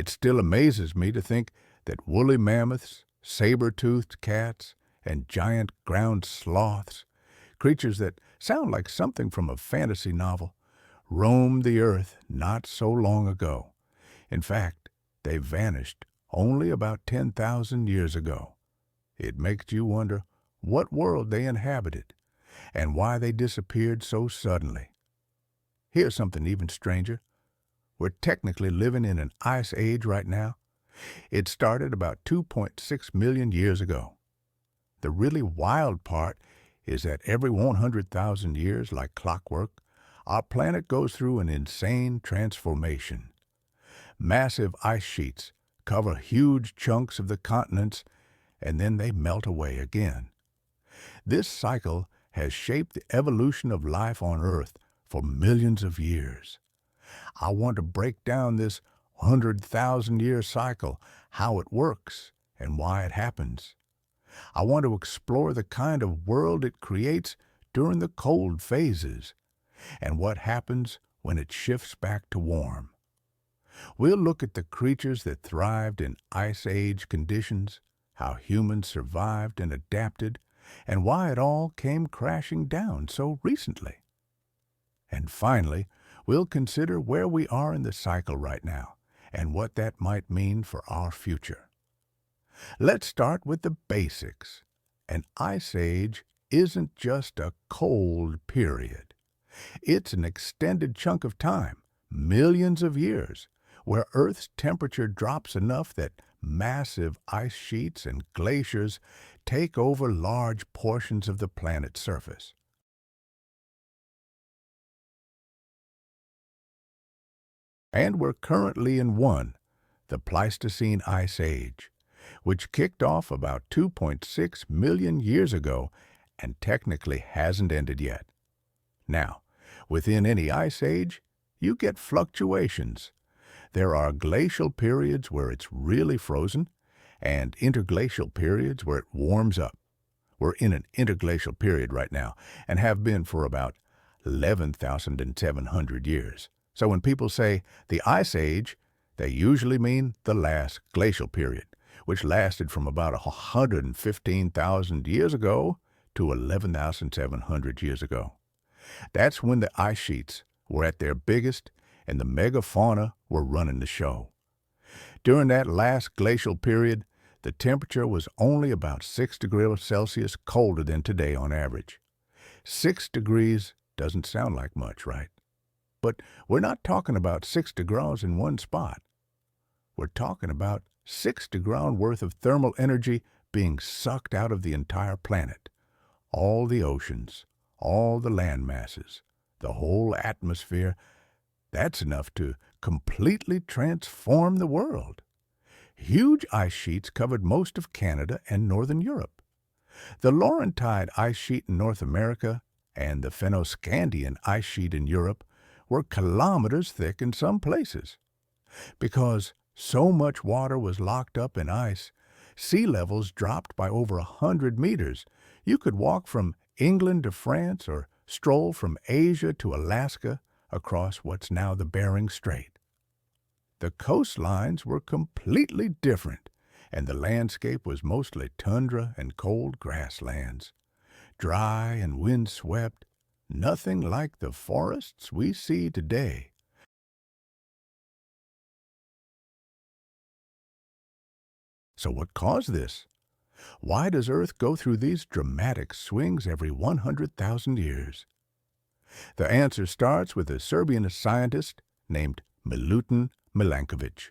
It still amazes me to think that woolly mammoths, saber-toothed cats, and giant ground sloths, creatures that sound like something from a fantasy novel, roamed the earth not so long ago. In fact, they vanished only about 10,000 years ago. It makes you wonder what world they inhabited and why they disappeared so suddenly. Here's something even stranger. We're technically living in an ice age right now. It started about 2.6 million years ago. The really wild part is that every 100,000 years, like clockwork, our planet goes through an insane transformation. Massive ice sheets cover huge chunks of the continents, and then they melt away again. This cycle has shaped the evolution of life on Earth for millions of years. I want to break down this 100,000-year cycle, how it works, and why it happens. I want to explore the kind of world it creates during the cold phases, and what happens when it shifts back to warm. We'll look at the creatures that thrived in Ice Age conditions, how humans survived and adapted, and why it all came crashing down so recently. And finally, we'll consider where we are in the cycle right now, and what that might mean for our future. Let's start with the basics. An ice age isn't just a cold period. It's an extended chunk of time, millions of years, where Earth's temperature drops enough that massive ice sheets and glaciers take over large portions of the planet's surface. And we're currently in one, the Pleistocene Ice Age, which kicked off about 2.6 million years ago and technically hasn't ended yet. Now, within any ice age, you get fluctuations. There are glacial periods where it's really frozen and interglacial periods where it warms up. We're in an interglacial period right now and have been for about 11,700 years. So when people say the Ice Age, they usually mean the last glacial period, which lasted from about 115,000 years ago to 11,700 years ago. That's when the ice sheets were at their biggest and the Megafauna were running the show. During that last glacial period, the temperature was only about 6 degrees Celsius colder than today on average. 6 degrees doesn't sound like much, right? But we're not talking about 6 degrees in one spot. We're talking about 6 degrees worth of thermal energy being sucked out of the entire planet. All the oceans, all the land masses, the whole atmosphere, that's enough to completely transform the world. Huge ice sheets covered most of Canada and northern Europe. The Laurentide ice sheet in North America and the Fennoscandian ice sheet in Europe were kilometers thick in some places. Because so much water was locked up in ice, sea levels dropped by over 100 meters. You could walk from England to France or stroll from Asia to Alaska across what's now the Bering Strait. The coastlines were completely different, and the landscape was mostly tundra and cold grasslands. Dry and windswept, nothing like the forests we see today. So what caused this? Why does Earth go through these dramatic swings every 100,000 years? The answer starts with a Serbian scientist named Milutin Milankovitch.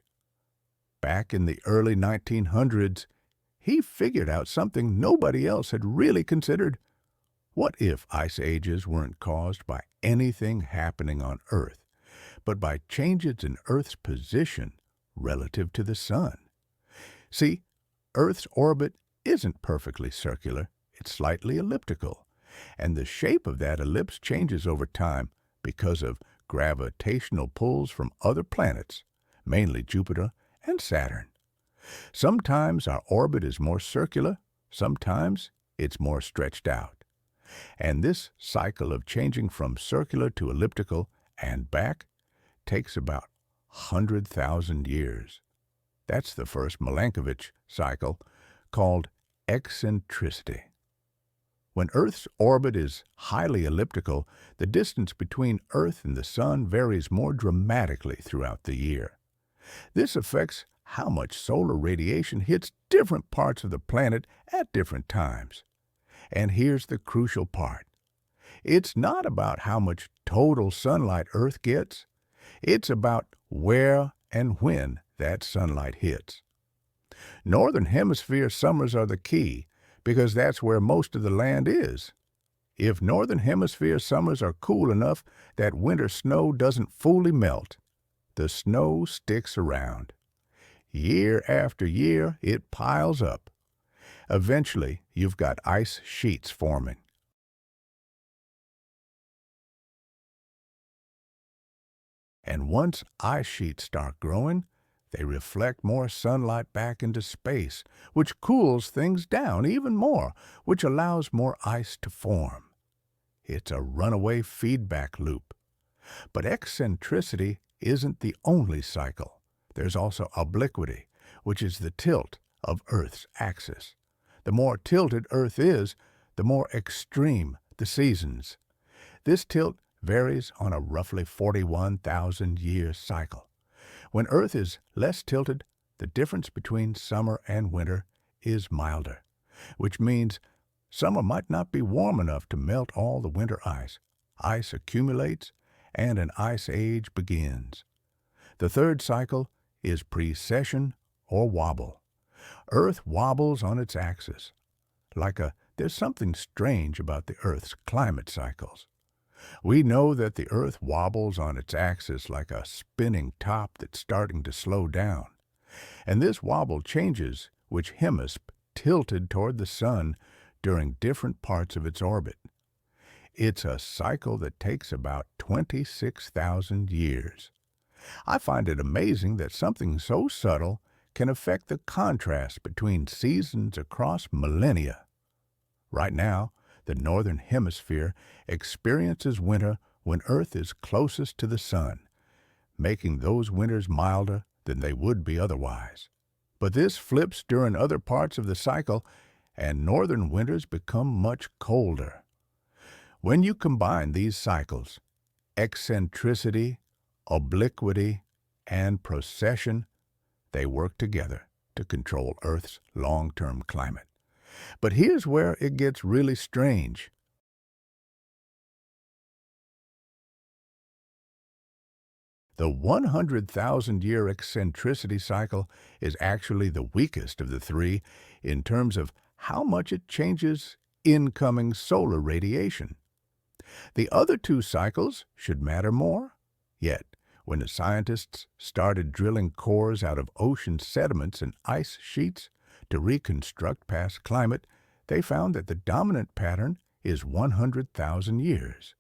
Back in the early 1900s, he figured out something nobody else had really considered. What if ice ages weren't caused by anything happening on Earth, but by changes in Earth's position relative to the Sun? See, Earth's orbit isn't perfectly circular, it's slightly elliptical, and the shape of that ellipse changes over time because of gravitational pulls from other planets, mainly Jupiter and Saturn. Sometimes our orbit is more circular, sometimes it's more stretched out. And this cycle of changing from circular to elliptical and back takes about 100,000 years. That's the first Milankovitch cycle, called eccentricity. When Earth's orbit is highly elliptical, the distance between Earth and the Sun varies more dramatically throughout the year. This affects how much solar radiation hits different parts of the planet at different times. And here's the crucial part. It's not about how much total sunlight Earth gets. It's about where and when that sunlight hits. Northern Hemisphere summers are the key because that's where most of the land is. If Northern Hemisphere summers are cool enough that winter snow doesn't fully melt, the snow sticks around. Year after year, it piles up. Eventually, you've got ice sheets forming. And once ice sheets start growing, they reflect more sunlight back into space, which cools things down even more, which allows more ice to form. It's a runaway feedback loop. But eccentricity isn't the only cycle. There's also obliquity, which is the tilt of Earth's axis. The more tilted Earth is, the more extreme the seasons. This tilt varies on a roughly 41,000-year cycle. When Earth is less tilted, the difference between summer and winter is milder, which means summer might not be warm enough to melt all the winter ice. Ice accumulates, and an ice age begins. The third cycle is precession or wobble. Earth wobbles on its axis. There's something strange about the Earth's climate cycles. We know that the Earth wobbles on its axis like a spinning top that's starting to slow down. And this wobble changes which hemisphere tilted toward the Sun during different parts of its orbit. It's a cycle that takes about 26,000 years. I find it amazing that something so subtle can affect the contrast between seasons across millennia. Right now, the Northern Hemisphere experiences winter when Earth is closest to the Sun, making those winters milder than they would be otherwise. But this flips during other parts of the cycle, and northern winters become much colder. When you combine these cycles, eccentricity, obliquity, and precession, they work together to control Earth's long-term climate. But here's where it gets really strange. The 100,000-year eccentricity cycle is actually the weakest of the three in terms of how much it changes incoming solar radiation. The other two cycles should matter more. Yet, when the scientists started drilling cores out of ocean sediments and ice sheets to reconstruct past climate, they found that the dominant pattern is 100,000 years.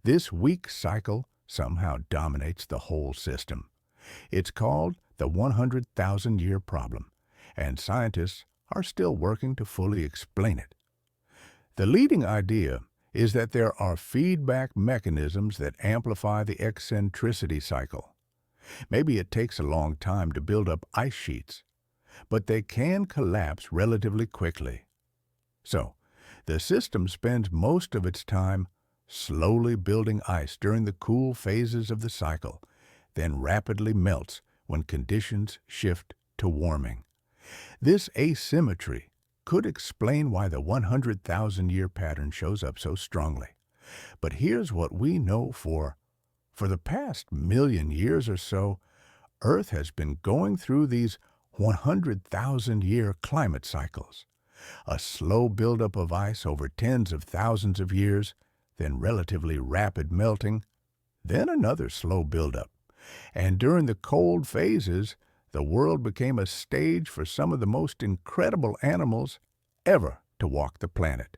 This weak cycle somehow dominates the whole system. It's called the 100,000-year problem, and scientists are still working to fully explain it. The leading idea is that there are feedback mechanisms that amplify the eccentricity cycle. Maybe it takes a long time to build up ice sheets, but they can collapse relatively quickly. So, the system spends most of its time slowly building ice during the cool phases of the cycle, then rapidly melts when conditions shift to warming. This asymmetry could explain why the 100,000-year pattern shows up so strongly. But here's what we know for the past million years or so, Earth has been going through these 100,000-year climate cycles. A slow buildup of ice over tens of thousands of years, then relatively rapid melting, then another slow buildup. And during the cold phases, the world became a stage for some of the most incredible animals ever to walk the planet.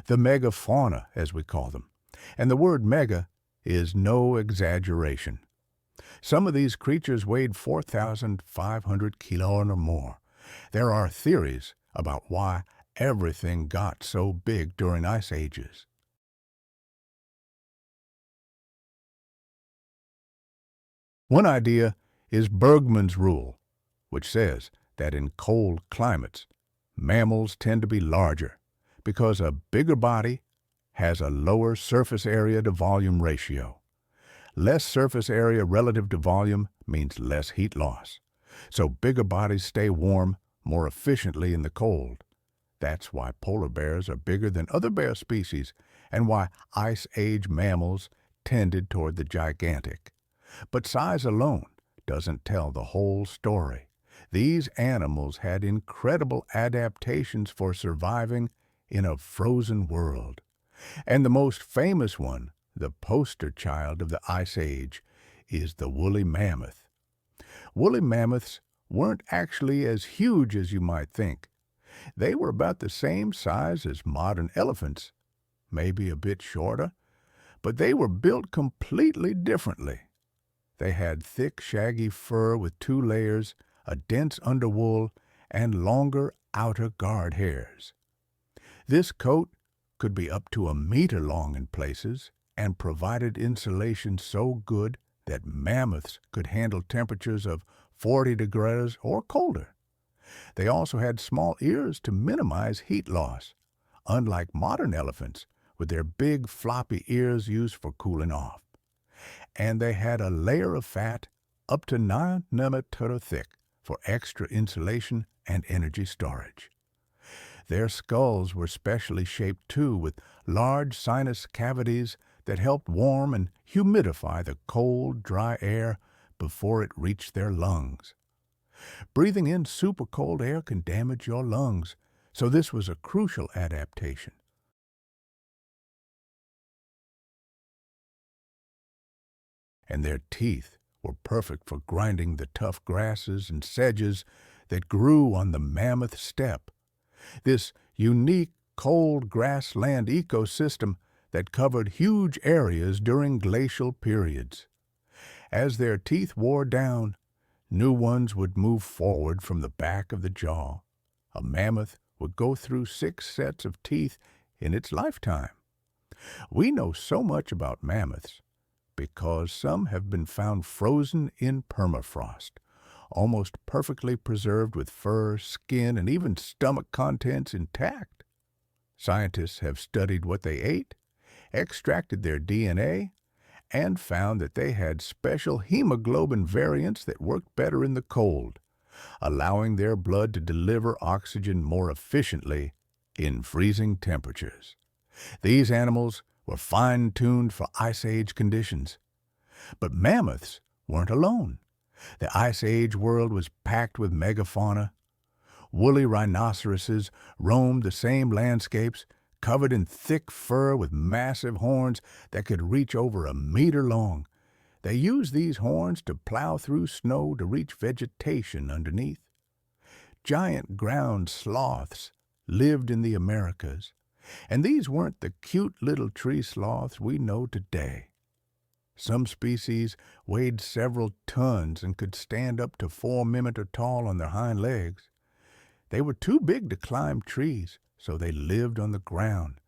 The Megafauna, as we call them. And the word mega is no exaggeration. Some of these creatures weighed 4,500 kilos or more. There are theories about why everything got so big during ice ages. One idea is Bergmann's rule. which says that in cold climates, mammals tend to be larger because a bigger body has a lower surface area to volume ratio. Less surface area relative to volume means less heat loss, so bigger bodies stay warm more efficiently in the cold. That's why polar bears are bigger than other bear species and why Ice Age mammals tended toward the gigantic. But size alone doesn't tell the whole story. These animals had incredible adaptations for surviving in a frozen world. And the most famous one, the poster child of the Ice Age, is the woolly mammoth. Woolly mammoths weren't actually as huge as you might think. They were about the same size as modern elephants, maybe a bit shorter, but they were built completely differently. They had thick, shaggy fur with 2 layers, a dense underwool, and longer outer guard hairs. This coat could be up to a meter long in places and provided insulation so good that mammoths could handle temperatures of 40 degrees or colder. They also had small ears to minimize heat loss, unlike modern elephants with their big floppy ears used for cooling off. And they had a layer of fat up to 9 nanometer thick for extra insulation and energy storage. Their skulls were specially shaped too, with large sinus cavities that helped warm and humidify the cold, dry air before it reached their lungs. Breathing in super cold air can damage your lungs, so this was a crucial adaptation. And their teeth were perfect for grinding the tough grasses and sedges that grew on the mammoth steppe. This unique cold grassland ecosystem that covered huge areas during glacial periods. As their teeth wore down, new ones would move forward from the back of the jaw. A mammoth would go through 6 sets of teeth in its lifetime. We know so much about mammoths because some have been found frozen in permafrost, almost perfectly preserved with fur, skin, and even stomach contents intact. Scientists have studied what they ate, extracted their DNA, and found that they had special hemoglobin variants that worked better in the cold, allowing their blood to deliver oxygen more efficiently in freezing temperatures. These animals were fine-tuned for Ice Age conditions. But mammoths weren't alone. The Ice Age world was packed with megafauna. Woolly rhinoceroses roamed the same landscapes, covered in thick fur with massive horns that could reach over a meter long. They used these horns to plow through snow to reach vegetation underneath. Giant ground sloths lived in the Americas, and these weren't the cute little tree sloths we know today. Some species weighed several tons and could stand up to 4 meters tall on their hind legs. They were too big to climb trees, so they lived on the ground,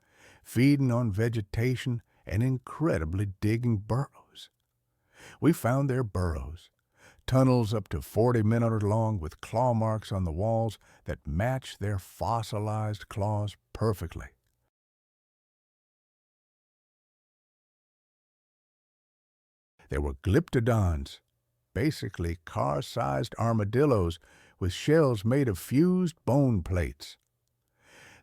feeding on vegetation and incredibly digging burrows. We found their burrows, tunnels up to 40 meters long with claw marks on the walls that matched their fossilized claws perfectly. They were glyptodons, basically car-sized armadillos with shells made of fused bone plates.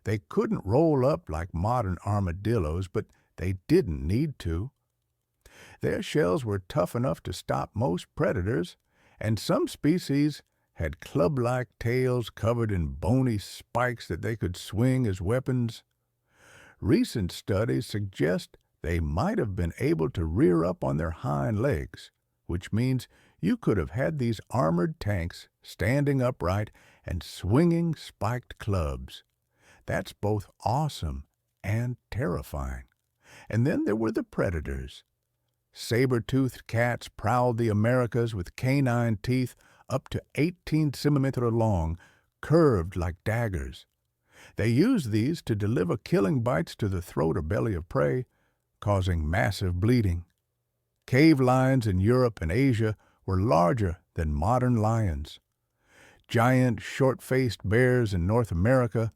They couldn't roll up like modern armadillos, but they didn't need to. Their shells were tough enough to stop most predators, and some species had club-like tails covered in bony spikes that they could swing as weapons. Recent studies suggest they might have been able to rear up on their hind legs, which means you could have had these armored tanks standing upright and swinging spiked clubs. That's both awesome and terrifying. And then there were the predators. Saber-toothed cats prowled the Americas with canine teeth up to 18 centimeters long, curved like daggers. They used these to deliver killing bites to the throat or belly of prey, causing massive bleeding. Cave lions in Europe and Asia were larger than modern lions. giant, short-faced bears in North America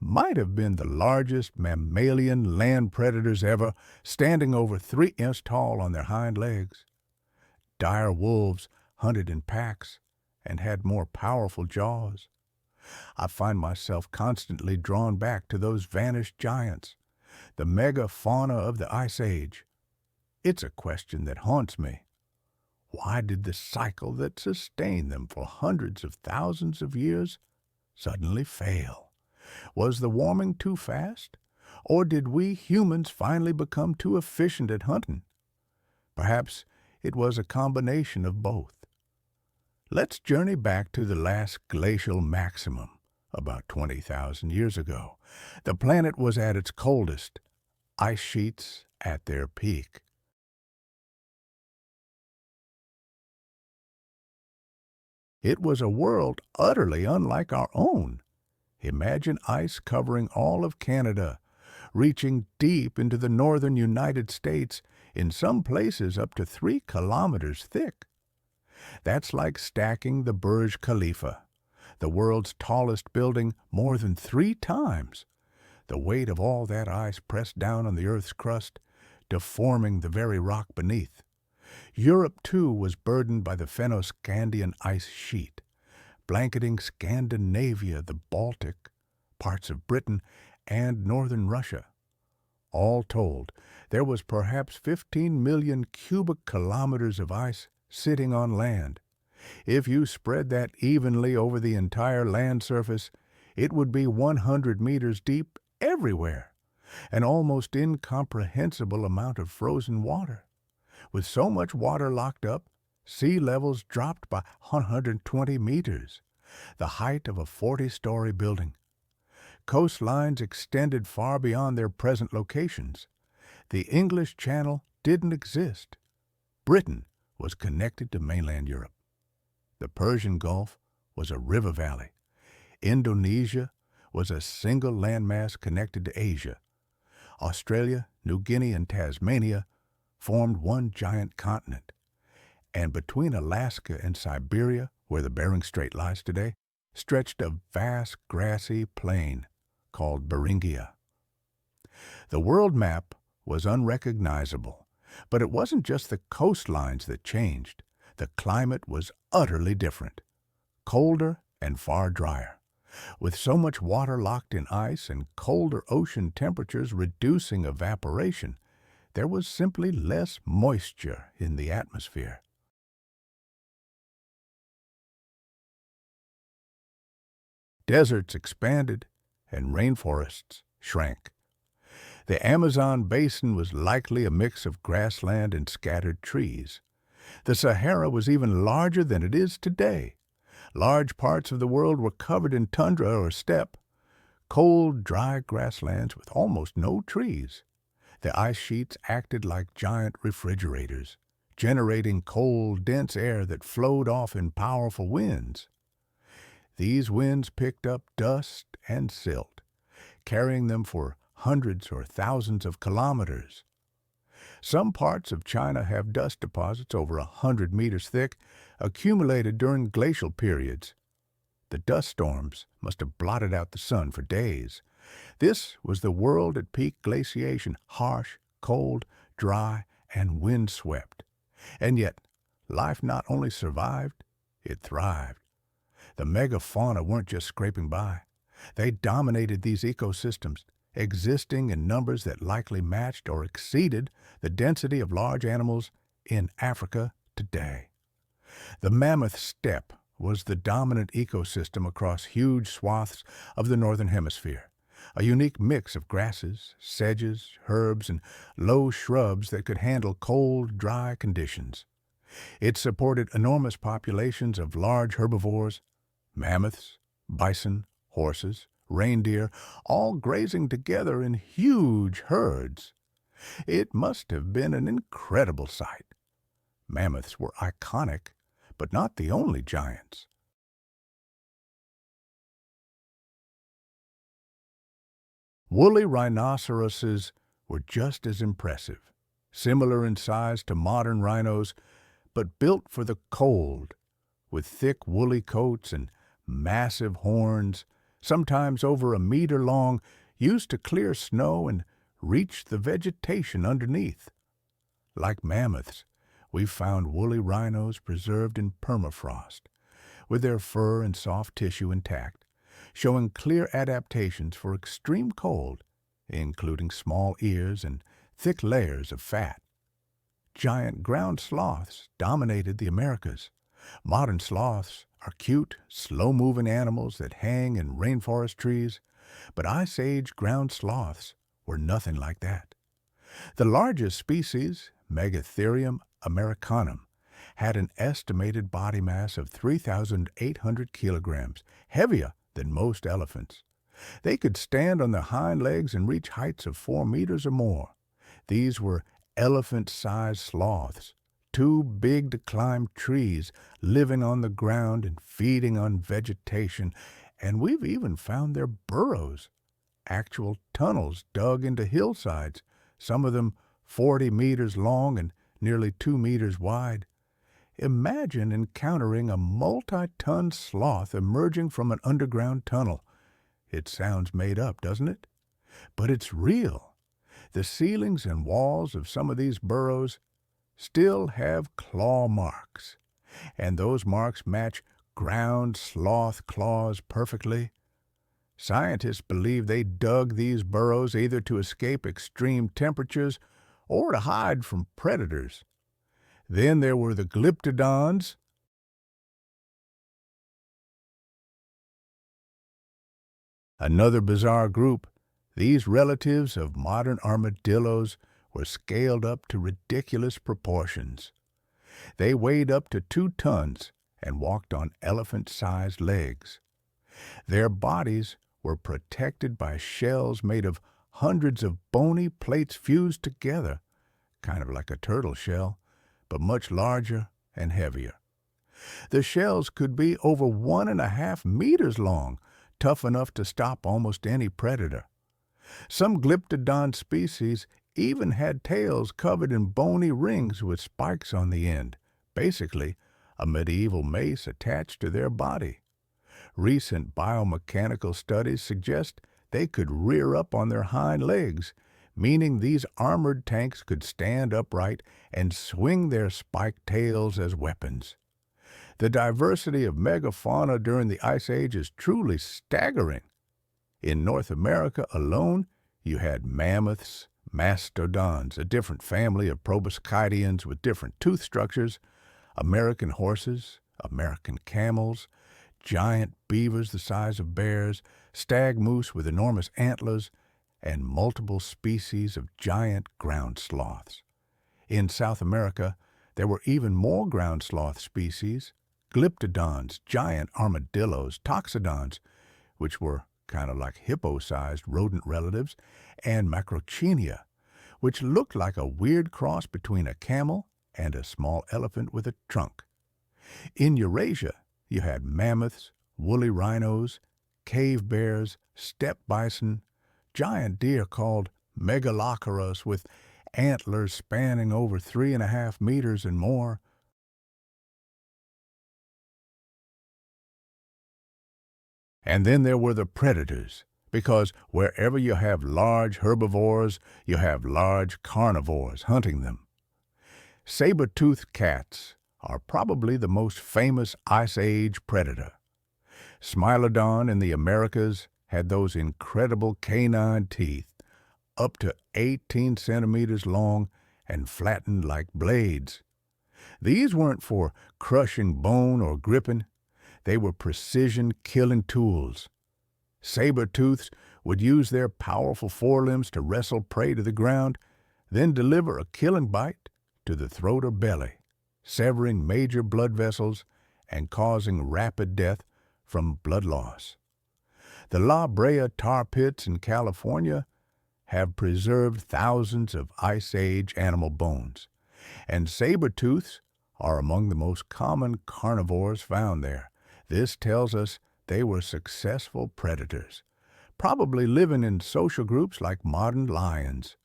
might have been the largest mammalian land predators ever, standing over 3 inches tall on their hind legs. Dire wolves hunted in packs and had more powerful jaws. I find myself constantly drawn back to those vanished giants, the megafauna of the Ice Age. It's a question that haunts me. Why did the cycle that sustained them for hundreds of thousands of years suddenly fail? Was the warming too fast? Or did we humans finally become too efficient at hunting? Perhaps it was a combination of both. Let's journey back to the last glacial maximum, about 20,000 years ago. The planet was at its coldest, ice sheets at their peak. It was a world utterly unlike our own. Imagine ice covering all of Canada, reaching deep into the northern United States, in some places up to 3 kilometers thick. That's like stacking the Burj Khalifa, the world's tallest building, more than 3 times. The weight of all that ice pressed down on the Earth's crust, deforming the very rock beneath. Europe, too, was burdened by the Fennoscandian ice sheet, blanketing Scandinavia, the Baltic, parts of Britain, and northern Russia. All told, there was perhaps 15 million cubic kilometers of ice sitting on land. If you spread that evenly over the entire land surface, it would be 100 meters deep everywhere, an almost incomprehensible amount of frozen water. With so much water locked up, sea levels dropped by 120 meters, the height of a 40-story building. Coastlines extended far beyond their present locations. The English Channel didn't exist. Britain was connected to mainland Europe. The Persian Gulf was a river valley. Indonesia was a single landmass connected to Asia. Australia, New Guinea, and Tasmania formed one giant continent. And between Alaska and Siberia, where the Bering Strait lies today, stretched a vast grassy plain called Beringia. The world map was unrecognizable, but it wasn't just the coastlines that changed. The climate was utterly different, colder and far drier. With so much water locked in ice and colder ocean temperatures reducing evaporation, there was simply less moisture in the atmosphere. Deserts expanded and rainforests shrank. The Amazon basin was likely a mix of grassland and scattered trees. The Sahara was even larger than it is today. Large parts of the world were covered in tundra or steppe, cold, dry grasslands with almost no trees. The ice sheets acted like giant refrigerators, generating cold, dense air that flowed off in powerful winds. These winds picked up dust and silt, carrying them for hundreds or thousands of kilometers. Some parts of China have dust deposits over 100 meters thick, accumulated during glacial periods. The dust storms must have blotted out the sun for days. This was the world at peak glaciation, harsh, cold, dry, and windswept. And yet, life not only survived, it thrived. The megafauna weren't just scraping by. They dominated these ecosystems, existing in numbers that likely matched or exceeded the density of large animals in Africa today. The mammoth steppe was the dominant ecosystem across huge swaths of the northern hemisphere, a unique mix of grasses, sedges, herbs, and low shrubs that could handle cold, dry conditions. It supported enormous populations of large herbivores, mammoths, bison, horses, reindeer, all grazing together in huge herds. It must have been an incredible sight. Mammoths were iconic, but not the only giants. Woolly rhinoceroses were just as impressive, similar in size to modern rhinos, but built for the cold, with thick woolly coats and massive horns, sometimes over a meter long, used to clear snow and reach the vegetation underneath. Like mammoths, we've found woolly rhinos preserved in permafrost, with their fur and soft tissue intact, showing clear adaptations for extreme cold, including small ears and thick layers of fat. Giant ground sloths dominated the Americas. Modern sloths are cute, slow-moving animals that hang in rainforest trees, but Ice Age ground sloths were nothing like that. The largest species, Megatherium americanum, had an estimated body mass of 3,800 kilograms, heavier than most elephants. They could stand on their hind legs and reach heights of 4 meters or more. These were elephant-sized sloths, too big to climb trees, living on the ground and feeding on vegetation, and we've even found their burrows, actual tunnels dug into hillsides, some of them 40 meters long and nearly 2 meters wide. Imagine encountering a multi-ton sloth emerging from an underground tunnel. It sounds made up, doesn't it? But it's real. The ceilings and walls of some of these burrows still have claw marks, and those marks match ground sloth claws perfectly. Scientists believe they dug these burrows either to escape extreme temperatures or to hide from predators. Then there were the glyptodons, another bizarre group. These relatives of modern armadillos were scaled up to ridiculous proportions. They weighed up to 2 tons and walked on elephant-sized legs. Their bodies were protected by shells made of hundreds of bony plates fused together, kind of like a turtle shell, but much larger and heavier. The shells could be over 1.5 meters long, tough enough to stop almost any predator. Some glyptodon species even had tails covered in bony rings with spikes on the end, basically a medieval mace attached to their body. Recent biomechanical studies suggest they could rear up on their hind legs, meaning these armored tanks could stand upright and swing their spiked tails as weapons. The diversity of megafauna during the Ice Age is truly staggering. In North America alone, you had mammoths, mastodons, a different family of proboscideans with different tooth structures, American horses, American camels, giant beavers the size of bears, stag moose with enormous antlers, and multiple species of giant ground sloths. In South America, there were even more ground sloth species, glyptodons, giant armadillos, toxodons, which were kind of like hippo-sized rodent relatives, and macrochenia, which looked like a weird cross between a camel and a small elephant with a trunk. In Eurasia, you had mammoths, woolly rhinos, cave bears, steppe bison, giant deer called megaloceros with antlers spanning over 3.5 meters and more. And then there were the predators, because wherever you have large herbivores, you have large carnivores hunting them. Saber-toothed cats are probably the most famous Ice Age predator. Smilodon in the Americas had those incredible canine teeth, up to 18 centimeters long and flattened like blades. These weren't for crushing bone or gripping. They were precision killing tools. Saber-tooths would use their powerful forelimbs to wrestle prey to the ground, then deliver a killing bite to the throat or belly, severing major blood vessels and causing rapid death from blood loss. The La Brea tar pits in California have preserved thousands of Ice Age animal bones, and saber-tooths are among the most common carnivores found there. This tells us they were successful predators, probably living in social groups like modern lions.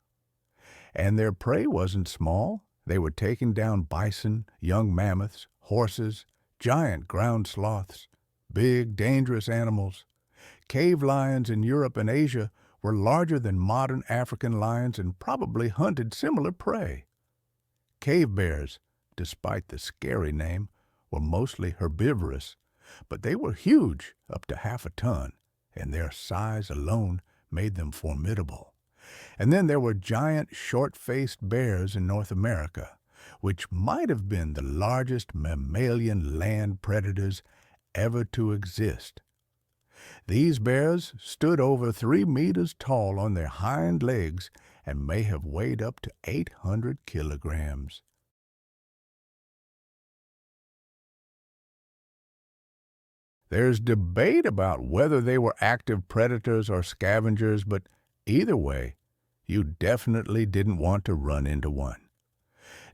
And their prey wasn't small. They were taking down bison, young mammoths, horses, giant ground sloths, big, dangerous animals. Cave lions in Europe and Asia were larger than modern African lions and probably hunted similar prey. Cave bears, despite the scary name, were mostly herbivorous, but they were huge, up to half a ton, and their size alone made them formidable. And then there were giant short-faced bears in North America, which might have been the largest mammalian land predators ever to exist. These bears stood over 3 meters tall on their hind legs and may have weighed up to 800 kilograms. There's debate about whether they were active predators or scavengers, but either way, you definitely didn't want to run into one.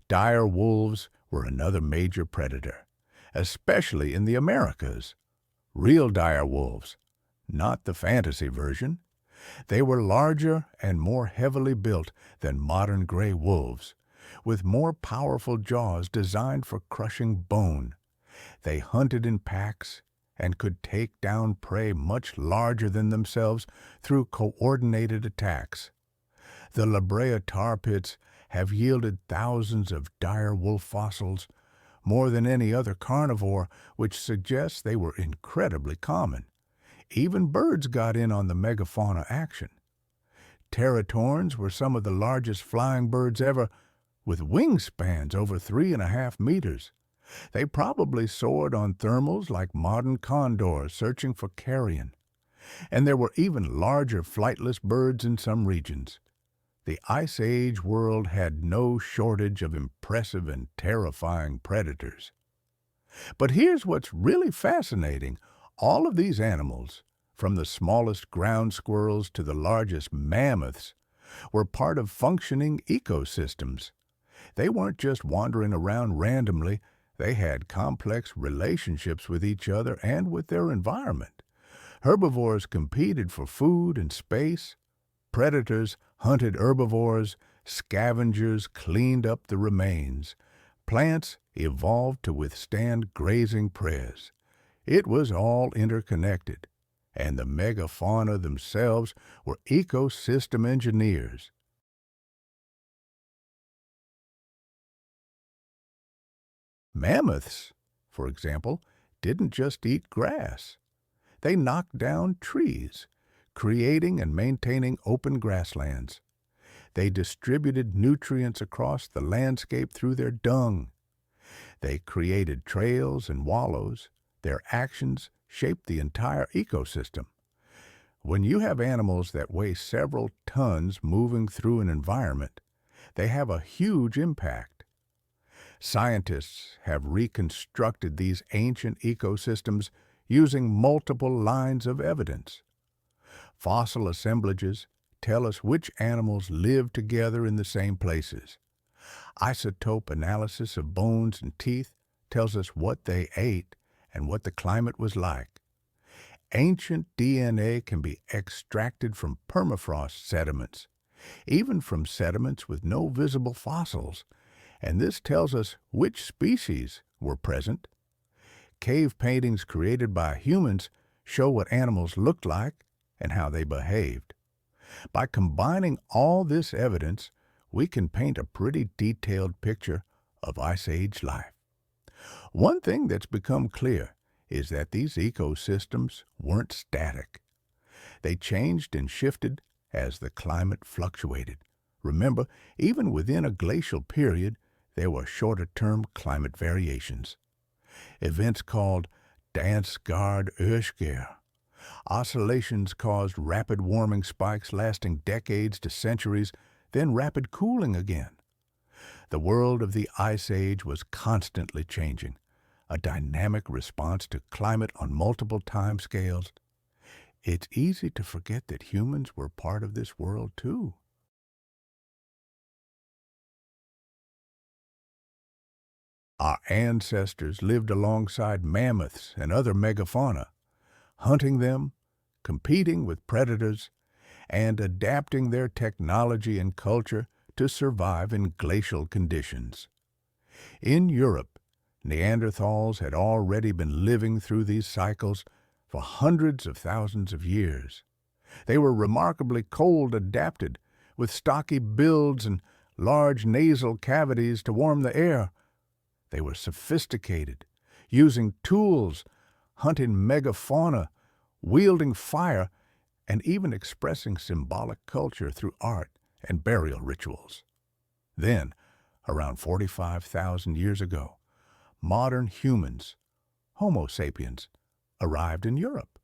Dire wolves were another major predator, especially in the Americas. Real dire wolves, not the fantasy version. They were larger and more heavily built than modern gray wolves, with more powerful jaws designed for crushing bone. They hunted in packs and could take down prey much larger than themselves through coordinated attacks. The La Brea tar pits have yielded thousands of dire wolf fossils, more than any other carnivore, which suggests they were incredibly common. Even birds got in on the megafauna action. Teratorns were some of the largest flying birds ever, with wingspans over 3.5 meters. They probably soared on thermals like modern condors searching for carrion. And there were even larger flightless birds in some regions. The Ice Age world had no shortage of impressive and terrifying predators. But here's what's really fascinating. All of these animals, from the smallest ground squirrels to the largest mammoths, were part of functioning ecosystems. They weren't just wandering around randomly. They had complex relationships with each other and with their environment. Herbivores competed for food and space. Predators hunted herbivores. Scavengers cleaned up the remains. Plants evolved to withstand grazing preys. It was all interconnected, and the megafauna themselves were ecosystem engineers. Mammoths, for example, didn't just eat grass. They knocked down trees, creating and maintaining open grasslands. They distributed nutrients across the landscape through their dung. They created trails and wallows. Their actions shaped the entire ecosystem. When you have animals that weigh several tons moving through an environment, they have a huge impact. Scientists have reconstructed these ancient ecosystems using multiple lines of evidence. Fossil assemblages tell us which animals live together in the same places. Isotope analysis of bones and teeth tells us what they ate and what the climate was like. Ancient DNA can be extracted from permafrost sediments, even from sediments with no visible fossils, and this tells us which species were present. Cave paintings created by humans show what animals looked like and how they behaved. By combining all this evidence, we can paint a pretty detailed picture of Ice Age life. One thing that's become clear is that these ecosystems weren't static. They changed and shifted as the climate fluctuated. Remember, even within a glacial period, there were shorter-term climate variations. Events called Dansgaard Oshger. Oscillations caused rapid warming spikes lasting decades to centuries, then rapid cooling again. The world of the Ice Age was constantly changing, a dynamic response to climate on multiple time scales. It's easy to forget that humans were part of this world too. Our ancestors lived alongside mammoths and other megafauna, hunting them, competing with predators, and adapting their technology and culture to survive in glacial conditions. In Europe, Neanderthals had already been living through these cycles for hundreds of thousands of years. They were remarkably cold adapted, with stocky builds and large nasal cavities to warm the air. They were sophisticated, using tools, hunting megafauna, wielding fire, and even expressing symbolic culture through art and burial rituals. Then, around 45,000 years ago, modern humans, Homo sapiens, arrived in Europe.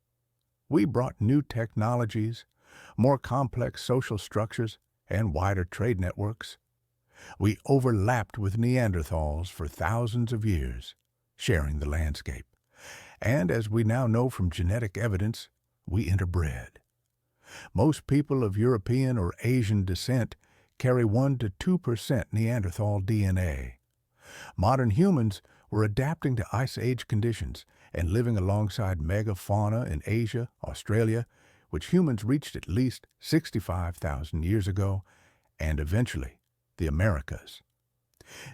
We brought new technologies, more complex social structures, and wider trade networks. We overlapped with Neanderthals for thousands of years, sharing the landscape. And as we now know from genetic evidence, we interbred. Most people of European or Asian descent carry 1 to 2% Neanderthal DNA. Modern humans were adapting to Ice Age conditions and living alongside megafauna in Asia, Australia, which humans reached at least 65,000 years ago, and eventually the Americas.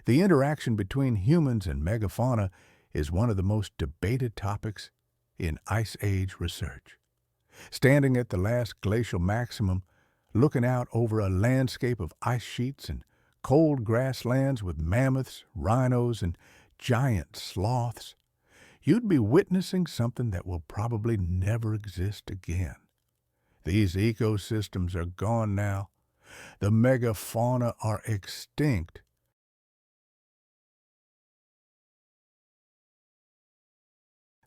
The interaction between humans and megafauna is one of the most debated topics in Ice Age research. Standing at the last glacial maximum, looking out over a landscape of ice sheets and cold grasslands with mammoths, rhinos, and giant sloths, you'd be witnessing something that will probably never exist again. These ecosystems are gone now. The megafauna are extinct.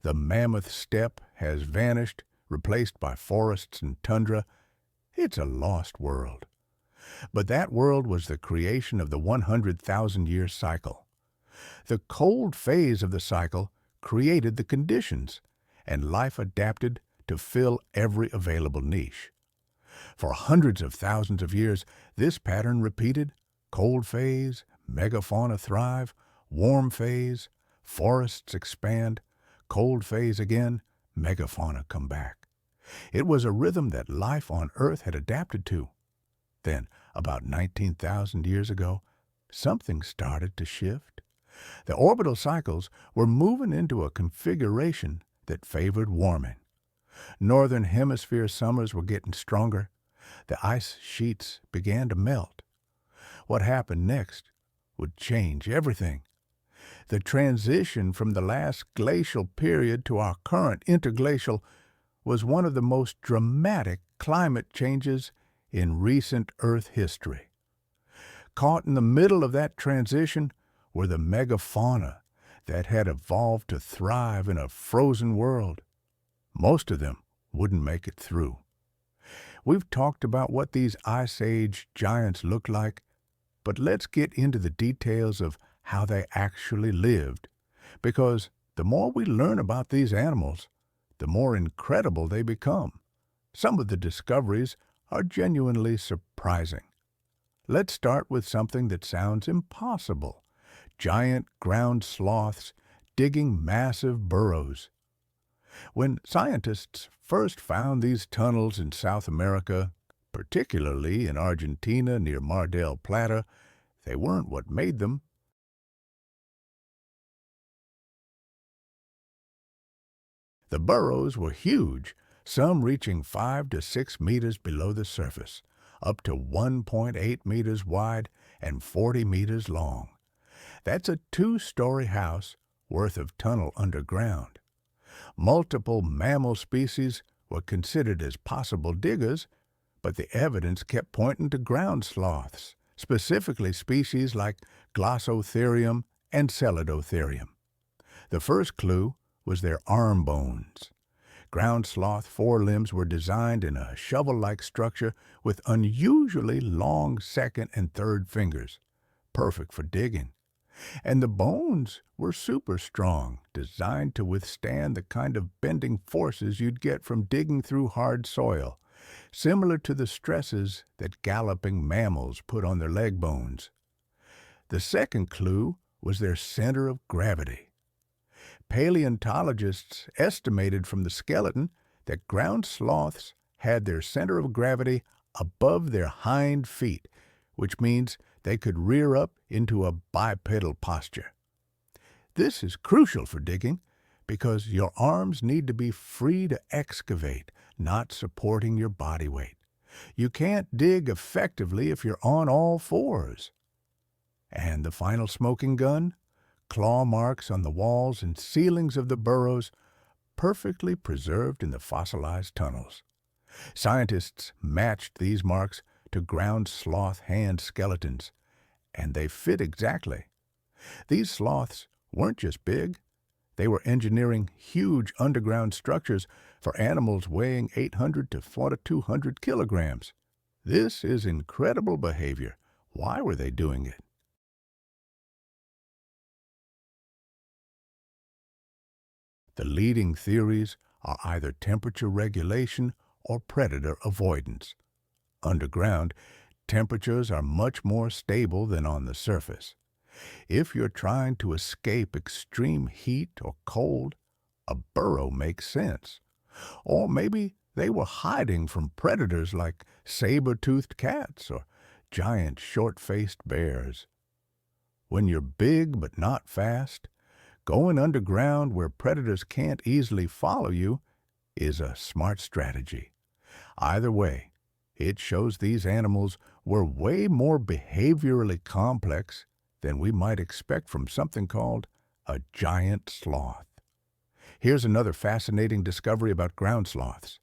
The mammoth steppe has vanished, replaced by forests and tundra. It's a lost world. But that world was the creation of the 100,000-year cycle. The cold phase of the cycle created the conditions, and life adapted to fill every available niche. For hundreds of thousands of years, this pattern repeated: cold phase, megafauna thrive; warm phase, forests expand; cold phase again, megafauna come back. It was a rhythm that life on Earth had adapted to. Then, about 19,000 years ago, something started to shift. The orbital cycles were moving into a configuration that favored warming. Northern Hemisphere summers were getting stronger. The ice sheets began to melt. What happened next would change everything. The transition from the last glacial period to our current interglacial was one of the most dramatic climate changes in recent Earth history. Caught in the middle of that transition were the megafauna that had evolved to thrive in a frozen world. Most of them wouldn't make it through. We've talked about what these Ice Age giants looked like, but let's get into the details of how they actually lived, because the more we learn about these animals, the more incredible they become. Some of the discoveries are genuinely surprising. Let's start with something that sounds impossible: giant ground sloths digging massive burrows. When scientists first found these tunnels in South America, particularly in Argentina near Mar del Plata, they weren't what made them. The burrows were huge, some reaching 5 to 6 meters below the surface, up to 1.8 meters wide and 40 meters long. That's a 2-story house worth of tunnel underground. Multiple mammal species were considered as possible diggers, but the evidence kept pointing to ground sloths, specifically species like Glossotherium and Celidotherium. The first clue was their arm bones. Ground sloth forelimbs were designed in a shovel-like structure with unusually long second and third fingers, perfect for digging. And the bones were super strong, designed to withstand the kind of bending forces you'd get from digging through hard soil, similar to the stresses that galloping mammals put on their leg bones. The second clue was their center of gravity. Paleontologists estimated from the skeleton that ground sloths had their center of gravity above their hind feet, which means they could rear up into a bipedal posture. This is crucial for digging because your arms need to be free to excavate, not supporting your body weight. You can't dig effectively if you're on all fours. And the final smoking gun? Claw marks on the walls and ceilings of the burrows, perfectly preserved in the fossilized tunnels. Scientists matched these marks to ground sloth hand skeletons, and they fit exactly. These sloths weren't just big, they were engineering huge underground structures for animals weighing 800 to 4,200 kilograms. This is incredible behavior. Why were they doing it? The leading theories are either temperature regulation or predator avoidance. Underground, temperatures are much more stable than on the surface. If you're trying to escape extreme heat or cold, a burrow makes sense. Or maybe they were hiding from predators like saber-toothed cats or giant short-faced bears. When you're big but not fast, going underground where predators can't easily follow you is a smart strategy. Either way, it shows these animals were way more behaviorally complex than we might expect from something called a giant sloth. Here's another fascinating discovery about ground sloths.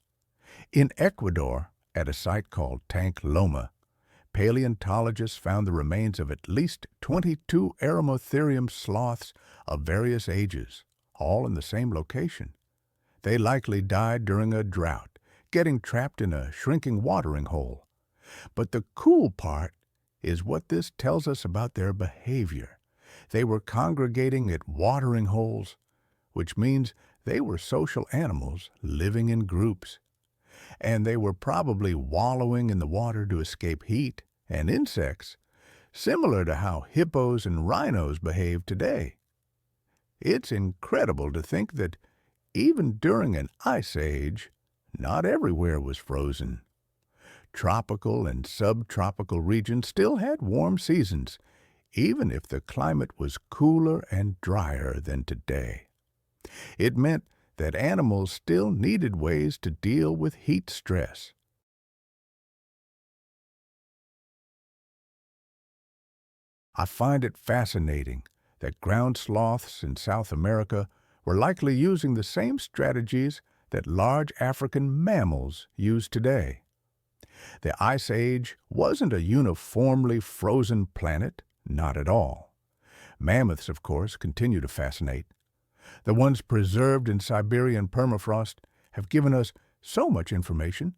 In Ecuador, at a site called Tank Loma, paleontologists found the remains of at least 22 Eremotherium sloths of various ages, all in the same location. They likely died during a drought, getting trapped in a shrinking watering hole. But the cool part is what this tells us about their behavior. They were congregating at watering holes, which means they were social animals living in groups. And they were probably wallowing in the water to escape heat and insects, similar to how hippos and rhinos behave today. It's incredible to think that even during an ice age, not everywhere was frozen. Tropical and subtropical regions still had warm seasons, even if the climate was cooler and drier than today. It meant that animals still needed ways to deal with heat stress. I find it fascinating that ground sloths in South America were likely using the same strategies that large African mammals use today. The Ice Age wasn't a uniformly frozen planet, not at all. Mammoths, of course, continue to fascinate. The ones preserved in Siberian permafrost have given us so much information.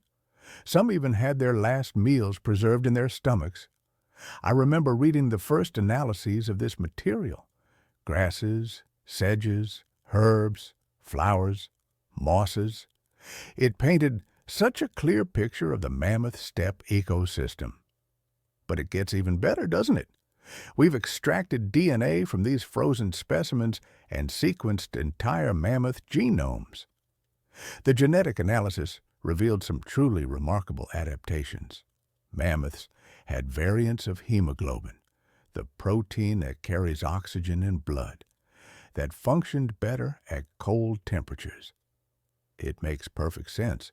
Some even had their last meals preserved in their stomachs. I remember reading the first analyses of this material: grasses, sedges, herbs, flowers, mosses. It painted such a clear picture of the mammoth steppe ecosystem. But it gets even better, doesn't it? We've extracted DNA from these frozen specimens and sequenced entire mammoth genomes. The genetic analysis revealed some truly remarkable adaptations. Mammoths had variants of hemoglobin, the protein that carries oxygen in blood, that functioned better at cold temperatures. It makes perfect sense,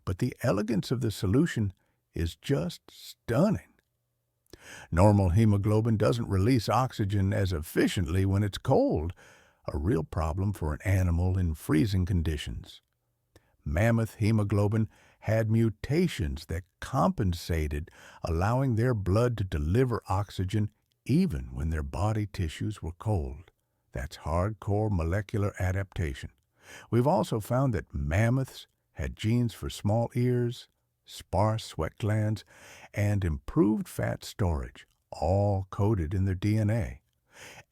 but the elegance of the solution is just stunning. Normal hemoglobin doesn't release oxygen as efficiently when it's cold, a real problem for an animal in freezing conditions. Mammoth hemoglobin had mutations that compensated, allowing their blood to deliver oxygen even when their body tissues were cold. That's hardcore molecular adaptation. We've also found that mammoths had genes for small ears, sparse sweat glands, and improved fat storage, all coded in their DNA.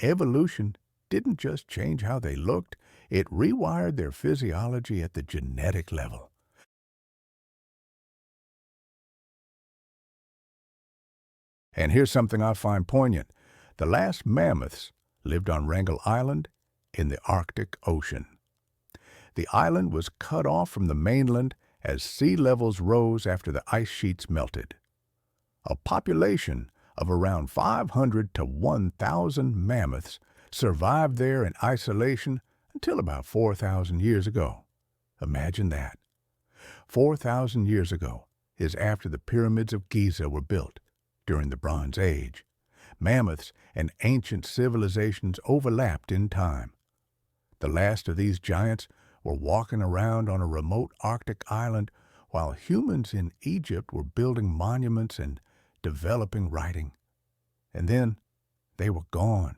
Evolution didn't just change how they looked, it rewired their physiology at the genetic level. And here's something I find poignant. The last mammoths lived on Wrangel Island in the Arctic Ocean. The island was cut off from the mainland as sea levels rose after the ice sheets melted. A population of around 500 to 1,000 mammoths survived there in isolation until about 4,000 years ago. Imagine that. 4,000 years ago is after the pyramids of Giza were built during the Bronze Age. Mammoths and ancient civilizations overlapped in time. The last of these giants were walking around on a remote Arctic island while humans in Egypt were building monuments and developing writing. And then they were gone,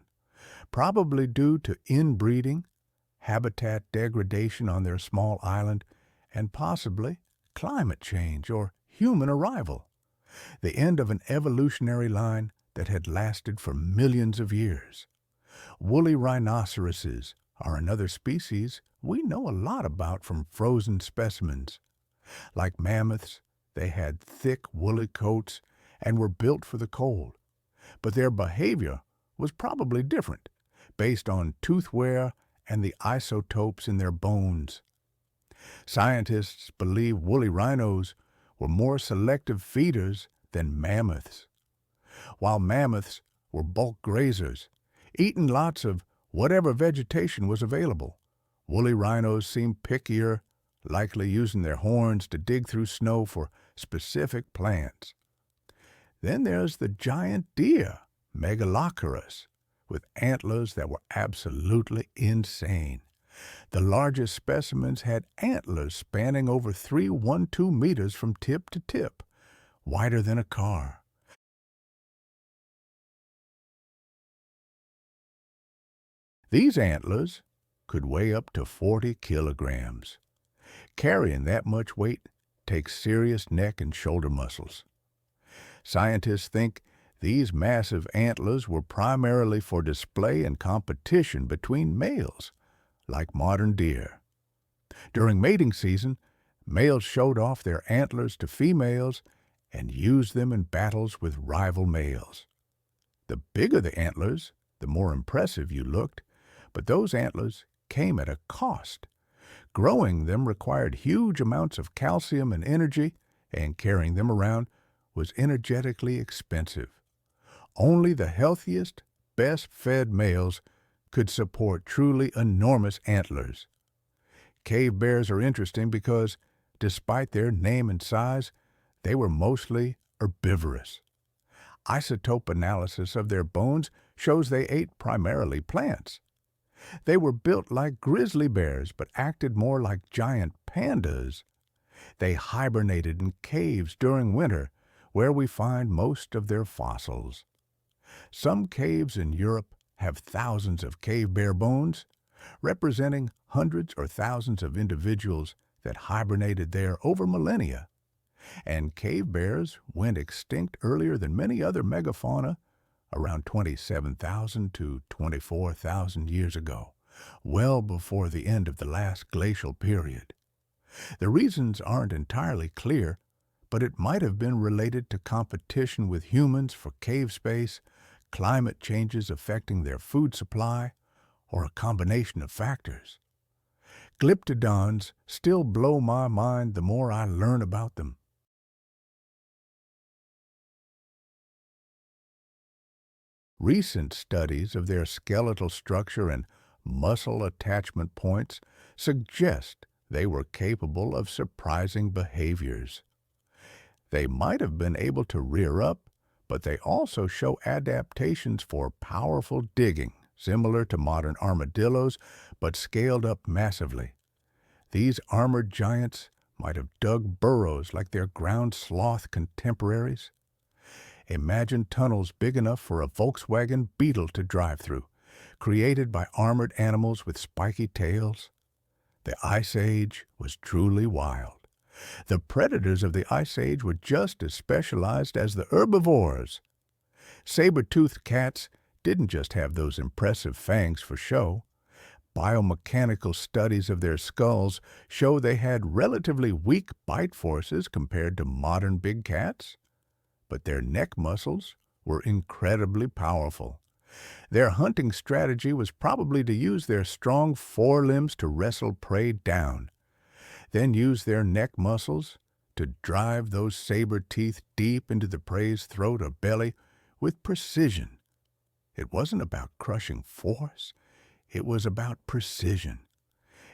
probably due to inbreeding, habitat degradation on their small island, and possibly climate change or human arrival. The end of an evolutionary line that had lasted for millions of years. Woolly rhinoceroses are another species we know a lot about from frozen specimens. Like mammoths, they had thick woolly coats and were built for the cold. But their behavior was probably different, based on tooth wear and the isotopes in their bones. Scientists believe woolly rhinos were more selective feeders than mammoths. While mammoths were bulk grazers, eating lots of whatever vegetation was available, woolly rhinos seemed pickier, likely using their horns to dig through snow for specific plants. Then there's the giant deer, Megaloceros, with antlers that were absolutely insane. The largest specimens had antlers spanning over 312 meters from tip to tip, wider than a car. These antlers could weigh up to 40 kilograms. Carrying that much weight takes serious neck and shoulder muscles. Scientists think these massive antlers were primarily for display and competition between males, like modern deer. During mating season, males showed off their antlers to females and used them in battles with rival males. The bigger the antlers, the more impressive you looked, but those antlers came at a cost. Growing them required huge amounts of calcium and energy, and carrying them around was energetically expensive. Only the healthiest, best-fed males could support truly enormous antlers. Cave bears are interesting because, despite their name and size, they were mostly herbivorous. Isotope analysis of their bones shows they ate primarily plants. They were built like grizzly bears but acted more like giant pandas. They hibernated in caves during winter, where we find most of their fossils. Some caves in Europe have thousands of cave bear bones, representing hundreds or thousands of individuals that hibernated there over millennia. And cave bears went extinct earlier than many other megafauna, around 27,000 to 24,000 years ago, well before the end of the last glacial period. The reasons aren't entirely clear, but it might have been related to competition with humans for cave space, climate changes affecting their food supply, or a combination of factors. Glyptodons still blow my mind the more I learn about them. Recent studies of their skeletal structure and muscle attachment points suggest they were capable of surprising behaviors. They might have been able to rear up, but they also show adaptations for powerful digging, similar to modern armadillos, but scaled up massively. These armored giants might have dug burrows like their ground sloth contemporaries. Imagine tunnels big enough for a Volkswagen Beetle to drive through, created by armored animals with spiky tails. The Ice Age was truly wild. The predators of the Ice Age were just as specialized as the herbivores. Saber-toothed cats didn't just have those impressive fangs for show. Biomechanical studies of their skulls show they had relatively weak bite forces compared to modern big cats. But their neck muscles were incredibly powerful. Their hunting strategy was probably to use their strong forelimbs to wrestle prey down, then use their neck muscles to drive those saber teeth deep into the prey's throat or belly with precision. It wasn't about crushing force. It was about precision.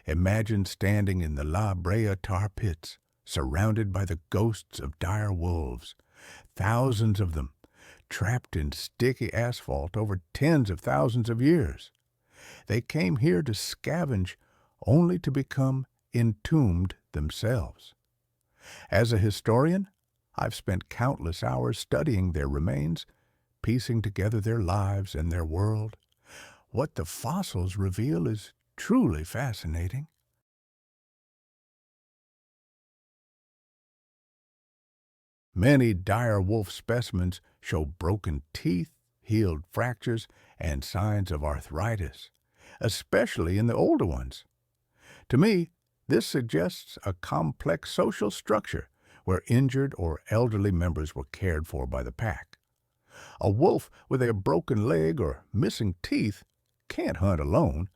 Imagine standing in the La Brea tar pits, surrounded by the ghosts of dire wolves, thousands of them, trapped in sticky asphalt over tens of thousands of years. They came here to scavenge, only to become entombed themselves. As a historian, I've spent countless hours studying their remains, piecing together their lives and their world. What the fossils reveal is truly fascinating. Many dire wolf specimens show broken teeth, healed fractures, and signs of arthritis, especially in the older ones. To me, this suggests a complex social structure where injured or elderly members were cared for by the pack. A wolf with a broken leg or missing teeth can't hunt alone,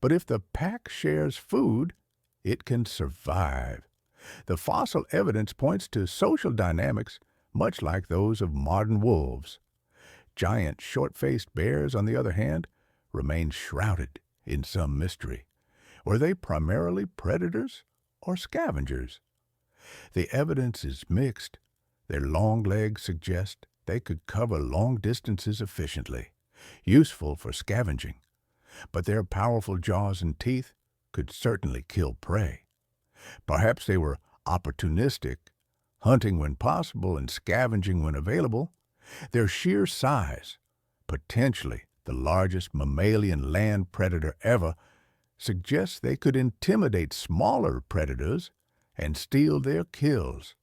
but if the pack shares food, it can survive. The fossil evidence points to social dynamics much like those of modern wolves. Giant short-faced bears, on the other hand, remain shrouded in some mystery. Were they primarily predators or scavengers? The evidence is mixed. Their long legs suggest they could cover long distances efficiently, useful for scavenging, but their powerful jaws and teeth could certainly kill prey. Perhaps they were opportunistic, hunting when possible and scavenging when available. Their sheer size, potentially the largest mammalian land predator ever, suggests they could intimidate smaller predators and steal their kills.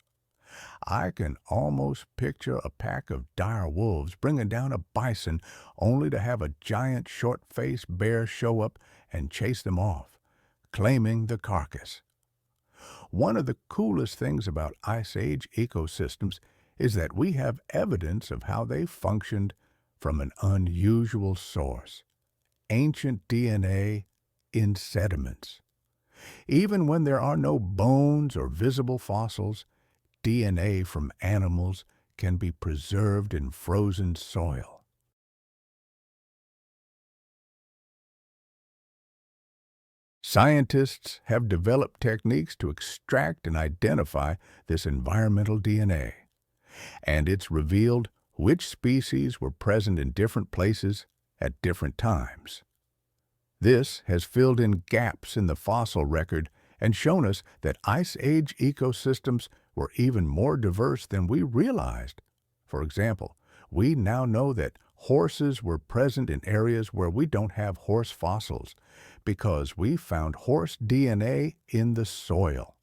I can almost picture a pack of dire wolves bringing down a bison only to have a giant short-faced bear show up and chase them off, claiming the carcass. One of the coolest things about Ice Age ecosystems is that we have evidence of how they functioned from an unusual source: ancient DNA in sediments. Even when there are no bones or visible fossils, DNA from animals can be preserved in frozen soil. Scientists have developed techniques to extract and identify this environmental DNA, and it's revealed which species were present in different places at different times. This has filled in gaps in the fossil record and shown us that Ice Age ecosystems were even more diverse than we realized. For example, we now know that horses were present in areas where we don't have horse fossils because we found horse DNA in the soil.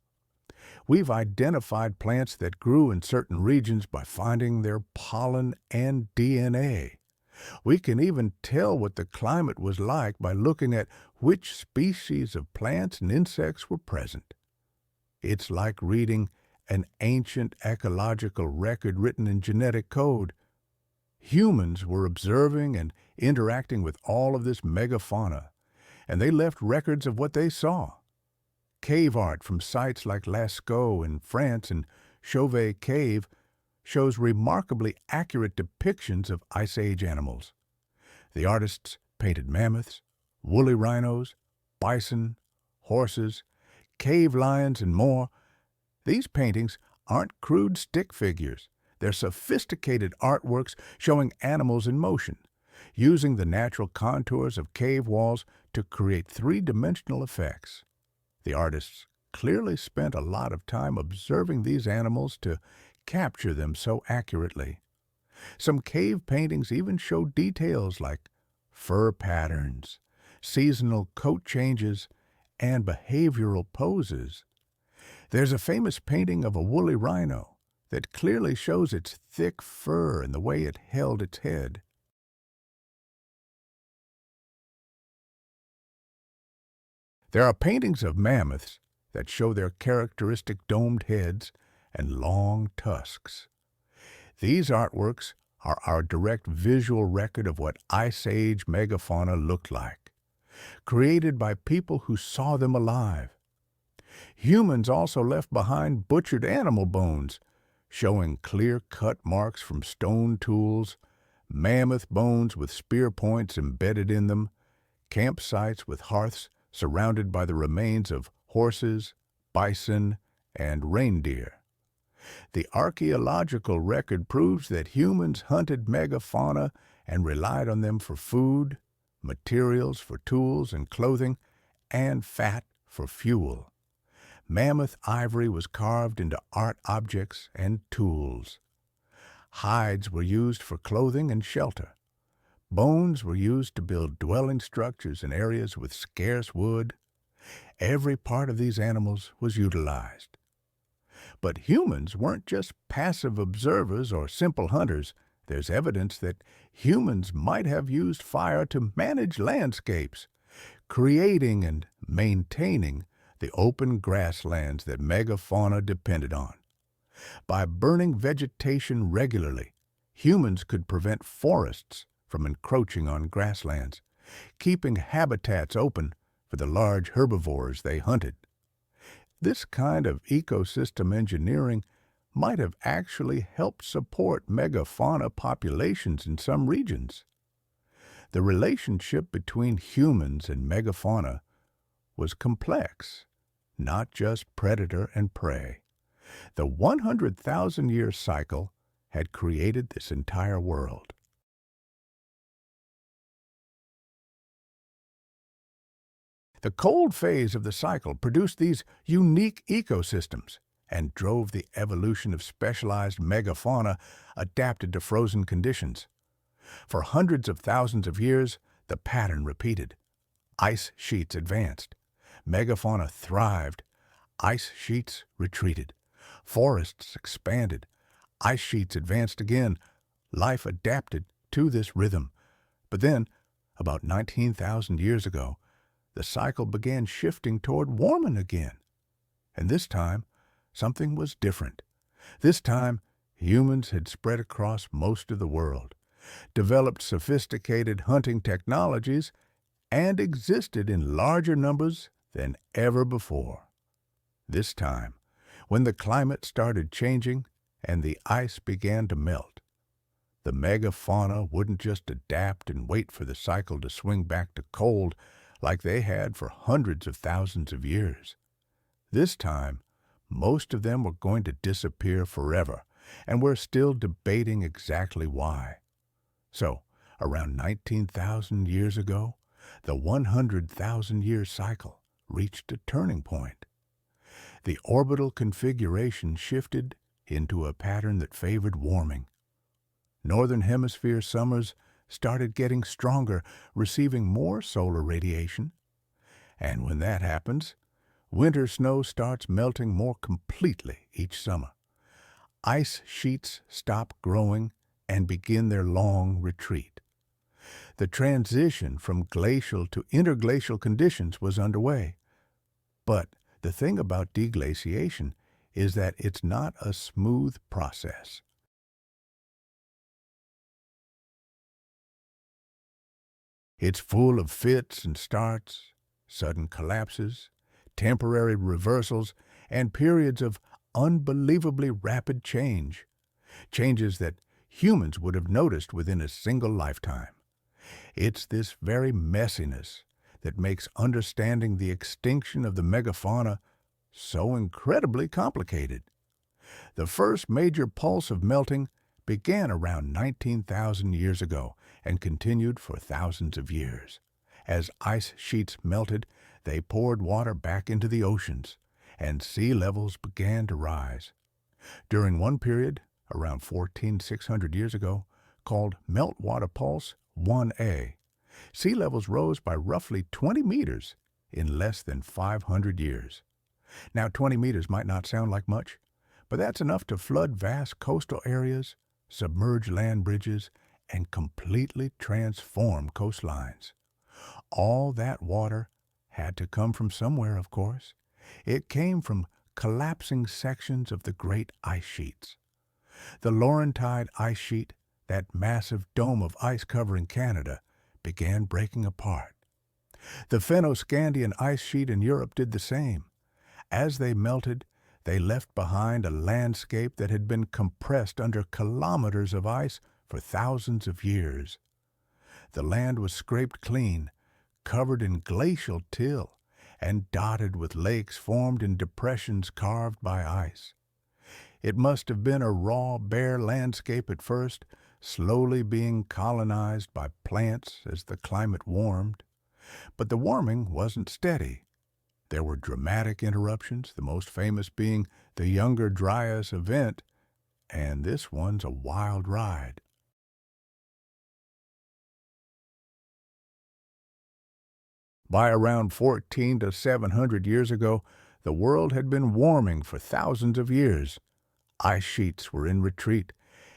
We've identified plants that grew in certain regions by finding their pollen and DNA. We can even tell what the climate was like by looking at which species of plants and insects were present. It's like reading an ancient ecological record written in genetic code. Humans were observing and interacting with all of this megafauna, and they left records of what they saw. Cave art from sites like Lascaux in France and Chauvet Cave shows remarkably accurate depictions of Ice Age animals. The artists painted mammoths, woolly rhinos, bison, horses, cave lions, and more. These paintings aren't crude stick figures. They're sophisticated artworks showing animals in motion, using the natural contours of cave walls to create three-dimensional effects. The artists clearly spent a lot of time observing these animals to capture them so accurately. Some cave paintings even show details like fur patterns, seasonal coat changes, and behavioral poses. There's a famous painting of a woolly rhino that clearly shows its thick fur and the way it held its head. There are paintings of mammoths that show their characteristic domed heads and long tusks. These artworks are our direct visual record of what Ice Age megafauna looked like, created by people who saw them alive. Humans also left behind butchered animal bones, showing clear-cut marks from stone tools, mammoth bones with spear points embedded in them, campsites with hearths surrounded by the remains of horses, bison, and reindeer. The archaeological record proves that humans hunted megafauna and relied on them for food, materials for tools and clothing, and fat for fuel. Mammoth ivory was carved into art objects and tools. Hides were used for clothing and shelter. Bones were used to build dwelling structures in areas with scarce wood. Every part of these animals was utilized. But humans weren't just passive observers or simple hunters. There's evidence that humans might have used fire to manage landscapes, creating and maintaining the open grasslands that megafauna depended on. By burning vegetation regularly, humans could prevent forests from encroaching on grasslands, keeping habitats open for the large herbivores they hunted. This kind of ecosystem engineering might have actually helped support megafauna populations in some regions. The relationship between humans and megafauna was complex, not just predator and prey. The 100,000-year cycle had created this entire world. The cold phase of the cycle produced these unique ecosystems and drove the evolution of specialized megafauna adapted to frozen conditions. For hundreds of thousands of years, the pattern repeated. Ice sheets advanced. Megafauna thrived. Ice sheets retreated. Forests expanded. Ice sheets advanced again. Life adapted to this rhythm. But then, about 19,000 years ago, the cycle began shifting toward warming again. And this time, something was different. This time, humans had spread across most of the world, developed sophisticated hunting technologies, and existed in larger numbers than ever before. This time, when the climate started changing and the ice began to melt, the megafauna wouldn't just adapt and wait for the cycle to swing back to cold like they had for hundreds of thousands of years. This time, most of them were going to disappear forever, and we're still debating exactly why. So, around 19,000 years ago, the 100,000-year cycle reached a turning point. The orbital configuration shifted into a pattern that favored warming. Northern Hemisphere summers started getting stronger, receiving more solar radiation. And when that happens, winter snow starts melting more completely each summer. Ice sheets stop growing and begin their long retreat. The transition from glacial to interglacial conditions was underway. But the thing about deglaciation is that it's not a smooth process. It's full of fits and starts, sudden collapses, temporary reversals, and periods of unbelievably rapid change. Changes that humans would have noticed within a single lifetime. It's this very messiness that makes understanding the extinction of the megafauna so incredibly complicated. The first major pulse of melting began around 19,000 years ago and continued for thousands of years. As ice sheets melted, they poured water back into the oceans, and sea levels began to rise. During one period, around 14,600 years ago, called Meltwater Pulse 1A, sea levels rose by roughly 20 meters in less than 500 years. Now, 20 meters might not sound like much, but that's enough to flood vast coastal areas, submerge land bridges, and completely transform coastlines. All that water had to come from somewhere, of course. It came from collapsing sections of the great ice sheets. The Laurentide ice sheet, that massive dome of ice covering Canada, began breaking apart. The Fennoscandian ice sheet in Europe did the same. As they melted, they left behind a landscape that had been compressed under kilometers of ice for thousands of years. The land was scraped clean, covered in glacial till, and dotted with lakes formed in depressions carved by ice. It must have been a raw, bare landscape at first, slowly being colonized by plants as the climate warmed. But the warming wasn't steady. There were dramatic interruptions, the most famous being the Younger Dryas event, and this one's a wild ride. By around 14 to 700 years ago, the world had been warming for thousands of years. Ice sheets were in retreat,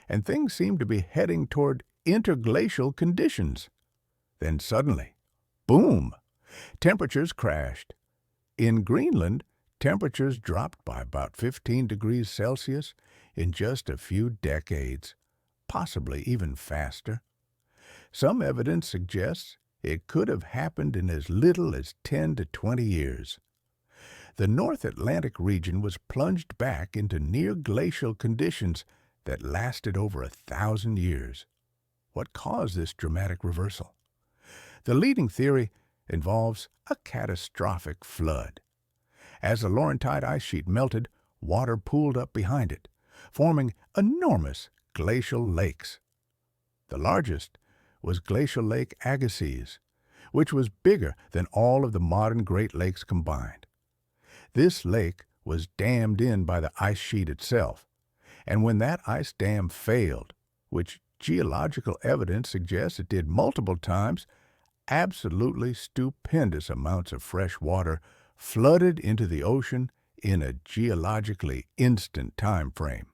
and things seemed to be heading toward interglacial conditions. Then suddenly, boom! Temperatures crashed. In Greenland, temperatures dropped by about 15 degrees Celsius in just a few decades, possibly even faster. Some evidence suggests it could have happened in as little as 10 to 20 years. The North Atlantic region was plunged back into near-glacial conditions that lasted over 1,000 years. What caused this dramatic reversal? The leading theory involves a catastrophic flood. As the Laurentide ice sheet melted, water pooled up behind it, forming enormous glacial lakes. The largest was Glacial Lake Agassiz, which was bigger than all of the modern Great Lakes combined. This lake was dammed in by the ice sheet itself, and when that ice dam failed, which geological evidence suggests it did multiple times, absolutely stupendous amounts of fresh water flooded into the ocean in a geologically instant time frame.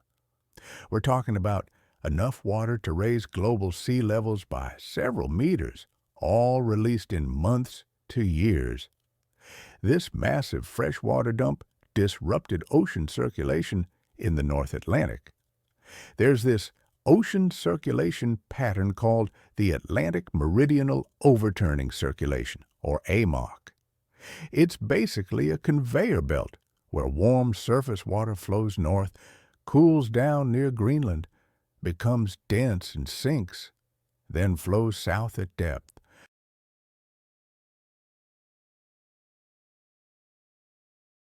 We're talking about enough water to raise global sea levels by several meters, all released in months to years. This massive freshwater dump disrupted ocean circulation in the North Atlantic. There's this ocean circulation pattern called the Atlantic Meridional Overturning Circulation, or AMOC. It's basically a conveyor belt where warm surface water flows north, cools down near Greenland, becomes dense and sinks, then flows south at depth.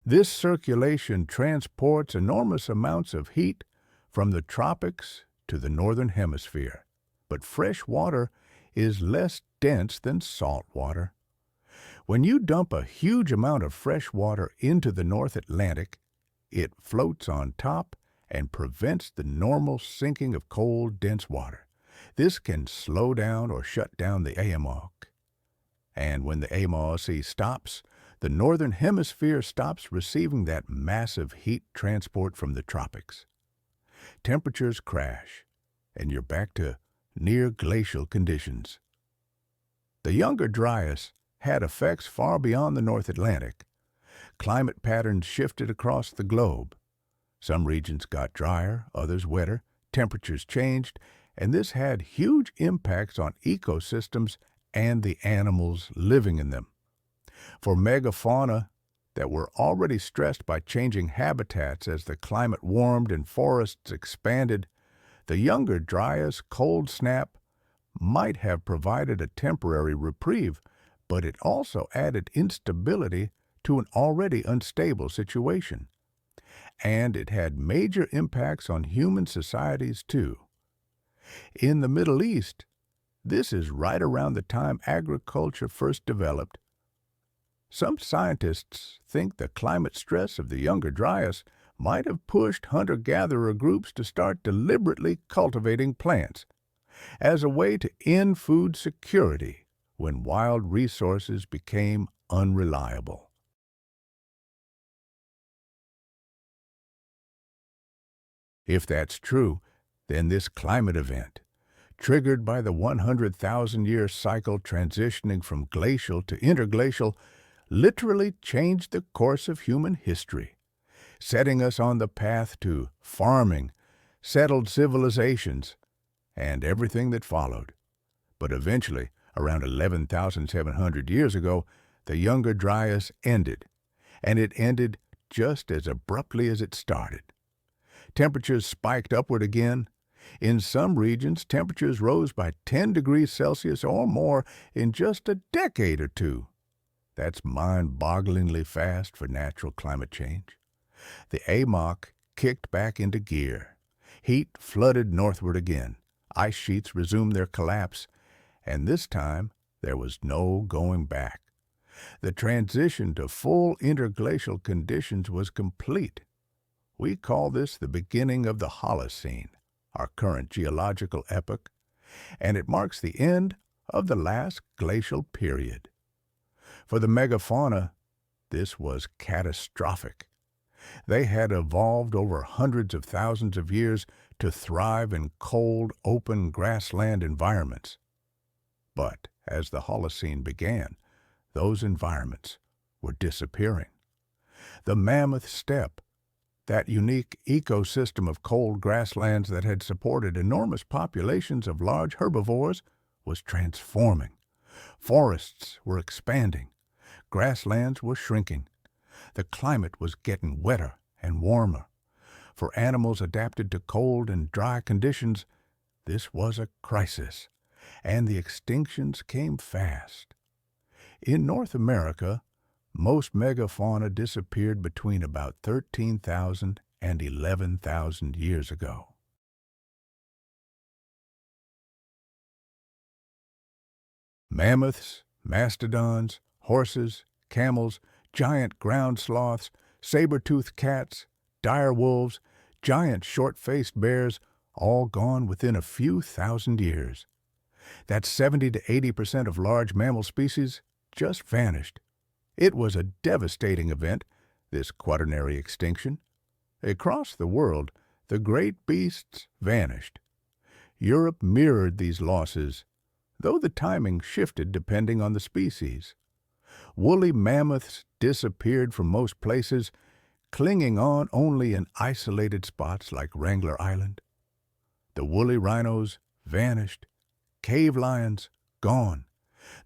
This circulation transports enormous amounts of heat from the tropics to the northern hemisphere, but fresh water is less dense than salt water. When you dump a huge amount of fresh water into the North Atlantic, it floats on top and prevents the normal sinking of cold, dense water. This can slow down or shut down the AMOC. And when the AMOC stops, the northern hemisphere stops receiving that massive heat transport from the tropics. Temperatures crash, and you're back to near glacial conditions. The Younger Dryas had effects far beyond the North Atlantic. Climate patterns shifted across the globe. Some regions got drier, others wetter, temperatures changed, and this had huge impacts on ecosystems and the animals living in them. For megafauna that were already stressed by changing habitats as the climate warmed and forests expanded, the Younger Dryas cold snap might have provided a temporary reprieve, but it also added instability to an already unstable situation. And it had major impacts on human societies too. In the Middle East, this is right around the time agriculture first developed. Some scientists think the climate stress of the Younger Dryas might have pushed hunter-gatherer groups to start deliberately cultivating plants as a way to end food security when wild resources became unreliable. If that's true, then this climate event, triggered by the 100,000-year cycle transitioning from glacial to interglacial, literally changed the course of human history, setting us on the path to farming, settled civilizations, and everything that followed. But eventually, around 11,700 years ago, the Younger Dryas ended, and it ended just as abruptly as it started. Temperatures spiked upward again, In some regions, temperatures rose by 10 degrees Celsius or more in just a decade or two. That's mind-bogglingly fast for natural climate change. The AMOC kicked back into gear. Heat flooded northward again. Ice sheets resumed their collapse, and this time there was no going back. The transition to full interglacial conditions was complete. We call this the beginning of the Holocene, our current geological epoch, and it marks the end of the last glacial period. For the megafauna, this was catastrophic. They had evolved over hundreds of thousands of years to thrive in cold, open grassland environments. But as the Holocene began, those environments were disappearing. The mammoth steppe, that unique ecosystem of cold grasslands that had supported enormous populations of large herbivores, was transforming. Forests were expanding. Grasslands were shrinking. The climate was getting wetter and warmer. For animals adapted to cold and dry conditions, this was a crisis, and the extinctions came fast. In North America, most megafauna disappeared between about 13,000 and 11,000 years ago. Mammoths, mastodons, horses, camels, giant ground sloths, saber-toothed cats, dire wolves, giant short-faced bears, all gone within a few thousand years. That's 70 to 80% of large mammal species just vanished. It was a devastating event, this quaternary extinction. Across the world, the great beasts vanished. Europe mirrored these losses, though the timing shifted depending on the species. Woolly mammoths disappeared from most places, clinging on only in isolated spots like Wrangler Island. The woolly rhinos vanished. Cave lions gone.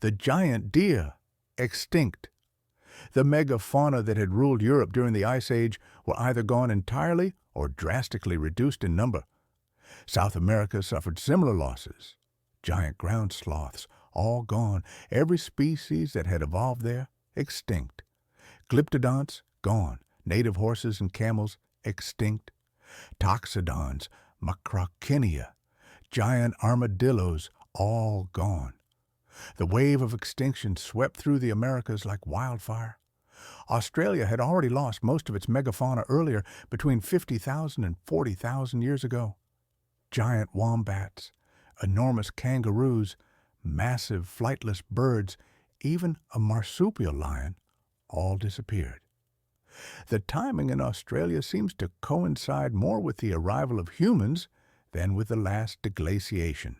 The giant deer extinct. The megafauna that had ruled Europe during the Ice Age were either gone entirely or drastically reduced in number. South America suffered similar losses. Giant ground sloths, all gone. Every species that had evolved there, extinct. Glyptodonts, gone. Native horses and camels, extinct. Toxodons, macrauchenia, giant armadillos, all gone. The wave of extinction swept through the Americas like wildfire. Australia had already lost most of its megafauna earlier, between 50,000 and 40,000 years ago. Giant wombats, enormous kangaroos, massive flightless birds, even a marsupial lion, all disappeared. The timing in Australia seems to coincide more with the arrival of humans than with the last deglaciation,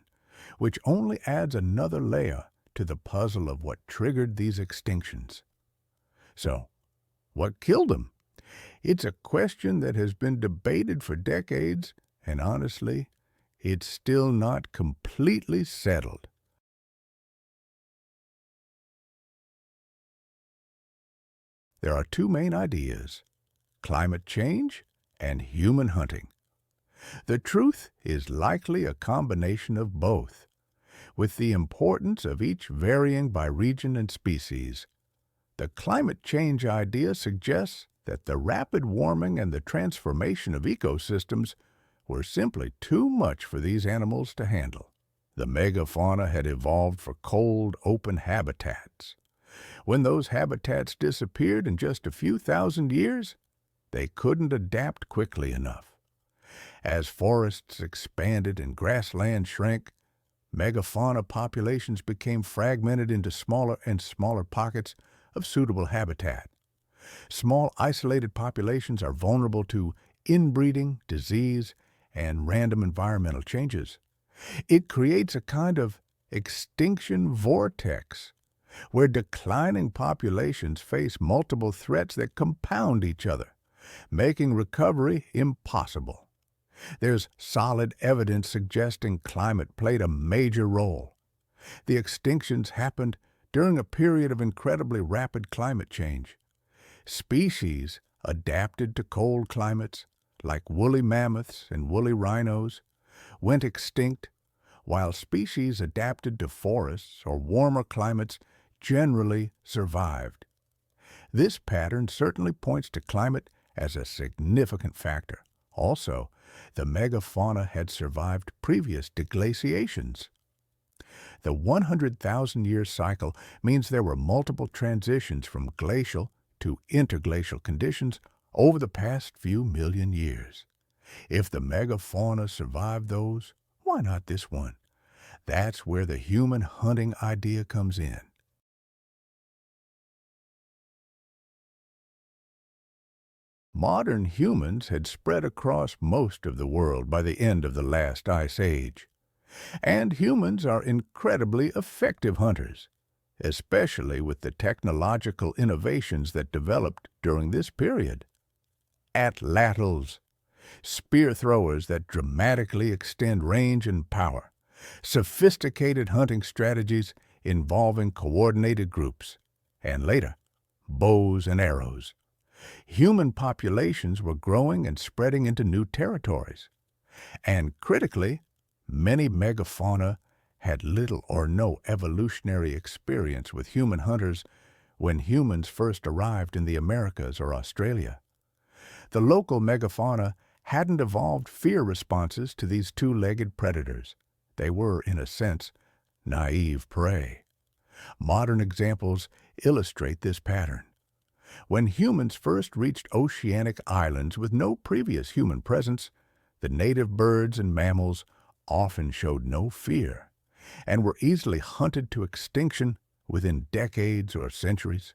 which only adds another layer to the puzzle of what triggered these extinctions. So, what killed them? It's a question that has been debated for decades, and honestly, it's still not completely settled. There are two main ideas: climate change and human hunting. The truth is likely a combination of both, with the importance of each varying by region and species. The climate change idea suggests that the rapid warming and the transformation of ecosystems were simply too much for these animals to handle. The megafauna had evolved for cold, open habitats. When those habitats disappeared in just a few thousand years, they couldn't adapt quickly enough. As forests expanded and grassland shrank, megafauna populations became fragmented into smaller and smaller pockets of suitable habitat. Small isolated populations are vulnerable to inbreeding, disease, and random environmental changes. It creates a kind of extinction vortex, where declining populations face multiple threats that compound each other, making recovery impossible. There's solid evidence suggesting climate played a major role. The extinctions happened during a period of incredibly rapid climate change. Species adapted to cold climates, like woolly mammoths and woolly rhinos, went extinct, while species adapted to forests or warmer climates generally survived. This pattern certainly points to climate as a significant factor. Also, the megafauna had survived previous deglaciations. The 100,000-year cycle means there were multiple transitions from glacial to interglacial conditions over the past few million years. If the megafauna survived those, why not this one? That's where the human hunting idea comes in. Modern humans had spread across most of the world by the end of the last ice age. And humans are incredibly effective hunters, especially with the technological innovations that developed during this period. Atlatls, spear throwers that dramatically extend range and power, sophisticated hunting strategies involving coordinated groups, and later, bows and arrows. Human populations were growing and spreading into new territories. And critically, many megafauna had little or no evolutionary experience with human hunters when humans first arrived in the Americas or Australia. The local megafauna hadn't evolved fear responses to these two-legged predators. They were, in a sense, naive prey. Modern examples illustrate this pattern. When humans first reached oceanic islands with no previous human presence, the native birds and mammals often showed no fear and were easily hunted to extinction within decades or centuries.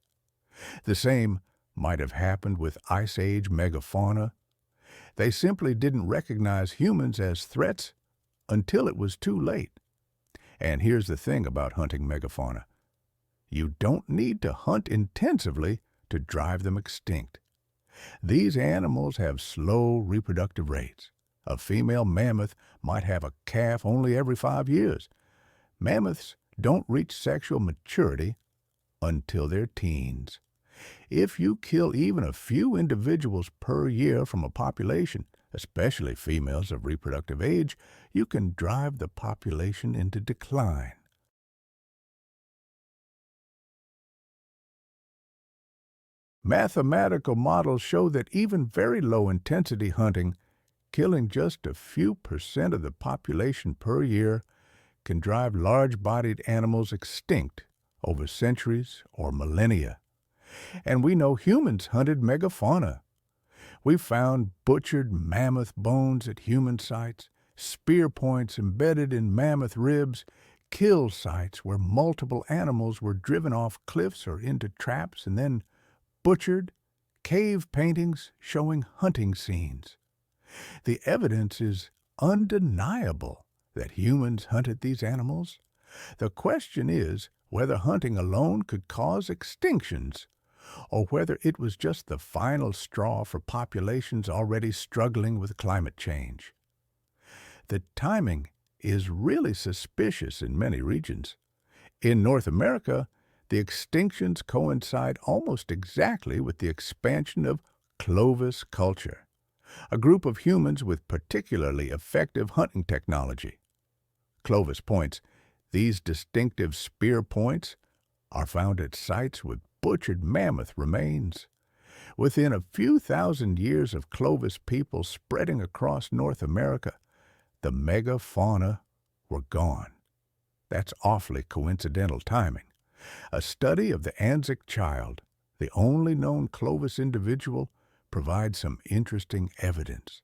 The same might have happened with Ice Age megafauna. They simply didn't recognize humans as threats until it was too late. And here's the thing about hunting megafauna. You don't need to hunt intensively to drive them extinct. These animals have slow reproductive rates. A female mammoth might have a calf only every 5 years. Mammoths don't reach sexual maturity until they're teens. If you kill even a few individuals per year from a population, especially females of reproductive age, you can drive the population into decline. Mathematical models show that even very low-intensity hunting, killing just a few % of the population per year, can drive large-bodied animals extinct over centuries or millennia. And we know humans hunted megafauna. We found butchered mammoth bones at human sites, spear points embedded in mammoth ribs, kill sites where multiple animals were driven off cliffs or into traps and then butchered, cave paintings showing hunting scenes. The evidence is undeniable that humans hunted these animals. The question is whether hunting alone could cause extinctions, or whether it was just the final straw for populations already struggling with climate change. The timing is really suspicious in many regions. In North America, the extinctions coincide almost exactly with the expansion of Clovis culture, a group of humans with particularly effective hunting technology. Clovis points, these distinctive spear points, are found at sites with butchered mammoth remains. Within a few thousand years of Clovis people spreading across North America, the megafauna were gone. That's awfully coincidental timing. A study of the Anzac child, the only known Clovis individual, provides some interesting evidence.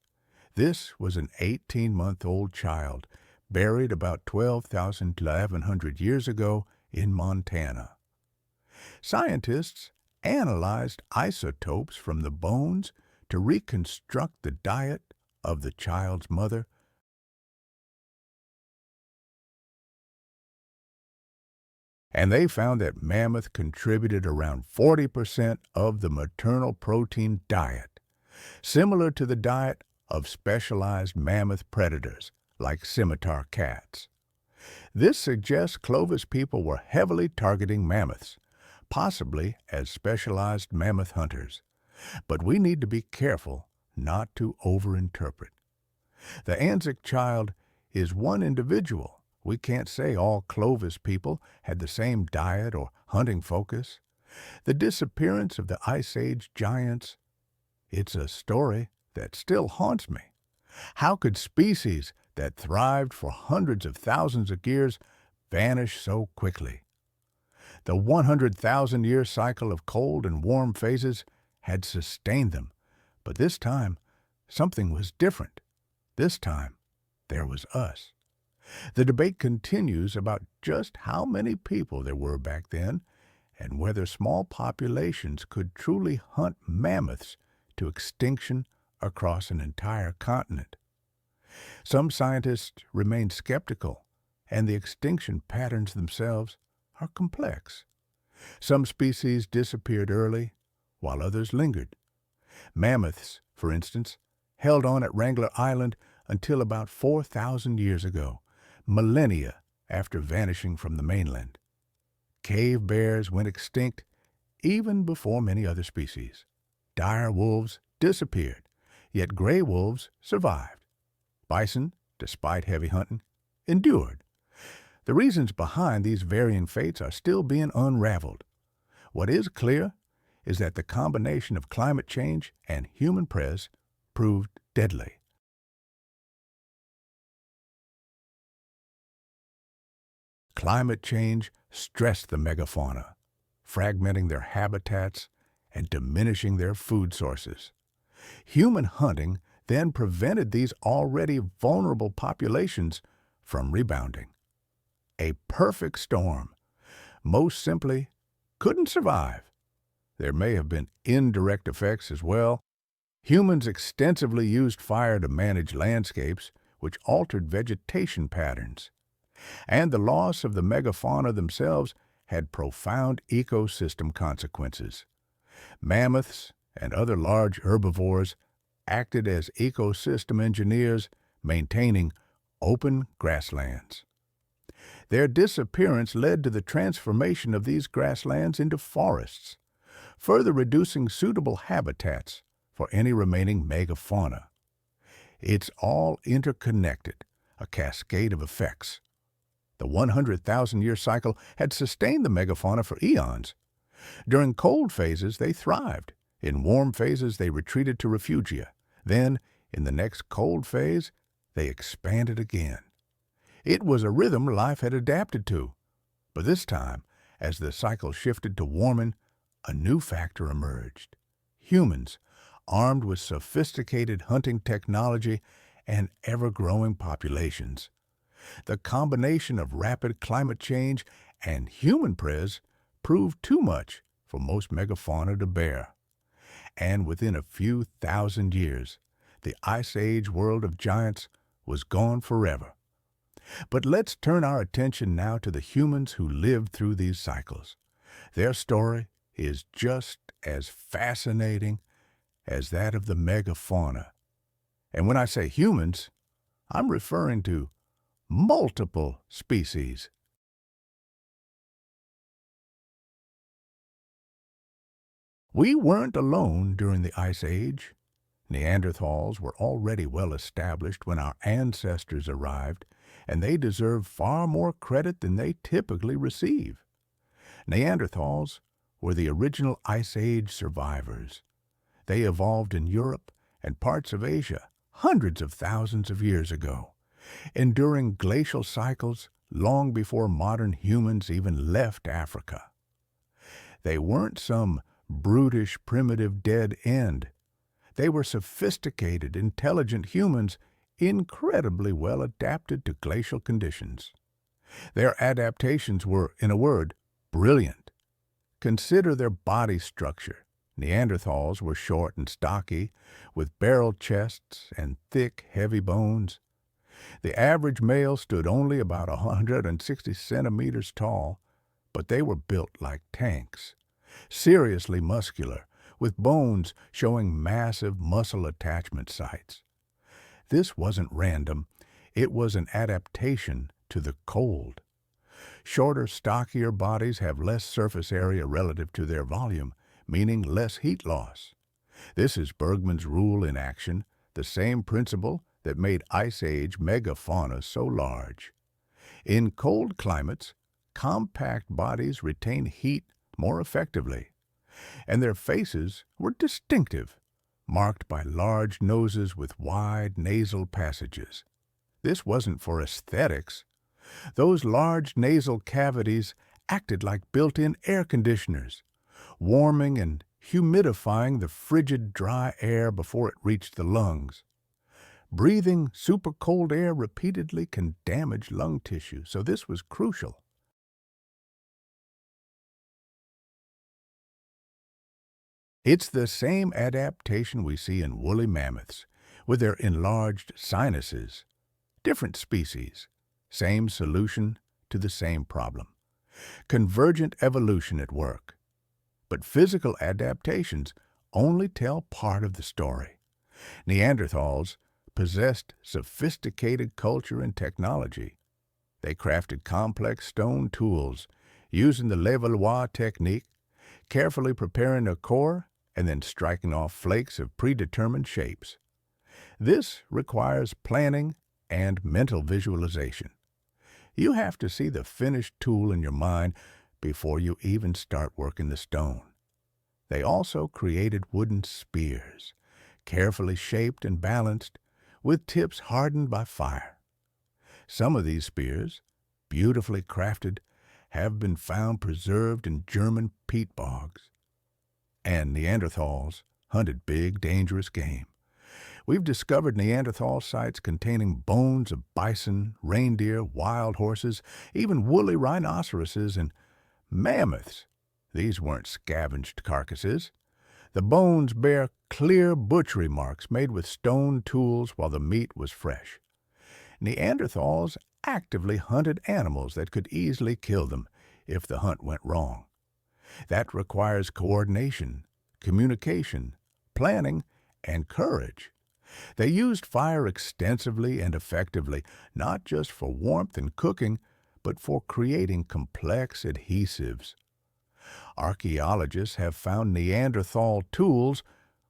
This was an 18-month-old child buried about 12,000 to 1,100 years ago in Montana. Scientists analyzed isotopes from the bones to reconstruct the diet of the child's mother. And they found that mammoth contributed around 40% of the maternal protein diet, similar to the diet of specialized mammoth predators like scimitar cats. This suggests Clovis people were heavily targeting mammoths, possibly as specialized mammoth hunters. But we need to be careful not to overinterpret. The Anzac child is one individual. We can't say all Clovis people had the same diet or hunting focus. The disappearance of the Ice Age giants, it's a story that still haunts me. How could species that thrived for hundreds of thousands of years vanish so quickly? The 100,000-year cycle of cold and warm phases had sustained them, but this time something was different. This time there was us. The debate continues about just how many people there were back then and whether small populations could truly hunt mammoths to extinction across an entire continent. Some scientists remain skeptical, and the extinction patterns themselves are complex. Some species disappeared early, while others lingered. Mammoths, for instance, held on at Wrangler Island until about 4,000 years ago, millennia after vanishing from the mainland. Cave bears went extinct even before many other species. Dire wolves disappeared, yet gray wolves survived. Bison, despite heavy hunting, endured. The reasons behind these varying fates are still being unraveled. What is clear is that the combination of climate change and human press proved deadly. Climate change stressed the megafauna, fragmenting their habitats and diminishing their food sources. Human hunting then prevented these already vulnerable populations from rebounding. A perfect storm. Most simply, couldn't survive. There may have been indirect effects as well. Humans extensively used fire to manage landscapes, which altered vegetation patterns. And the loss of the megafauna themselves had profound ecosystem consequences. Mammoths and other large herbivores acted as ecosystem engineers, maintaining open grasslands. Their disappearance led to the transformation of these grasslands into forests, further reducing suitable habitats for any remaining megafauna. It's all interconnected, a cascade of effects. The 100,000-year cycle had sustained the megafauna for eons. During cold phases, they thrived. In warm phases, they retreated to refugia. Then, in the next cold phase, they expanded again. It was a rhythm life had adapted to. But this time, as the cycle shifted to warming, a new factor emerged. Humans, armed with sophisticated hunting technology and ever-growing populations. The combination of rapid climate change and human press proved too much for most megafauna to bear. And within a few thousand years, the Ice Age world of giants was gone forever. But let's turn our attention now to the humans who lived through these cycles. Their story is just as fascinating as that of the megafauna. And when I say humans, I'm referring to multiple species. We weren't alone during the Ice Age. Neanderthals were already well established when our ancestors arrived, and they deserve far more credit than they typically receive. Neanderthals were the original Ice Age survivors. They evolved in Europe and parts of Asia hundreds of thousands of years ago, enduring glacial cycles long before modern humans even left Africa. They weren't some brutish, primitive dead end. They were sophisticated, intelligent humans incredibly well adapted to glacial conditions. Their adaptations were, in a word, brilliant. Consider their body structure. Neanderthals were short and stocky, with barrel chests and thick, heavy bones. The average male stood only about 160 centimeters tall, but they were built like tanks, seriously muscular, with bones showing massive muscle attachment sites. This wasn't random. It was an adaptation to the cold. Shorter, stockier bodies have less surface area relative to their volume, meaning less heat loss. This is Bergmann's rule in action, the same principle that made Ice Age megafauna so large. In cold climates, compact bodies retain heat more effectively, and their faces were distinctive, marked by large noses with wide nasal passages. This wasn't for aesthetics. Those large nasal cavities acted like built-in air conditioners, warming and humidifying the frigid, dry air before it reached the lungs. Breathing super cold air repeatedly can damage lung tissue, so this was crucial. It's the same adaptation we see in woolly mammoths, with their enlarged sinuses. Different species, same solution to the same problem. Convergent evolution at work. But physical adaptations only tell part of the story. Neanderthals possessed sophisticated culture and technology. They crafted complex stone tools using the Levallois technique, carefully preparing a core and then striking off flakes of predetermined shapes. This requires planning and mental visualization. You have to see the finished tool in your mind before you even start working the stone. They also created wooden spears, carefully shaped and balanced, with tips hardened by fire. Some of these spears, beautifully crafted, have been found preserved in German peat bogs. And Neanderthals hunted big, dangerous game. We've discovered Neanderthal sites containing bones of bison, reindeer, wild horses, even woolly rhinoceroses, and mammoths. These weren't scavenged carcasses. The bones bear clear butchery marks made with stone tools while the meat was fresh. Neanderthals actively hunted animals that could easily kill them if the hunt went wrong. That requires coordination, communication, planning, and courage. They used fire extensively and effectively, not just for warmth and cooking, but for creating complex adhesives. Archaeologists have found Neanderthal tools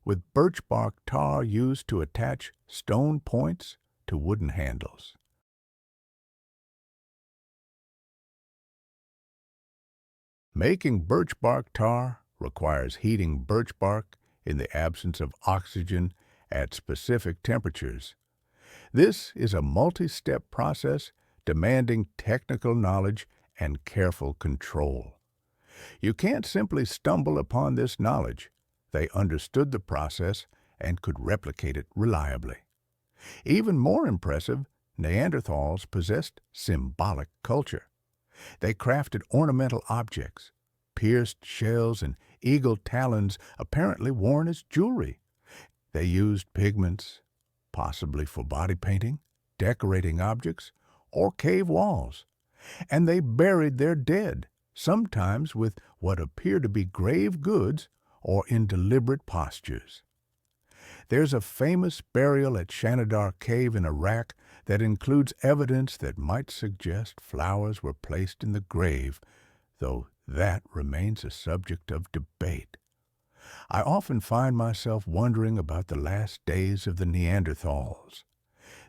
with birch bark tar used to attach stone points to wooden handles. Making birch bark tar requires heating birch bark in the absence of oxygen at specific temperatures. This is a multi-step process demanding technical knowledge and careful control. You can't simply stumble upon this knowledge. They understood the process and could replicate it reliably. Even more impressive, Neanderthals possessed symbolic culture. They crafted ornamental objects, pierced shells and eagle talons apparently worn as jewelry. They used pigments, possibly for body painting, decorating objects, or cave walls. And they buried their dead, sometimes with what appear to be grave goods or in deliberate postures. There's a famous burial at Shanidar Cave in Iraq that includes evidence that might suggest flowers were placed in the grave, though that remains a subject of debate. I often find myself wondering about the last days of the Neanderthals.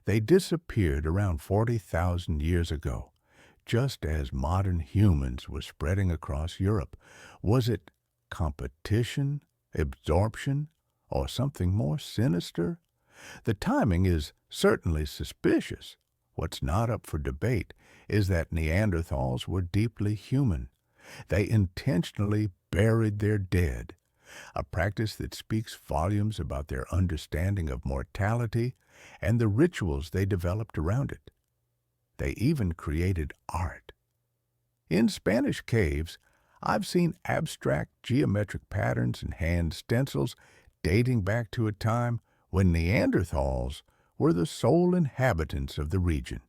They disappeared around 40,000 years ago, just as modern humans were spreading across Europe. Was it competition, absorption, or something more sinister? The timing is certainly suspicious. What's not up for debate is that Neanderthals were deeply human. They intentionally buried their dead, a practice that speaks volumes about their understanding of mortality and the rituals they developed around it. They even created art. In Spanish caves, I've seen abstract geometric patterns and hand stencils dating back to a time when Neanderthals were the sole inhabitants of the region.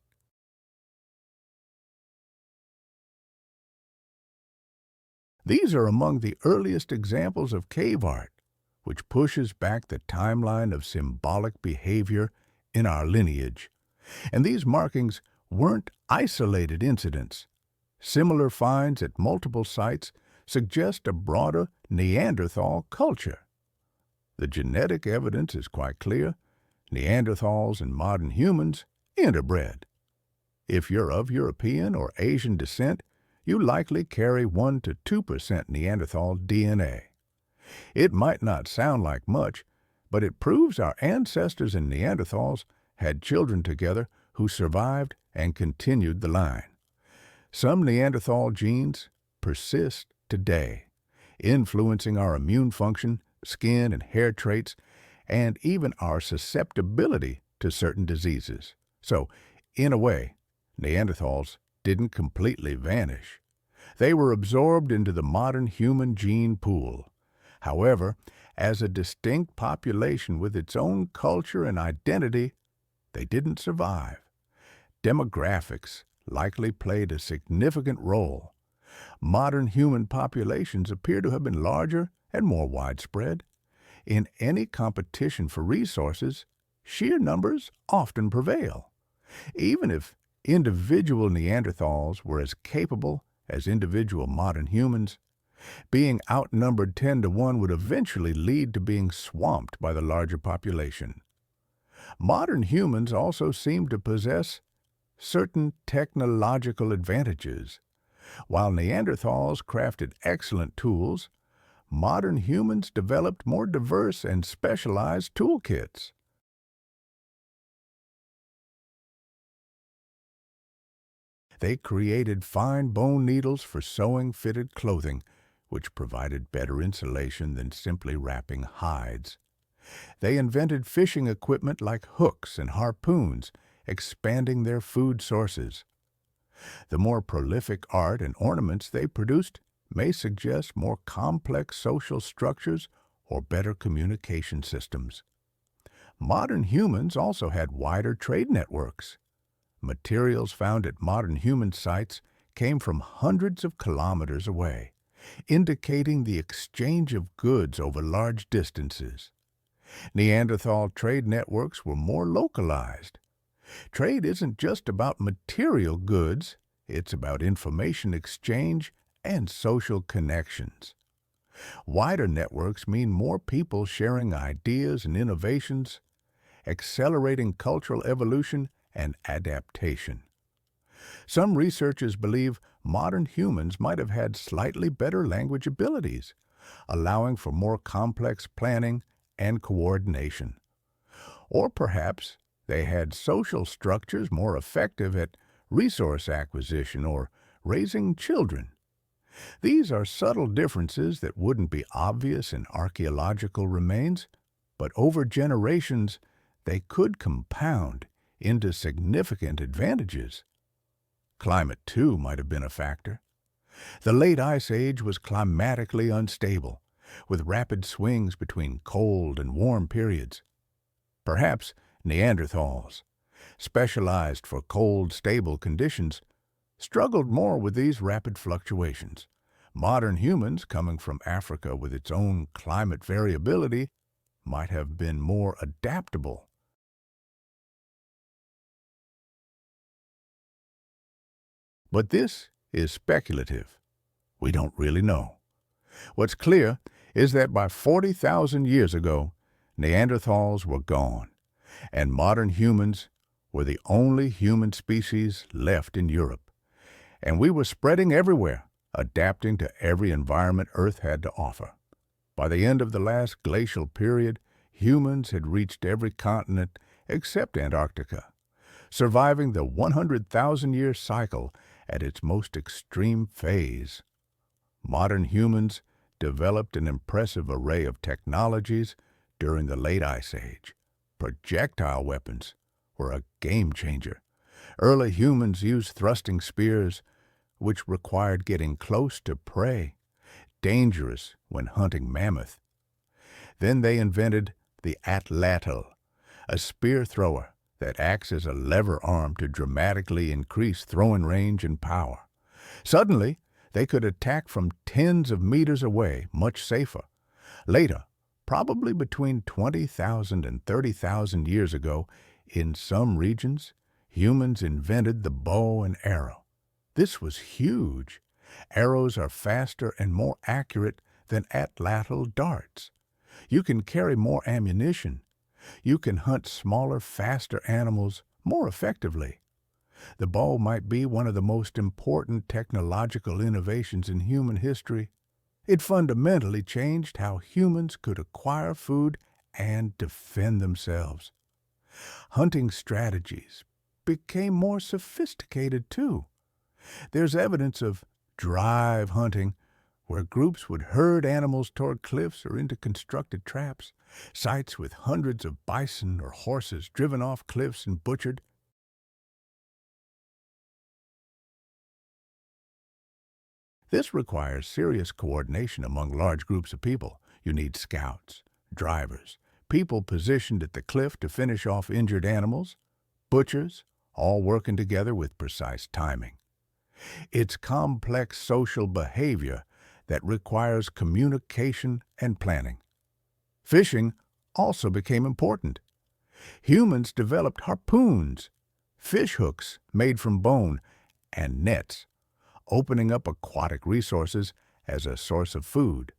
These are among the earliest examples of cave art, which pushes back the timeline of symbolic behavior in our lineage. And these markings weren't isolated incidents. Similar finds at multiple sites suggest a broader Neanderthal culture. The genetic evidence is quite clear. Neanderthals and modern humans interbred. If you're of European or Asian descent, you likely carry 1 to 2% Neanderthal DNA. It might not sound like much, but it proves our ancestors and Neanderthals had children together who survived and continued the line. Some Neanderthal genes persist today, influencing our immune function, skin and hair traits, and even our susceptibility to certain diseases. So, in a way, Neanderthals didn't completely vanish. They were absorbed into the modern human gene pool. However, as a distinct population with its own culture and identity, they didn't survive. Demographics likely played a significant role. Modern human populations appear to have been larger and more widespread. In any competition for resources, sheer numbers often prevail. Even if individual Neanderthals were as capable as individual modern humans, being outnumbered 10 to 1 would eventually lead to being swamped by the larger population. Modern humans also seem to possess certain technological advantages. While Neanderthals crafted excellent tools, modern humans developed more diverse and specialized toolkits. They created fine bone needles for sewing fitted clothing, which provided better insulation than simply wrapping hides. They invented fishing equipment like hooks and harpoons, expanding their food sources. The more prolific art and ornaments they produced may suggest more complex social structures or better communication systems. Modern humans also had wider trade networks. Materials found at modern human sites came from hundreds of kilometers away, indicating the exchange of goods over large distances. Neanderthal trade networks were more localized. Trade isn't just about material goods, it's about information exchange and social connections. Wider networks mean more people sharing ideas and innovations, accelerating cultural evolution and adaptation. Some researchers believe modern humans might have had slightly better language abilities, allowing for more complex planning and coordination. Or perhaps they had social structures more effective at resource acquisition or raising children. These are subtle differences that wouldn't be obvious in archaeological remains, but over generations they could compound into significant advantages. Climate, too, might have been a factor. The late Ice Age was climatically unstable, with rapid swings between cold and warm periods. Perhaps Neanderthals, specialized for cold, stable conditions, struggled more with these rapid fluctuations. Modern humans, coming from Africa with its own climate variability, might have been more adaptable. But this is speculative. We don't really know. What's clear is that by 40,000 years ago, Neanderthals were gone, and modern humans were the only human species left in Europe. And we were spreading everywhere, adapting to every environment Earth had to offer. By the end of the last glacial period, humans had reached every continent except Antarctica, surviving the 100,000-year cycle at its most extreme phase. Modern humans developed an impressive array of technologies during the late Ice Age. Projectile weapons were a game changer. Early humans used thrusting spears, which required getting close to prey, dangerous when hunting mammoth. Then they invented the atlatl, a spear thrower that acts as a lever arm to dramatically increase throwing range and power. Suddenly, they could attack from tens of meters away, much safer. Later, probably between 20,000 and 30,000 years ago, in some regions, humans invented the bow and arrow. This was huge. Arrows are faster and more accurate than atlatl darts. You can carry more ammunition, You can hunt smaller, faster animals more effectively. The bow might be one of the most important technological innovations in human history. It fundamentally changed how humans could acquire food and defend themselves. Hunting strategies became more sophisticated too. There's evidence of drive hunting, where groups would herd animals toward cliffs or into constructed traps, sites with hundreds of bison or horses driven off cliffs and butchered. This requires serious coordination among large groups of people. You need scouts, drivers, people positioned at the cliff to finish off injured animals, butchers, all working together with precise timing. It's complex social behavior that requires communication and planning. Fishing also became important. Humans developed harpoons, fish hooks made from bone, and nets, opening up aquatic resources as a source of food.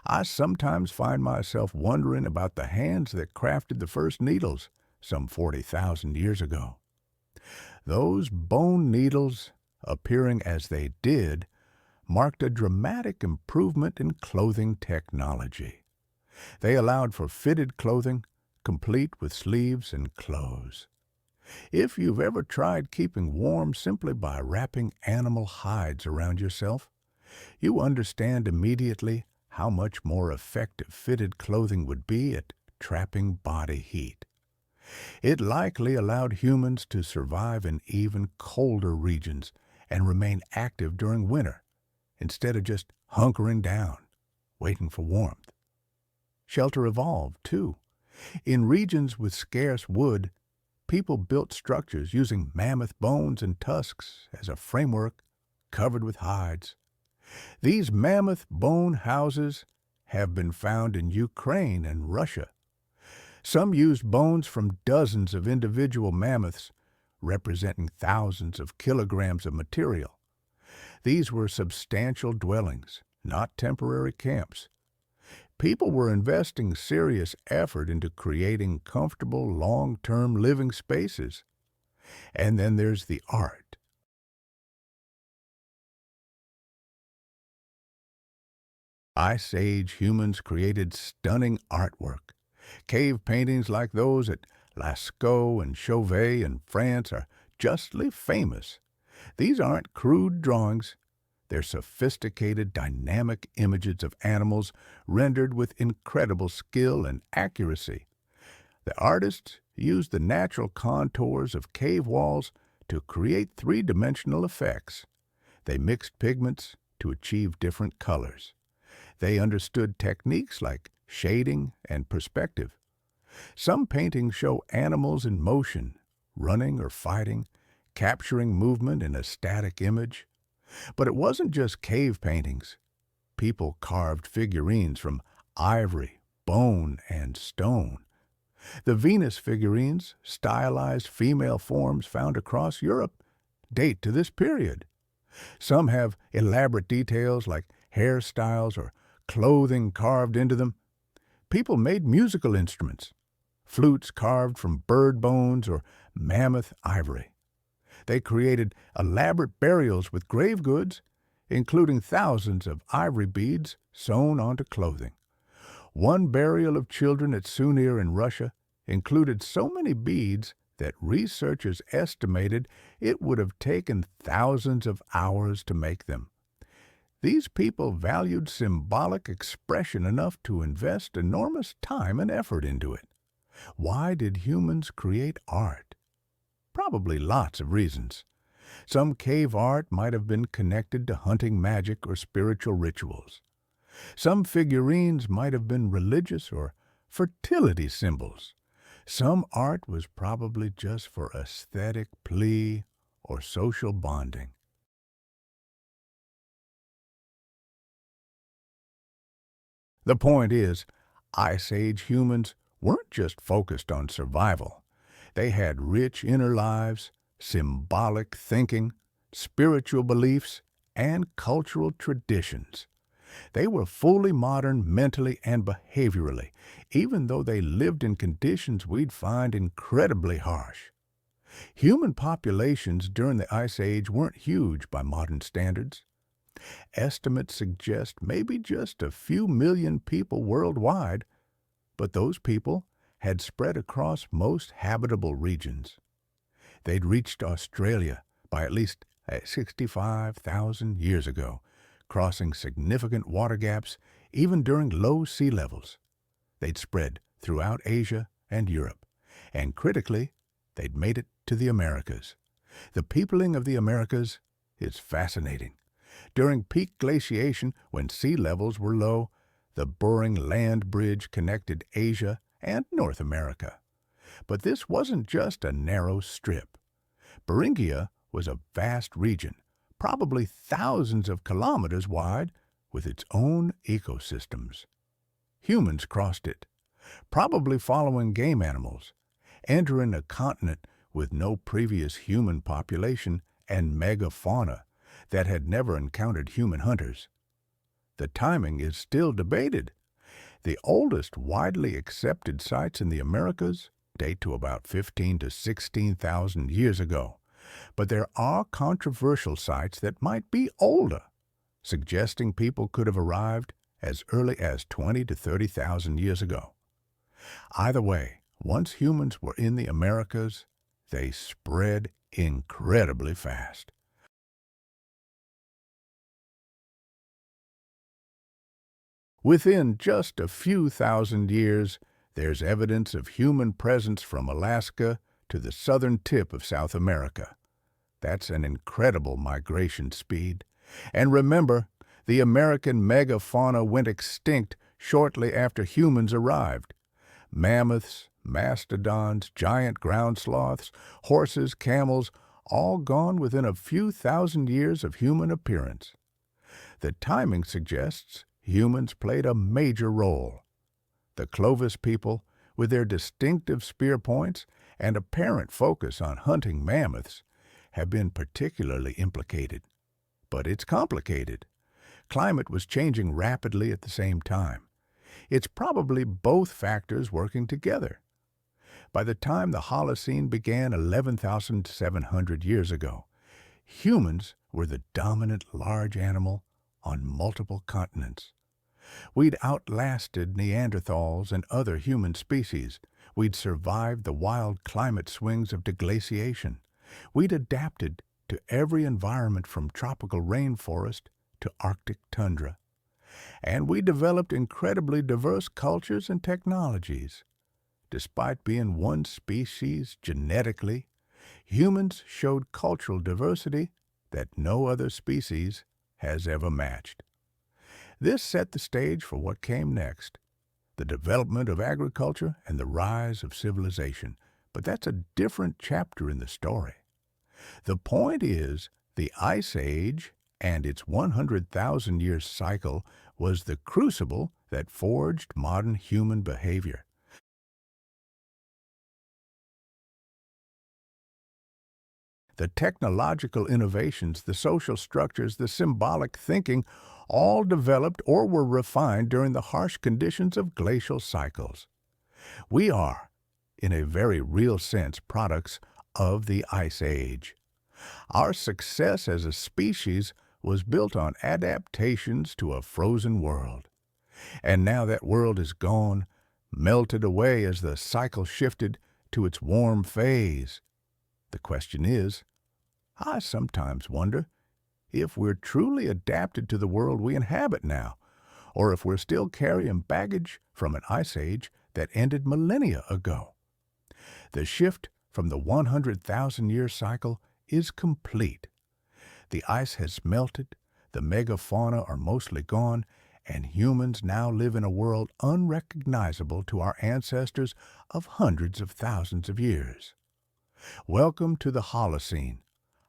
I sometimes find myself wondering about the hands that crafted the first needles some 40,000 years ago. Those bone needles, appearing as they did, marked a dramatic improvement in clothing technology. They allowed for fitted clothing, complete with sleeves and clothes. If you've ever tried keeping warm simply by wrapping animal hides around yourself, you understand immediately how much more effective fitted clothing would be at trapping body heat. It likely allowed humans to survive in even colder regions and remain active during winter, instead of just hunkering down, waiting for warmth. Shelter evolved, too. In regions with scarce wood, people built structures using mammoth bones and tusks as a framework covered with hides. These mammoth bone houses have been found in Ukraine and Russia. Some used bones from dozens of individual mammoths, representing thousands of kilograms of material. These were substantial dwellings, not temporary camps. People were investing serious effort into creating comfortable, long-term living spaces. And then there's the art. Ice Age humans created stunning artwork. Cave paintings like those at Lascaux and Chauvet in France are justly famous. These aren't crude drawings. They're sophisticated, dynamic images of animals rendered with incredible skill and accuracy. The artists used the natural contours of cave walls to create three-dimensional effects. They mixed pigments to achieve different colors. They understood techniques like shading and perspective. Some paintings show animals in motion, running or fighting, capturing movement in a static image. But it wasn't just cave paintings. People carved figurines from ivory, bone, and stone. The Venus figurines, stylized female forms found across Europe, date to this period. Some have elaborate details like hairstyles or clothing carved into them. People made musical instruments, flutes carved from bird bones or mammoth ivory. They created elaborate burials with grave goods, including thousands of ivory beads sewn onto clothing. One burial of children at Sunir in Russia included so many beads that researchers estimated it would have taken thousands of hours to make them. These people valued symbolic expression enough to invest enormous time and effort into it. Why did humans create art? Probably lots of reasons. Some cave art might have been connected to hunting magic or spiritual rituals. Some figurines might have been religious or fertility symbols. Some art was probably just for aesthetic plea or social bonding. The point is, Ice Age humans weren't just focused on survival. They had rich inner lives, symbolic thinking, spiritual beliefs, and cultural traditions. They were fully modern mentally and behaviorally, even though they lived in conditions we'd find incredibly harsh. Human populations during the Ice Age weren't huge by modern standards. Estimates suggest maybe just a few million people worldwide, but those people had spread across most habitable regions. They'd reached Australia by at least 65,000 years ago, crossing significant water gaps even during low sea levels. They'd spread throughout Asia and Europe, and critically, they'd made it to the Americas. The peopling of the Americas is fascinating. During peak glaciation, when sea levels were low, the Bering Land Bridge connected Asia and North America. But this wasn't just a narrow strip. Beringia was a vast region, probably thousands of kilometers wide, with its own ecosystems. Humans crossed it, probably following game animals, entering a continent with no previous human population and megafauna that had never encountered human hunters. The timing is still debated. The oldest widely accepted sites in the Americas date to about 15 to 16,000 years ago, but there are controversial sites that might be older, suggesting people could have arrived as early as 20 to 30,000 years ago. Either way, once humans were in the Americas, they spread incredibly fast. Within just a few thousand years, there's evidence of human presence from Alaska to the southern tip of South America. That's an incredible migration speed. And remember, the American megafauna went extinct shortly after humans arrived. Mammoths, mastodons, giant ground sloths, horses, camels, all gone within a few thousand years of human appearance. The timing suggests humans played a major role. The Clovis people, with their distinctive spear points and apparent focus on hunting mammoths, have been particularly implicated. But it's complicated. Climate was changing rapidly at the same time. It's probably both factors working together. By the time the Holocene began 11,700 years ago, humans were the dominant large animal on multiple continents. We'd outlasted Neanderthals and other human species. We'd survived the wild climate swings of deglaciation. We'd adapted to every environment from tropical rainforest to Arctic tundra. And we developed incredibly diverse cultures and technologies. Despite being one species genetically, humans showed cultural diversity that no other species has ever matched. This set the stage for what came next, the development of agriculture and the rise of civilization. But that's a different chapter in the story. The point is, the Ice Age and its 100,000-year cycle was the crucible that forged modern human behavior. The technological innovations, the social structures, the symbolic thinking all developed or were refined during the harsh conditions of glacial cycles. We are, in a very real sense, products of the Ice Age. Our success as a species was built on adaptations to a frozen world. And now that world is gone, melted away as the cycle shifted to its warm phase. The question is, I sometimes wonder if we're truly adapted to the world we inhabit now, or if we're still carrying baggage from an ice age that ended millennia ago. The shift from the 100,000-year cycle is complete. The ice has melted, the megafauna are mostly gone, and humans now live in a world unrecognizable to our ancestors of hundreds of thousands of years. Welcome to the Holocene,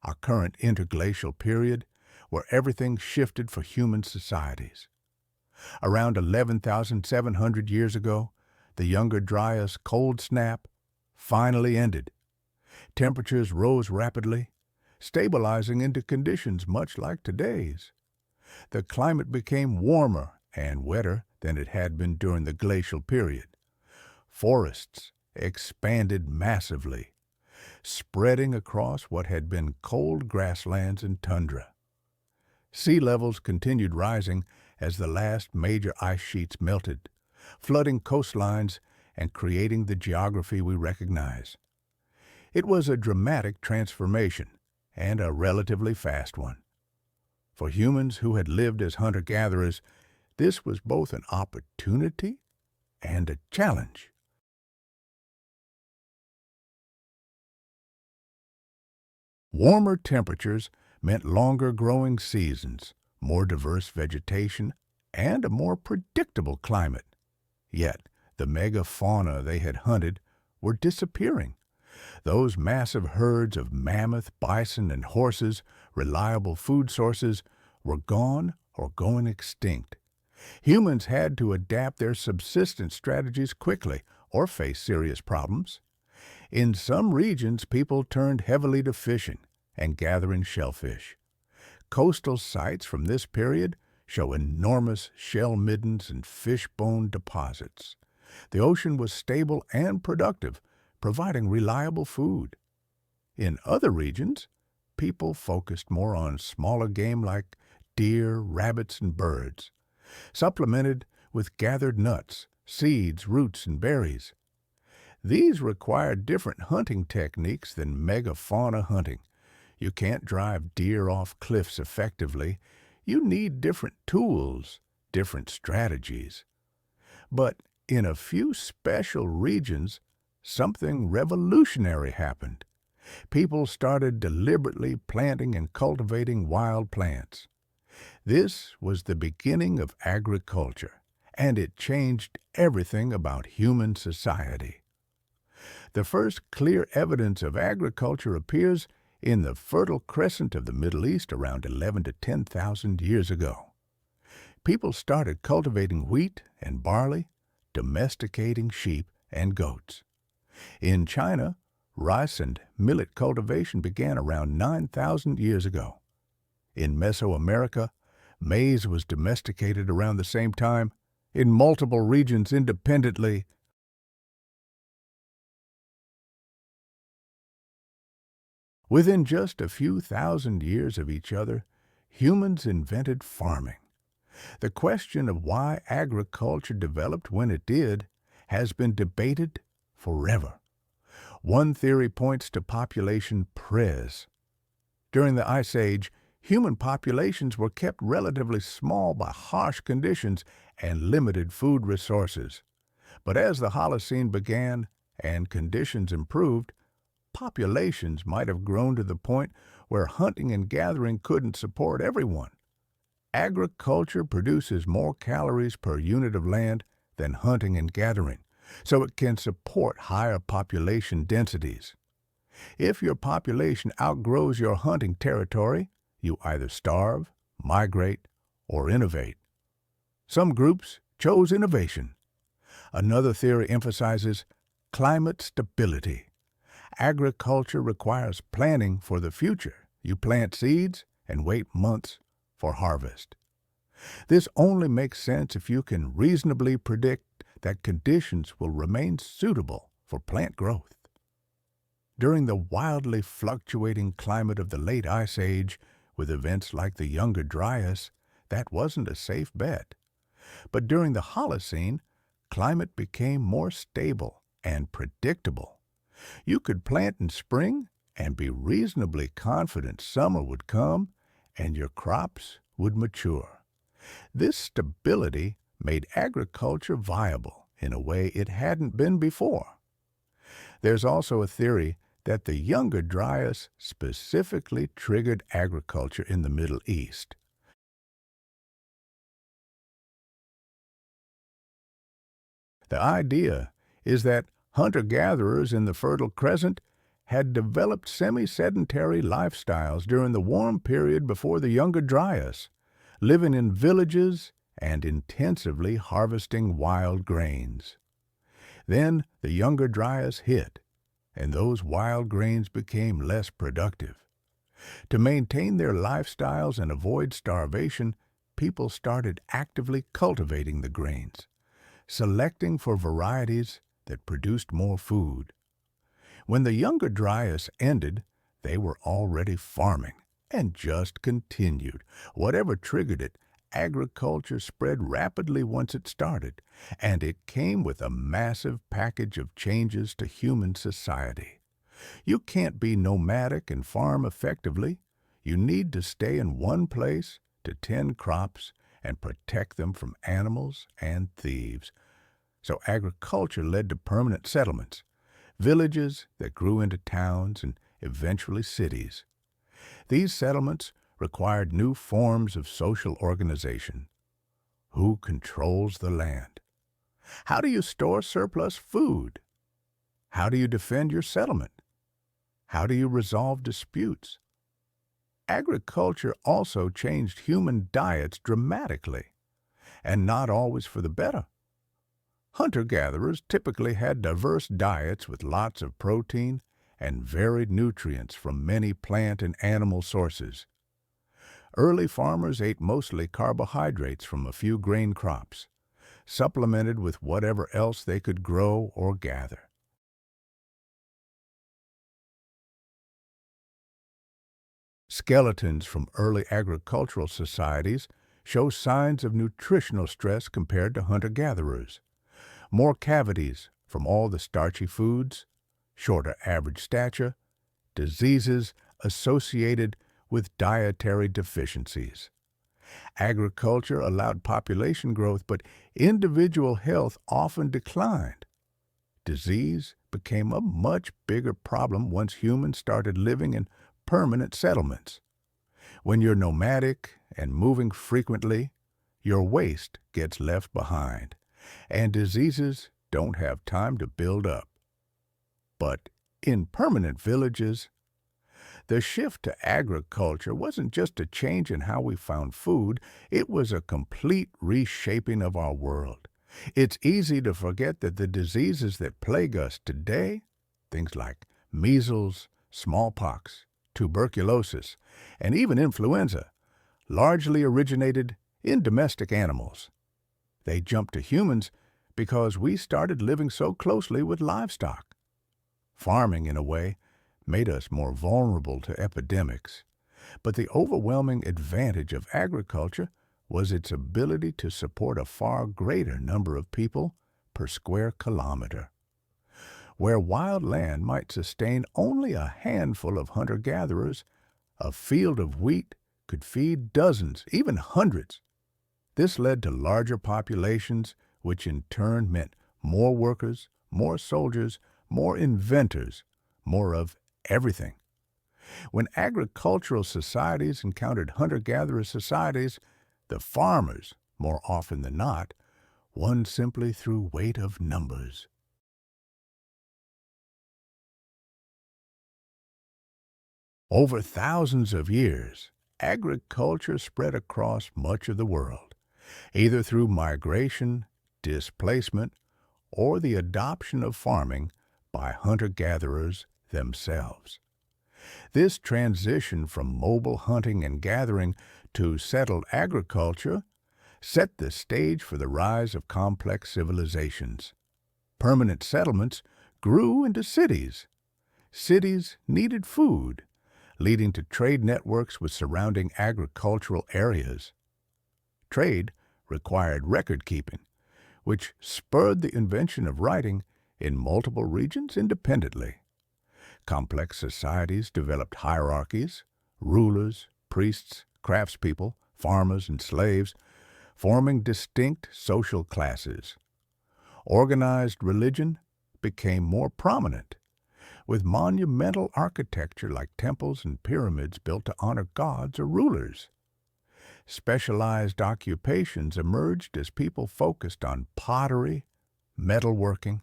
our current interglacial period, where everything shifted for human societies. Around 11,700 years ago, the Younger Dryas cold snap finally ended. Temperatures rose rapidly, stabilizing into conditions much like today's. The climate became warmer and wetter than it had been during the glacial period. Forests expanded massively, spreading across what had been cold grasslands and tundra. Sea levels continued rising as the last major ice sheets melted, flooding coastlines and creating the geography we recognize. It was a dramatic transformation, and a relatively fast one. For humans who had lived as hunter-gatherers, this was both an opportunity and a challenge. Warmer temperatures meant longer growing seasons, more diverse vegetation, and a more predictable climate. Yet, the megafauna they had hunted were disappearing. Those massive herds of mammoth, bison, and horses, reliable food sources, were gone or going extinct. Humans had to adapt their subsistence strategies quickly or face serious problems. In some regions, people turned heavily to fishing and gathering shellfish. Coastal sites from this period show enormous shell middens and fish-bone deposits. The ocean was stable and productive, providing reliable food. In other regions, people focused more on smaller game like deer, rabbits, and birds, supplemented with gathered nuts, seeds, roots, and berries. These required different hunting techniques than megafauna hunting. You can't drive deer off cliffs effectively. You need different tools, different strategies. But in a few special regions, something revolutionary happened. People started deliberately planting and cultivating wild plants. This was the beginning of agriculture, and it changed everything about human society. The first clear evidence of agriculture appears in the Fertile Crescent of the Middle East around 11 to 10,000 years ago. People started cultivating wheat and barley, domesticating sheep and goats. In China, rice and millet cultivation began around 9,000 years ago. In Mesoamerica, maize was domesticated around the same time, in multiple regions independently. Within just a few thousand years of each other, humans invented farming. The question of why agriculture developed when it did has been debated forever. One theory points to population pres. During the Ice Age, human populations were kept relatively small by harsh conditions and limited food resources. But as the Holocene began and conditions improved, populations might have grown to the point where hunting and gathering couldn't support everyone. Agriculture produces more calories per unit of land than hunting and gathering, so it can support higher population densities. If your population outgrows your hunting territory, you either starve, migrate, or innovate. Some groups chose innovation. Another theory emphasizes climate stability. Agriculture requires planning for the future. You plant seeds and wait months for harvest. This only makes sense if you can reasonably predict that conditions will remain suitable for plant growth. During the wildly fluctuating climate of the late Ice Age, with events like the Younger Dryas, that wasn't a safe bet. But during the Holocene, climate became more stable and predictable. You could plant in spring and be reasonably confident summer would come and your crops would mature. This stability made agriculture viable in a way it hadn't been before. There's also a theory that the Younger Dryas specifically triggered agriculture in the Middle East. The idea is that hunter-gatherers in the Fertile Crescent had developed semi-sedentary lifestyles during the warm period before the Younger Dryas, living in villages and intensively harvesting wild grains. Then the Younger Dryas hit, and those wild grains became less productive. To maintain their lifestyles and avoid starvation, people started actively cultivating the grains, selecting for varieties that produced more food. When the Younger Dryas ended, they were already farming and just continued. Whatever triggered it, agriculture spread rapidly once it started, and it came with a massive package of changes to human society. You can't be nomadic and farm effectively. You need to stay in one place to tend crops and protect them from animals and thieves. So agriculture led to permanent settlements, villages that grew into towns and eventually cities. These settlements required new forms of social organization. Who controls the land? How do you store surplus food? How do you defend your settlement? How do you resolve disputes? Agriculture also changed human diets dramatically, and not always for the better. Hunter-gatherers typically had diverse diets with lots of protein and varied nutrients from many plant and animal sources. Early farmers ate mostly carbohydrates from a few grain crops, supplemented with whatever else they could grow or gather. Skeletons from early agricultural societies show signs of nutritional stress compared to hunter-gatherers. More cavities from all the starchy foods, shorter average stature, diseases associated with dietary deficiencies. Agriculture allowed population growth, but individual health often declined. Disease became a much bigger problem once humans started living in permanent settlements. When you're nomadic and moving frequently, your waste gets left behind, and diseases don't have time to build up. But in permanent villages, the shift to agriculture wasn't just a change in how we found food, it was a complete reshaping of our world. It's easy to forget that the diseases that plague us today, things like measles, smallpox, tuberculosis, and even influenza, largely originated in domestic animals. They jumped to humans because we started living so closely with livestock. Farming, in a way, made us more vulnerable to epidemics, but the overwhelming advantage of agriculture was its ability to support a far greater number of people per square kilometer. Where wild land might sustain only a handful of hunter-gatherers, a field of wheat could feed dozens, even hundreds. This led to larger populations, which in turn meant more workers, more soldiers, more inventors, more of everything. When agricultural societies encountered hunter-gatherer societies, the farmers, more often than not, won simply through weight of numbers. Over thousands of years, agriculture spread across much of the world, either through migration, displacement, or the adoption of farming by hunter-gatherers themselves. This transition from mobile hunting and gathering to settled agriculture set the stage for the rise of complex civilizations. Permanent settlements grew into cities. Cities needed food, leading to trade networks with surrounding agricultural areas. Trade required record-keeping, which spurred the invention of writing in multiple regions independently. Complex societies developed hierarchies, rulers, priests, craftspeople, farmers, and slaves, forming distinct social classes. Organized religion became more prominent, with monumental architecture like temples and pyramids built to honor gods or rulers. Specialized occupations emerged as people focused on pottery, metalworking,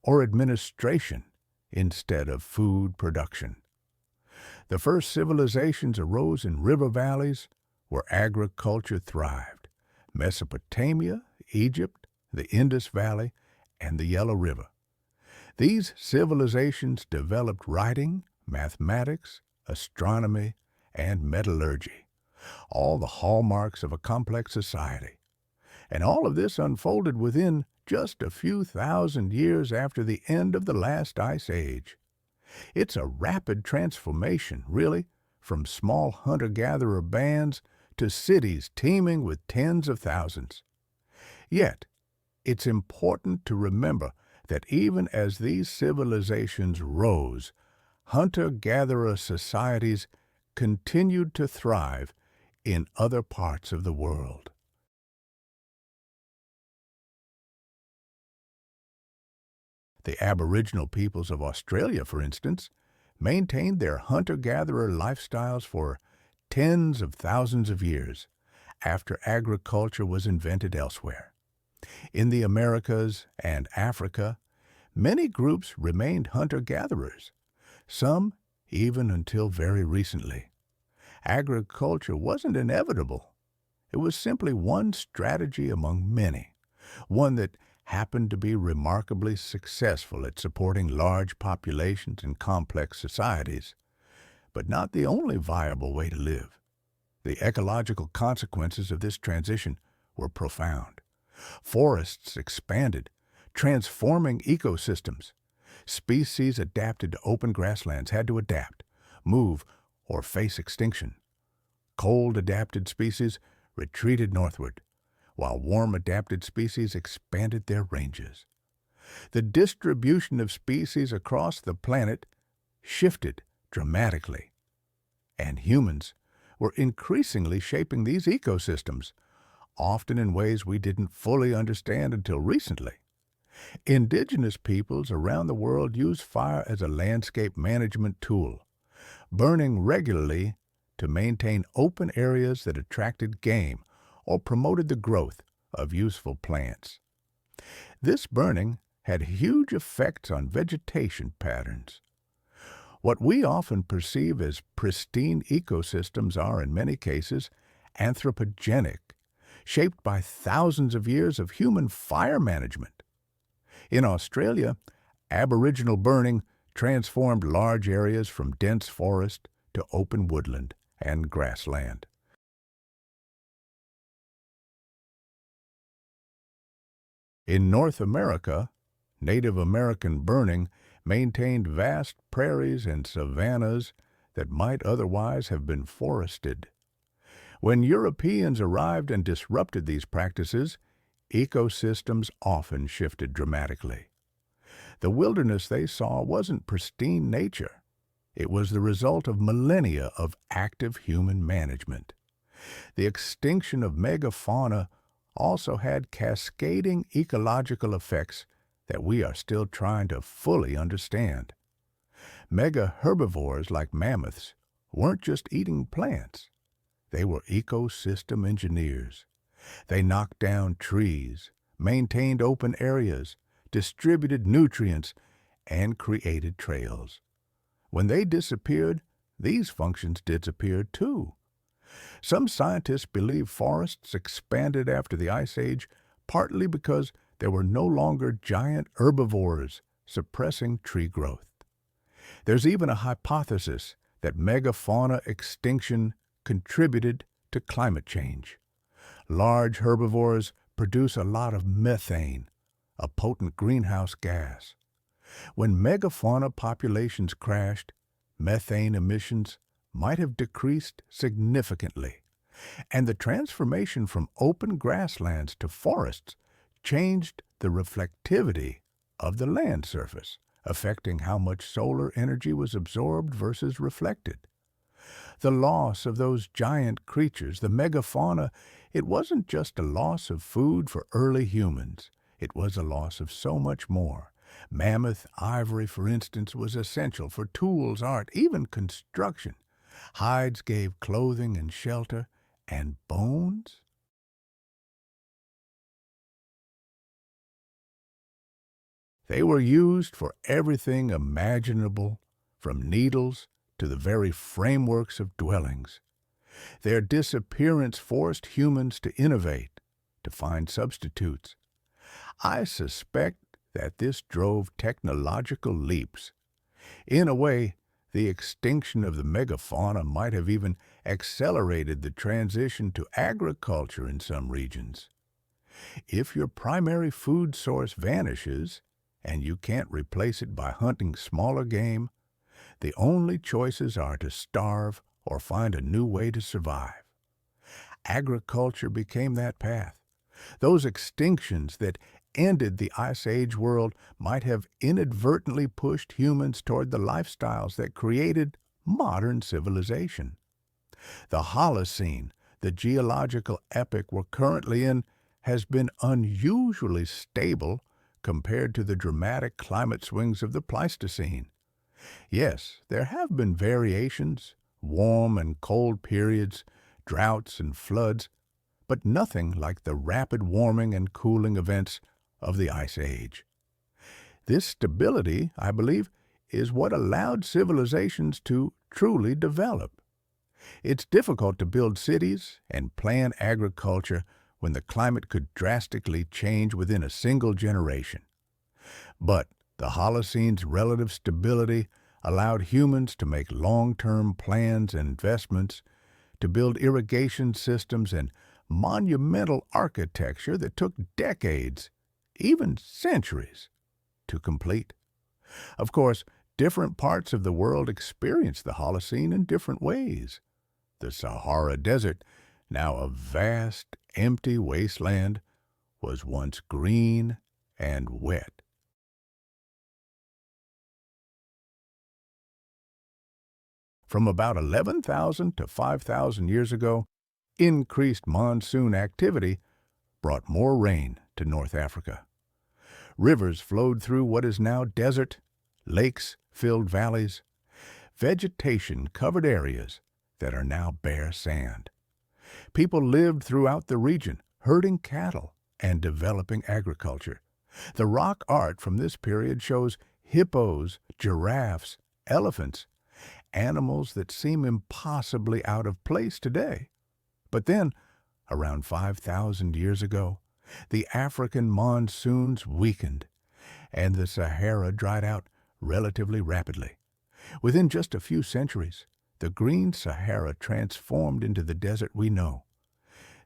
or administration instead of food production. The first civilizations arose in river valleys where agriculture thrived: Mesopotamia, Egypt, the Indus Valley, and the Yellow River. These civilizations developed writing, mathematics, astronomy, and metallurgy, all the hallmarks of a complex society. And all of this unfolded within just a few thousand years after the end of the last ice age. It's a rapid transformation, really, from small hunter-gatherer bands to cities teeming with tens of thousands. Yet, it's important to remember that even as these civilizations rose, hunter-gatherer societies continued to thrive in other parts of the world. The Aboriginal peoples of Australia, for instance, maintained their hunter-gatherer lifestyles for tens of thousands of years after agriculture was invented elsewhere. In the Americas and Africa, many groups remained hunter-gatherers, some even until very recently. Agriculture wasn't inevitable. It was simply one strategy among many, one that happened to be remarkably successful at supporting large populations and complex societies, but not the only viable way to live. The ecological consequences of this transition were profound. Forests expanded, transforming ecosystems. Species adapted to open grasslands had to adapt, move, or face extinction. Cold-adapted species retreated northward, while warm-adapted species expanded their ranges. The distribution of species across the planet shifted dramatically, and humans were increasingly shaping these ecosystems, often in ways we didn't fully understand until recently. Indigenous peoples around the world use fire as a landscape management tool, burning regularly to maintain open areas that attracted game or promoted the growth of useful plants. This burning had huge effects on vegetation patterns. What we often perceive as pristine ecosystems are, in many cases, anthropogenic, shaped by thousands of years of human fire management. In Australia, Aboriginal burning transformed large areas from dense forest to open woodland and grassland. In North America, Native American burning maintained vast prairies and savannas that might otherwise have been forested. When Europeans arrived and disrupted these practices, ecosystems often shifted dramatically. The wilderness they saw wasn't pristine nature. It was the result of millennia of active human management. The extinction of megafauna also had cascading ecological effects that we are still trying to fully understand. Mega-herbivores like mammoths weren't just eating plants. They were ecosystem engineers. They knocked down trees, maintained open areas, distributed nutrients, and created trails. When they disappeared, these functions disappeared too. Some scientists believe forests expanded after the Ice Age partly because there were no longer giant herbivores suppressing tree growth. There's even a hypothesis that megafauna extinction contributed to climate change. Large herbivores produce a lot of methane, a potent greenhouse gas. When megafauna populations crashed, methane emissions might have decreased significantly, and the transformation from open grasslands to forests changed the reflectivity of the land surface, affecting how much solar energy was absorbed versus reflected. The loss of those giant creatures, the megafauna, it wasn't just a loss of food for early humans. It was a loss of so much more. Mammoth ivory, for instance, was essential for tools, art, even construction. Hides gave clothing and shelter, and bones? They were used for everything imaginable, from needles to the very frameworks of dwellings. Their disappearance forced humans to innovate, to find substitutes. I suspect that this drove technological leaps. In a way, The extinction of the megafauna might have even accelerated the transition to agriculture in some regions. If your primary food source vanishes and you can't replace it by hunting smaller game, the only choices are to starve or find a new way to survive. Agriculture became that path. Those extinctions that ended the Ice Age world might have inadvertently pushed humans toward the lifestyles that created modern civilization. The Holocene, the geological epoch we're currently in, has been unusually stable compared to the dramatic climate swings of the Pleistocene. Yes, there have been variations, warm and cold periods, droughts and floods, but nothing like the rapid warming and cooling events of the Ice Age. This stability, I believe, is what allowed civilizations to truly develop. It's difficult to build cities and plan agriculture when the climate could drastically change within a single generation. But the Holocene's relative stability allowed humans to make long-term plans and investments, to build irrigation systems and monumental architecture that took decades, even centuries, to complete. Of course, different parts of the world experience the Holocene in different ways. The Sahara Desert, now a vast, empty wasteland, was once green and wet. From about 11,000 to 5,000 years ago, increased monsoon activity brought more rain to North Africa. Rivers flowed through what is now desert, lakes filled valleys, vegetation covered areas that are now bare sand. People lived throughout the region, herding cattle and developing agriculture. The rock art from this period shows hippos, giraffes, elephants, animals that seem impossibly out of place today. But then, around 5,000 years ago, the African monsoons weakened, and the Sahara dried out relatively rapidly. Within just a few centuries, the green Sahara transformed into the desert we know.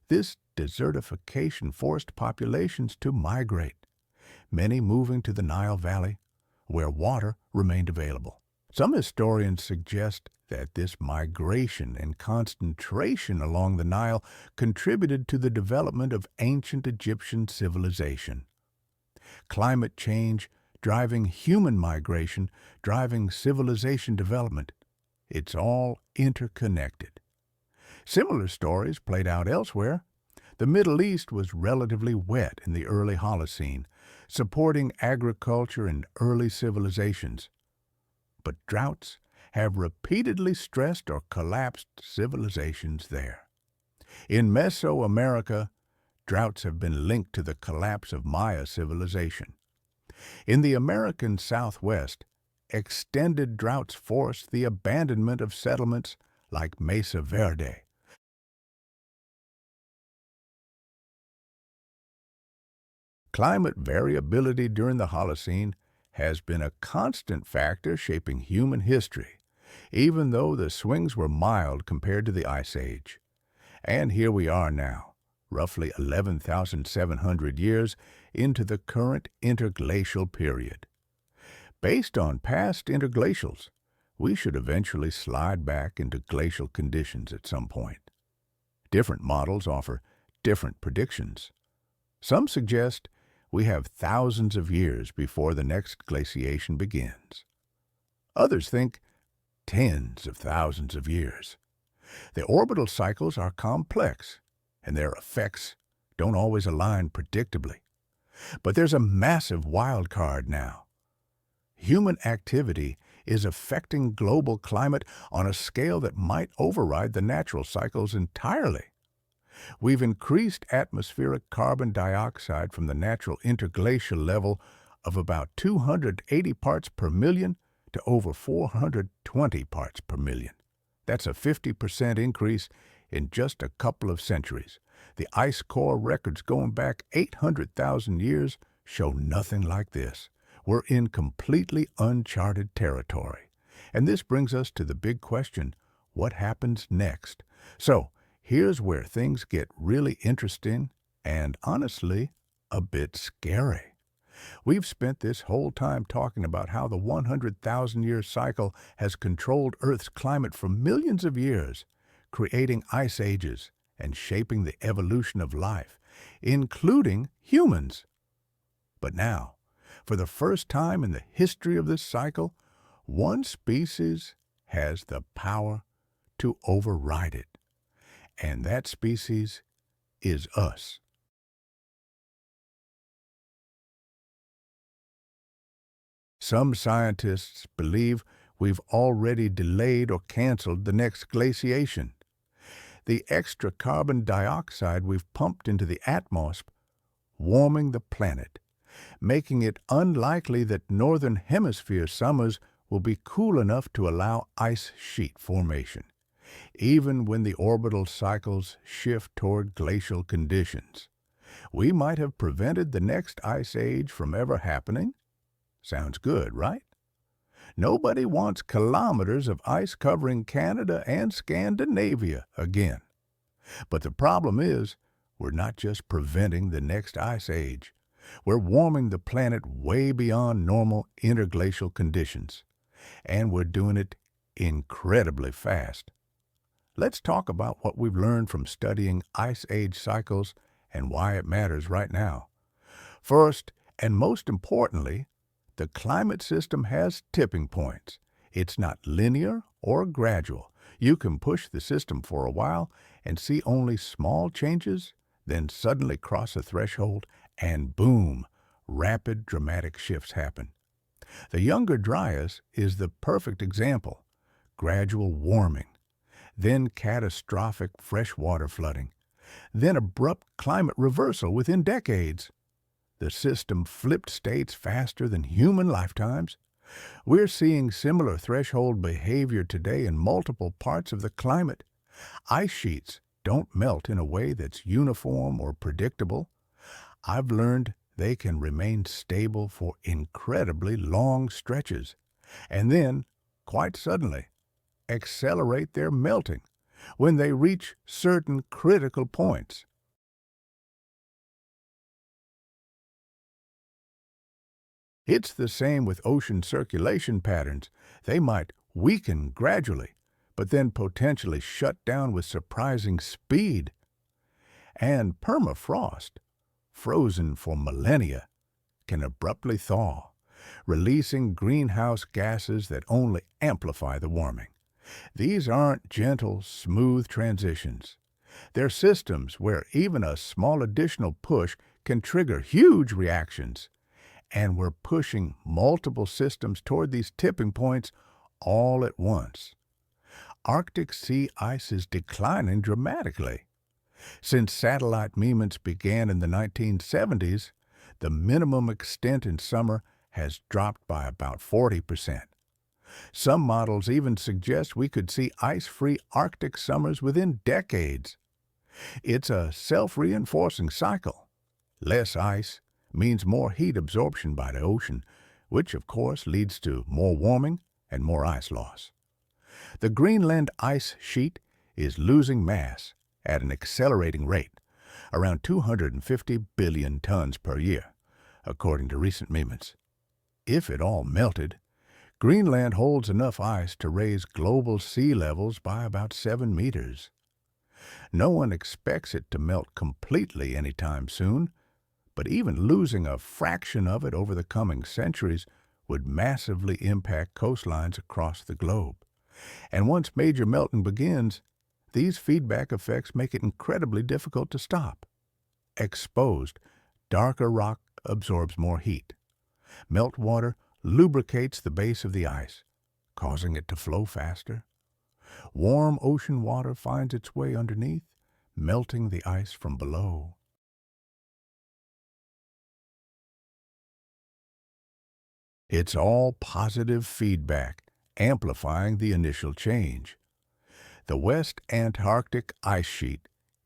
This desertification forced populations to migrate, many moving to the Nile Valley, where water remained available. Some historians suggest that this migration and concentration along the Nile contributed to the development of ancient Egyptian civilization. Climate change driving human migration, driving civilization development. It's all interconnected. Similar stories played out elsewhere. The Middle East was relatively wet in the early Holocene, supporting agriculture and early civilizations. But droughts have repeatedly stressed or collapsed civilizations there. In Mesoamerica, droughts have been linked to the collapse of Maya civilization. In the American Southwest, extended droughts forced the abandonment of settlements like Mesa Verde. Climate variability during the Holocene has been a constant factor shaping human history, even though the swings were mild compared to the Ice Age. And here we are now, roughly 11,700 years into the current interglacial period. Based on past interglacials, we should eventually slide back into glacial conditions at some point. Different models offer different predictions. Some suggest we have thousands of years before the next glaciation begins. Others think tens of thousands of years. The orbital cycles are complex, and their effects don't always align predictably. But there's a massive wild card now. Human activity is affecting global climate on a scale that might override the natural cycles entirely. We've increased atmospheric carbon dioxide from the natural interglacial level of about 280 parts per million to over 420 parts per million. That's a 50% increase in just a couple of centuries. The ice core records going back 800,000 years show nothing like this. We're in completely uncharted territory, And this brings us to the big question, what happens next? So, here's where things get really interesting and, honestly, a bit scary. We've spent this whole time talking about how the 100,000-year cycle has controlled Earth's climate for millions of years, creating ice ages and shaping the evolution of life, including humans. But now, for the first time in the history of this cycle, one species has the power to override it. And that species is us. Some scientists believe we've already delayed or canceled the next glaciation. The extra carbon dioxide we've pumped into the atmosphere warming the planet, making it unlikely that northern hemisphere summers will be cool enough to allow ice sheet formation, even when the orbital cycles shift toward glacial conditions. We might have prevented the next ice age from ever happening. Sounds good, right? Nobody wants kilometers of ice covering Canada and Scandinavia again. But the problem is, we're not just preventing the next ice age. We're warming the planet way beyond normal interglacial conditions. And we're doing it incredibly fast. Let's talk about what we've learned from studying ice age cycles and why it matters right now. First, and most importantly, the climate system has tipping points. It's not linear or gradual. You can push the system for a while and see only small changes, then suddenly cross a threshold and boom, rapid dramatic shifts happen. The Younger Dryas is the perfect example. Gradual warming, then catastrophic freshwater flooding, then abrupt climate reversal within decades. The system flipped states faster than human lifetimes. We're seeing similar threshold behavior today in multiple parts of the climate. Ice sheets don't melt in a way that's uniform or predictable. I've learned they can remain stable for incredibly long stretches, and then, quite suddenly, accelerate their melting when they reach certain critical points. It's the same with ocean circulation patterns. They might weaken gradually, but then potentially shut down with surprising speed. And permafrost, frozen for millennia, can abruptly thaw, releasing greenhouse gases that only amplify the warming. These aren't gentle, smooth transitions. They're systems where even a small additional push can trigger huge reactions. And we're pushing multiple systems toward these tipping points all at once. Arctic sea ice is declining dramatically. Since satellite measurements began in the 1970s, the minimum extent in summer has dropped by about 40%. Some models even suggest we could see ice-free Arctic summers within decades. It's a self-reinforcing cycle. Less ice means more heat absorption by the ocean, which of course leads to more warming and more ice loss. The Greenland ice sheet is losing mass at an accelerating rate, around 250 billion tons per year, according to recent measurements. If it all melted, Greenland holds enough ice to raise global sea levels by about 7 meters. No one expects it to melt completely anytime soon, but even losing a fraction of it over the coming centuries would massively impact coastlines across the globe. And once major melting begins, these feedback effects make it incredibly difficult to stop. Exposed, darker rock absorbs more heat. Meltwater lubricates the base of the ice, causing it to flow faster. Warm ocean water finds its way underneath, melting the ice from below. It's all positive feedback, amplifying the initial change. The West Antarctic ice sheet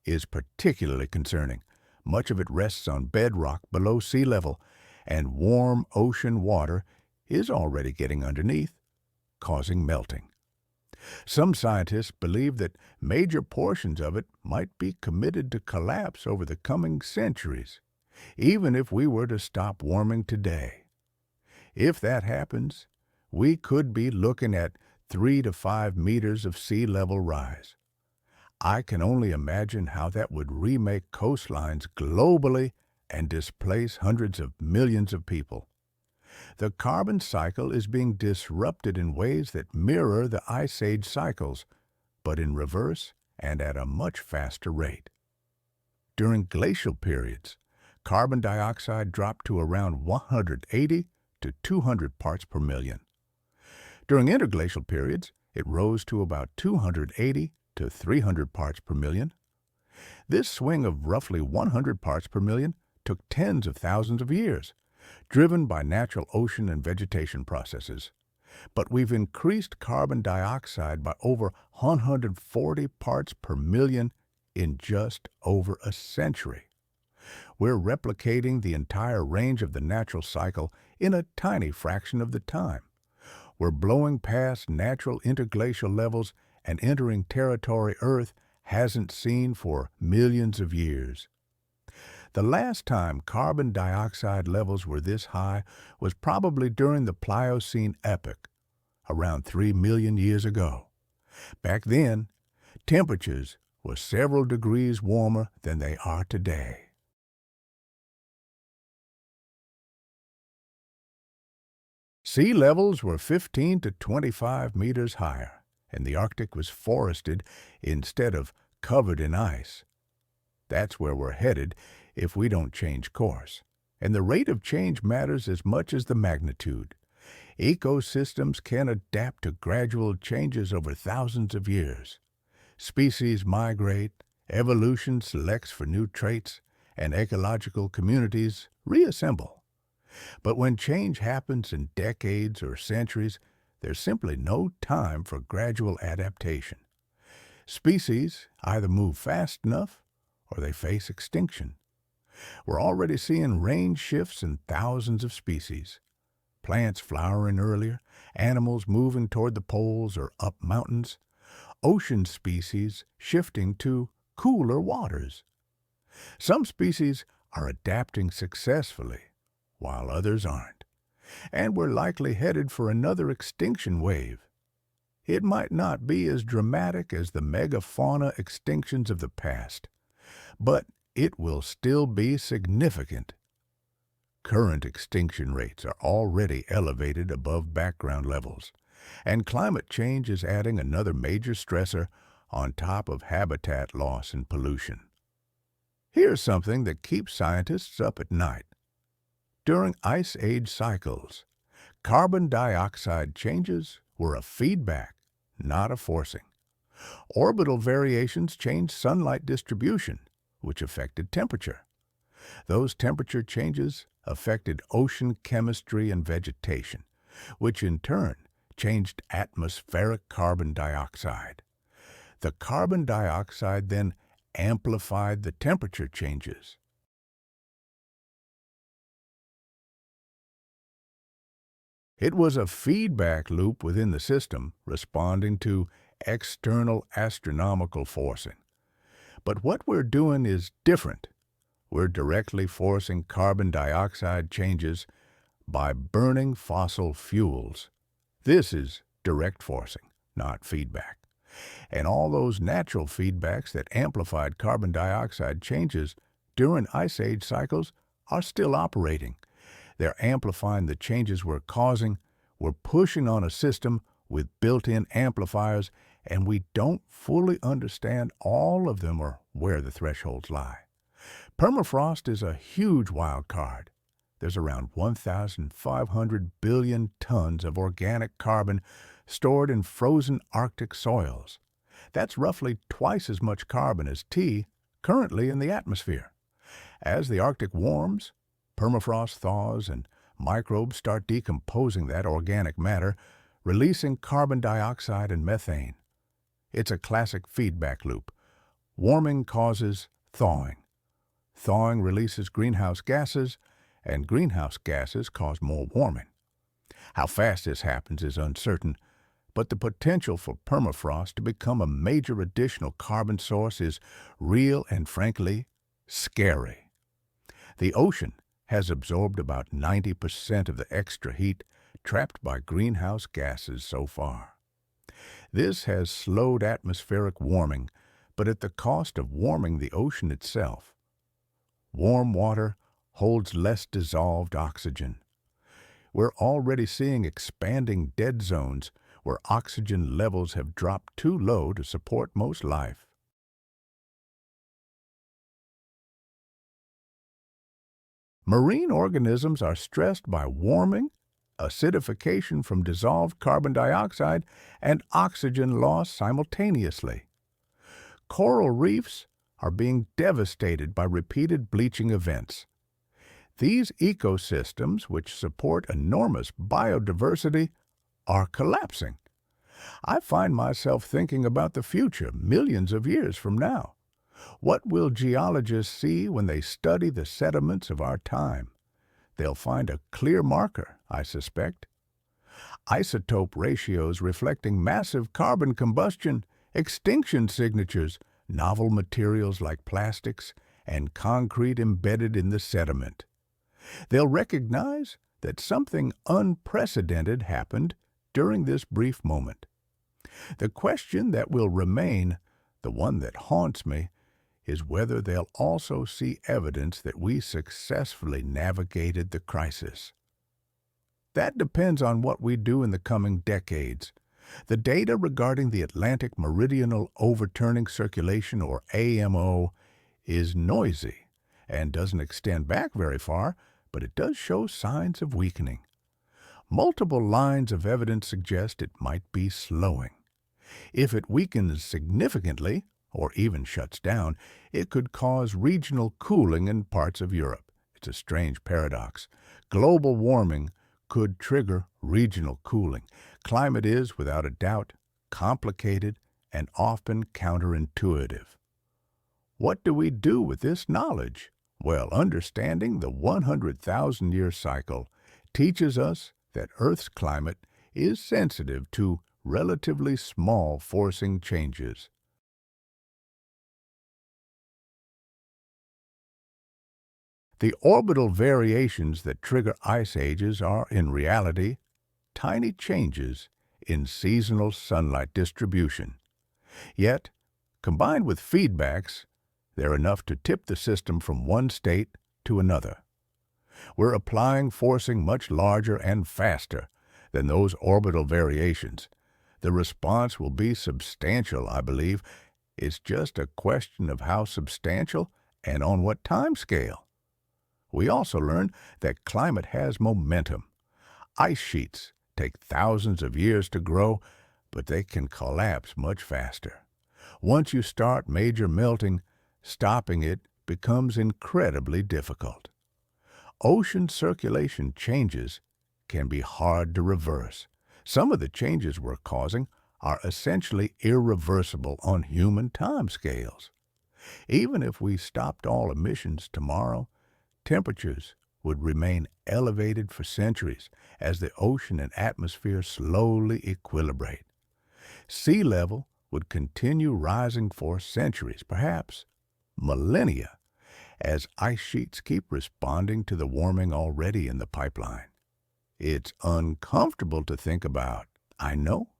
is particularly concerning. Much of it rests on bedrock below sea level, and warm ocean water is already getting underneath, causing melting. Some scientists believe that major portions of it might be committed to collapse over the coming centuries, even if we were to stop warming today. If that happens, we could be looking at 3 to 5 meters of sea level rise. I can only imagine how that would remake coastlines globally and displace hundreds of millions of people. The carbon cycle is being disrupted in ways that mirror the Ice Age cycles, but in reverse and at a much faster rate. During glacial periods, carbon dioxide dropped to around 180 to 200 parts per million. During interglacial periods, it rose to about 280 to 300 parts per million. This swing of roughly 100 parts per million took tens of thousands of years, driven by natural ocean and vegetation processes. But we've increased carbon dioxide by over 140 parts per million in just over a century. We're replicating the entire range of the natural cycle in a tiny fraction of the time. We're blowing past natural interglacial levels and entering territory Earth hasn't seen for millions of years. The last time carbon dioxide levels were this high was probably during the Pliocene epoch, around 3 million years ago. Back then, temperatures were several degrees warmer than they are today. Sea levels were 15 to 25 meters higher, and the Arctic was forested instead of covered in ice. That's where we're headed if we don't change course. And the rate of change matters as much as the magnitude. Ecosystems can adapt to gradual changes over thousands of years. Species migrate, evolution selects for new traits, and ecological communities reassemble. But when change happens in decades or centuries, there's simply no time for gradual adaptation. Species either move fast enough or they face extinction. We're already seeing range shifts in thousands of species. Plants flowering earlier, animals moving toward the poles or up mountains, ocean species shifting to cooler waters. Some species are adapting successfully, while others aren't. And we're likely headed for another extinction wave. It might not be as dramatic as the megafauna extinctions of the past, but it will still be significant. Current extinction rates are already elevated above background levels, and climate change is adding another major stressor on top of habitat loss and pollution. Here's something that keeps scientists up at night. During Ice Age cycles, carbon dioxide changes were a feedback, not a forcing. Orbital variations changed sunlight distribution, which affected temperature. Those temperature changes affected ocean chemistry and vegetation, which in turn changed atmospheric carbon dioxide. The carbon dioxide then amplified the temperature changes. It was a feedback loop within the system responding to external astronomical forcing. But what we're doing is different. We're directly forcing carbon dioxide changes by burning fossil fuels. This is direct forcing, not feedback. And all those natural feedbacks that amplified carbon dioxide changes during Ice Age cycles are still operating. They're amplifying the changes we're causing. We're pushing on a system with built-in amplifiers, and we don't fully understand all of them or where the thresholds lie. Permafrost is a huge wild card. There's around 1,500 billion tons of organic carbon stored in frozen Arctic soils. That's roughly twice as much carbon as tea currently in the atmosphere. As the Arctic warms, permafrost thaws, and microbes start decomposing that organic matter, releasing carbon dioxide and methane. It's a classic feedback loop. Warming causes thawing. Thawing releases greenhouse gases, and greenhouse gases cause more warming. How fast this happens is uncertain, but the potential for permafrost to become a major additional carbon source is real and, frankly, scary. The ocean has absorbed about 90% of the extra heat trapped by greenhouse gases so far. This has slowed atmospheric warming, but at the cost of warming the ocean itself. Warm water holds less dissolved oxygen. We're already seeing expanding dead zones where oxygen levels have dropped too low to support most life. Marine organisms are stressed by warming, acidification from dissolved carbon dioxide, and oxygen loss simultaneously. Coral reefs are being devastated by repeated bleaching events. These ecosystems, which support enormous biodiversity, are collapsing. I find myself thinking about the future millions of years from now. What will geologists see when they study the sediments of our time? They'll find a clear marker, I suspect. Isotope ratios reflecting massive carbon combustion, extinction signatures, novel materials like plastics, and concrete embedded in the sediment. They'll recognize that something unprecedented happened during this brief moment. The question that will remain, the one that haunts me, is whether they'll also see evidence that we successfully navigated the crisis. That depends on what we do in the coming decades. The data regarding the Atlantic Meridional Overturning Circulation, or AMO, is noisy and doesn't extend back very far, but it does show signs of weakening. Multiple lines of evidence suggest it might be slowing. If it weakens significantly, or even shuts down, it could cause regional cooling in parts of Europe. It's a strange paradox. Global warming could trigger regional cooling. Climate is, without a doubt, complicated and often counterintuitive. What do we do with this knowledge? Well, understanding the 100,000-year cycle teaches us that Earth's climate is sensitive to relatively small forcing changes. The orbital variations that trigger ice ages are, in reality, tiny changes in seasonal sunlight distribution. Yet, combined with feedbacks, they're enough to tip the system from one state to another. We're applying forcing much larger and faster than those orbital variations. The response will be substantial, I believe. It's just a question of how substantial and on what time scale. We also learned that climate has momentum. Ice sheets take thousands of years to grow, but they can collapse much faster. Once you start major melting, stopping it becomes incredibly difficult. Ocean circulation changes can be hard to reverse. Some of the changes we're causing are essentially irreversible on human timescales. Even if we stopped all emissions tomorrow, temperatures would remain elevated for centuries as the ocean and atmosphere slowly equilibrate. Sea level would continue rising for centuries, perhaps millennia, as ice sheets keep responding to the warming already in the pipeline. It's uncomfortable to think about, I know.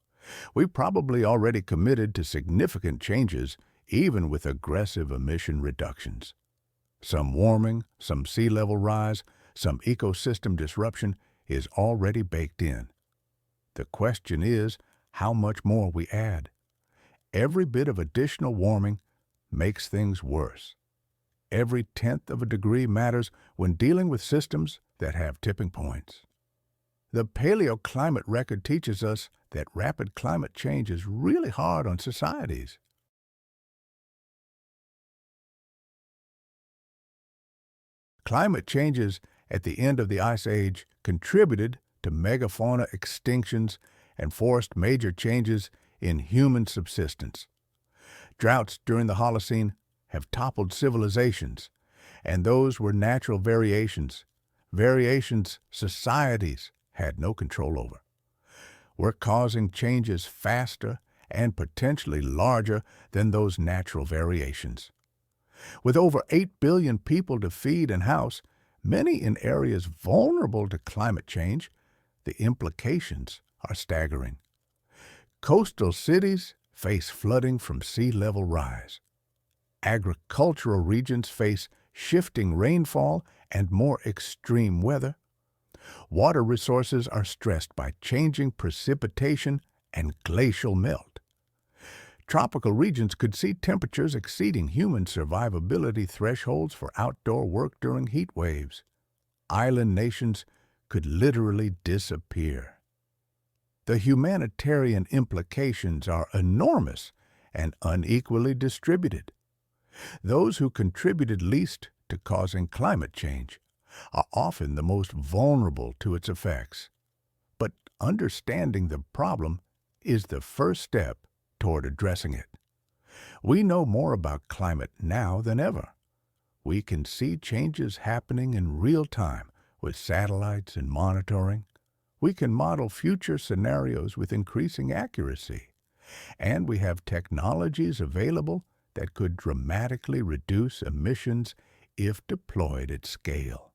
We've probably already committed to significant changes, even with aggressive emission reductions. Some warming, some sea level rise, some ecosystem disruption is already baked in. The question is how much more we add. Every bit of additional warming makes things worse. Every tenth of a degree matters when dealing with systems that have tipping points. The paleoclimate record teaches us that rapid climate change is really hard on societies. Climate changes at the end of the Ice Age contributed to megafauna extinctions and forced major changes in human subsistence. Droughts during the Holocene have toppled civilizations, and those were natural variations societies had no control over. We're causing changes faster and potentially larger than those natural variations. With over 8 billion people to feed and house, many in areas vulnerable to climate change, the implications are staggering. Coastal cities face flooding from sea level rise. Agricultural regions face shifting rainfall and more extreme weather. Water resources are stressed by changing precipitation and glacial melt. Tropical regions could see temperatures exceeding human survivability thresholds for outdoor work during heat waves. Island nations could literally disappear. The humanitarian implications are enormous and unequally distributed. Those who contributed least to causing climate change are often the most vulnerable to its effects. But understanding the problem is the first step toward addressing it. We know more about climate now than ever. We can see changes happening in real time with satellites and monitoring. We can model future scenarios with increasing accuracy. And we have technologies available that could dramatically reduce emissions if deployed at scale.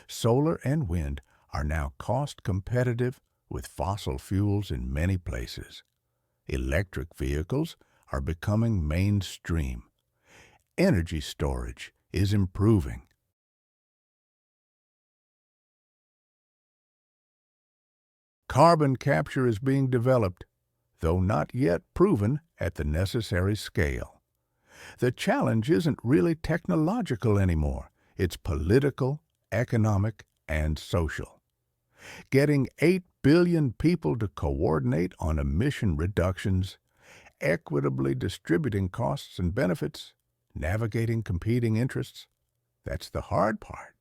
Solar and wind are now cost competitive with fossil fuels in many places. Electric vehicles are becoming mainstream. Energy storage is improving. Carbon capture is being developed, though not yet proven at the necessary scale. The challenge isn't really technological anymore. It's political, economic, and social. Getting 8 billion people to coordinate on emission reductions, equitably distributing costs and benefits, navigating competing interests, that's the hard part.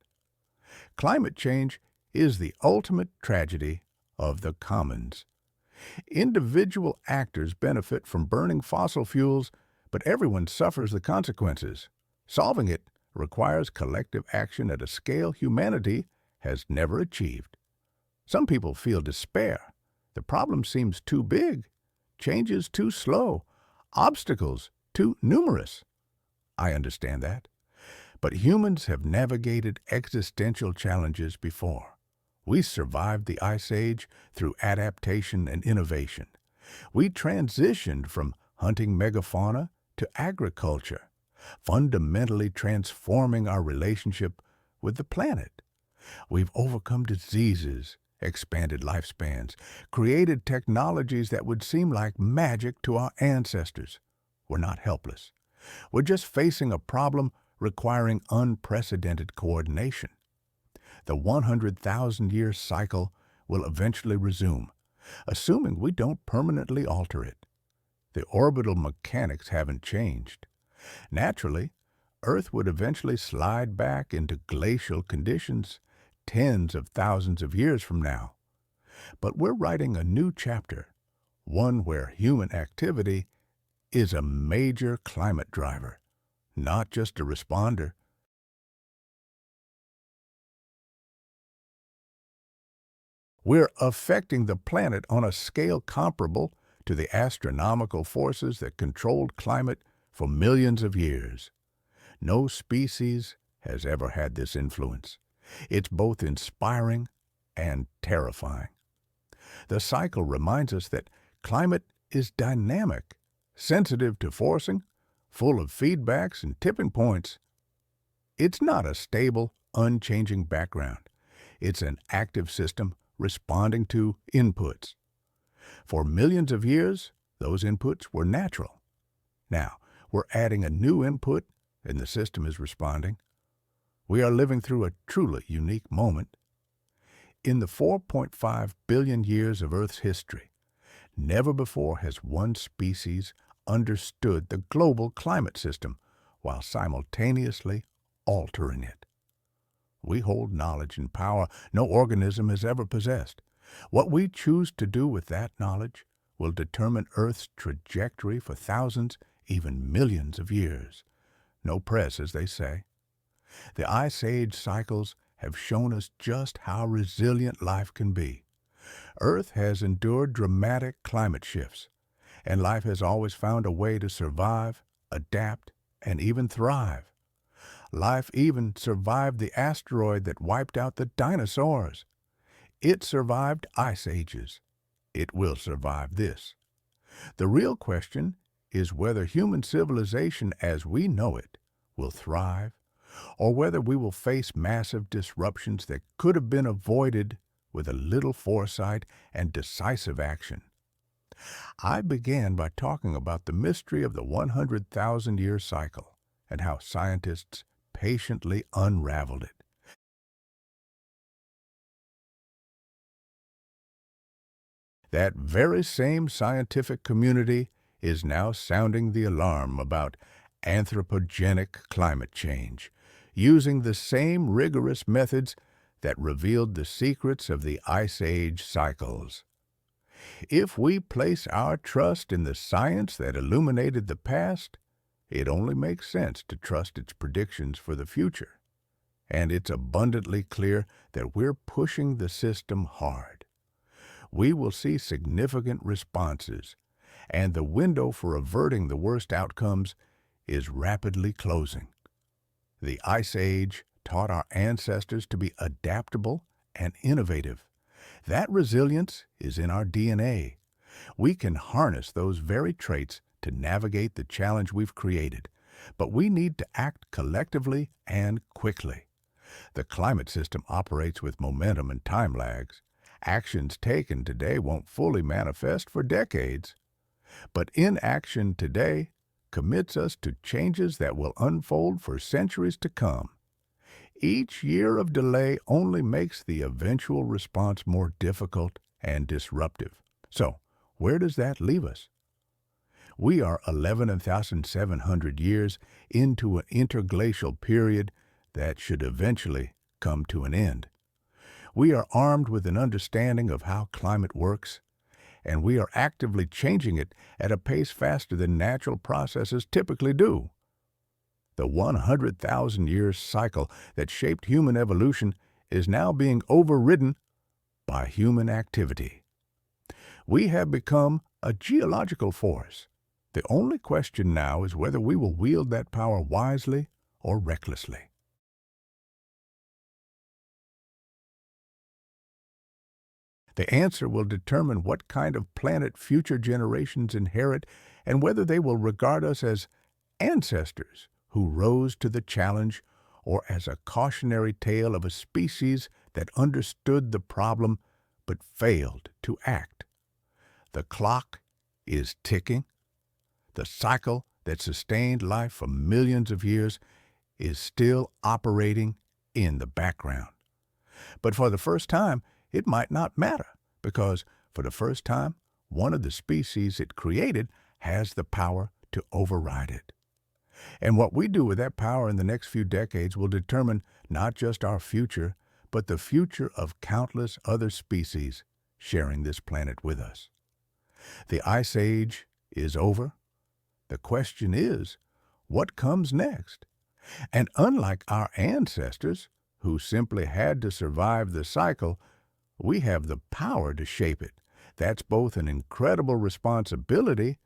Climate change is the ultimate tragedy of the commons. Individual actors benefit from burning fossil fuels, but everyone suffers the consequences. Solving it requires collective action at a scale humanity has never achieved. Some people feel despair. The problem seems too big, changes too slow, obstacles too numerous. I understand that. But humans have navigated existential challenges before. We survived the Ice Age through adaptation and innovation. We transitioned from hunting megafauna to agriculture, fundamentally transforming our relationship with the planet. We've overcome diseases, expanded lifespans, created technologies that would seem like magic to our ancestors. We're not helpless. We're just facing a problem requiring unprecedented coordination. The 100,000-year cycle will eventually resume, assuming we don't permanently alter it. The orbital mechanics haven't changed. Naturally, Earth would eventually slide back into glacial conditions tens of thousands of years from now. But we're writing a new chapter, one where human activity is a major climate driver, not just a responder. We're affecting the planet on a scale comparable to the astronomical forces that controlled climate for millions of years. No species has ever had this influence. It's both inspiring and terrifying. The cycle reminds us that climate is dynamic, sensitive to forcing, full of feedbacks and tipping points. It's not a stable, unchanging background. It's an active system responding to inputs. For millions of years, those inputs were natural. Now, we're adding a new input, and the system is responding. We are living through a truly unique moment. In the 4.5 billion years of Earth's history, never before has one species understood the global climate system while simultaneously altering it. We hold knowledge and power no organism has ever possessed. What we choose to do with that knowledge will determine Earth's trajectory for thousands, even millions of years. No press, as they say. The Ice Age cycles have shown us just how resilient life can be. Earth has endured dramatic climate shifts, and life has always found a way to survive, adapt, and even thrive. Life even survived the asteroid that wiped out the dinosaurs. It survived ice ages. It will survive this. The real question is whether human civilization as we know it will thrive, or whether we will face massive disruptions that could have been avoided with a little foresight and decisive action. I began by talking about the mystery of the 100,000-year cycle and how scientists patiently unraveled it. That very same scientific community is now sounding the alarm about anthropogenic climate change, using the same rigorous methods that revealed the secrets of the Ice Age cycles. If we place our trust in the science that illuminated the past, it only makes sense to trust its predictions for the future. And it's abundantly clear that we're pushing the system hard. We will see significant responses, and the window for averting the worst outcomes is rapidly closing. The Ice Age taught our ancestors to be adaptable and innovative. That resilience is in our DNA. We can harness those very traits to navigate the challenge we've created, but we need to act collectively and quickly. The climate system operates with momentum and time lags. Actions taken today won't fully manifest for decades, but inaction today commits us to changes that will unfold for centuries to come. Each year of delay only makes the eventual response more difficult and disruptive. So, where does that leave us? We are 11,700 years into an interglacial period that should eventually come to an end. We are armed with an understanding of how climate works, and we are actively changing it at a pace faster than natural processes typically do. The 100,000-year cycle that shaped human evolution is now being overridden by human activity. We have become a geological force. The only question now is whether we will wield that power wisely or recklessly. The answer will determine what kind of planet future generations inherit and whether they will regard us as ancestors who rose to the challenge or as a cautionary tale of a species that understood the problem but failed to act. The clock is ticking. The cycle that sustained life for millions of years is still operating in the background. But for the first time, it might not matter, because for the first time, one of the species it created has the power to override it. And what we do with that power in the next few decades will determine not just our future, but the future of countless other species sharing this planet with us. The Ice Age is over. The question is, what comes next? And unlike our ancestors, who simply had to survive the cycle, we have the power to shape it. That's both an incredible responsibility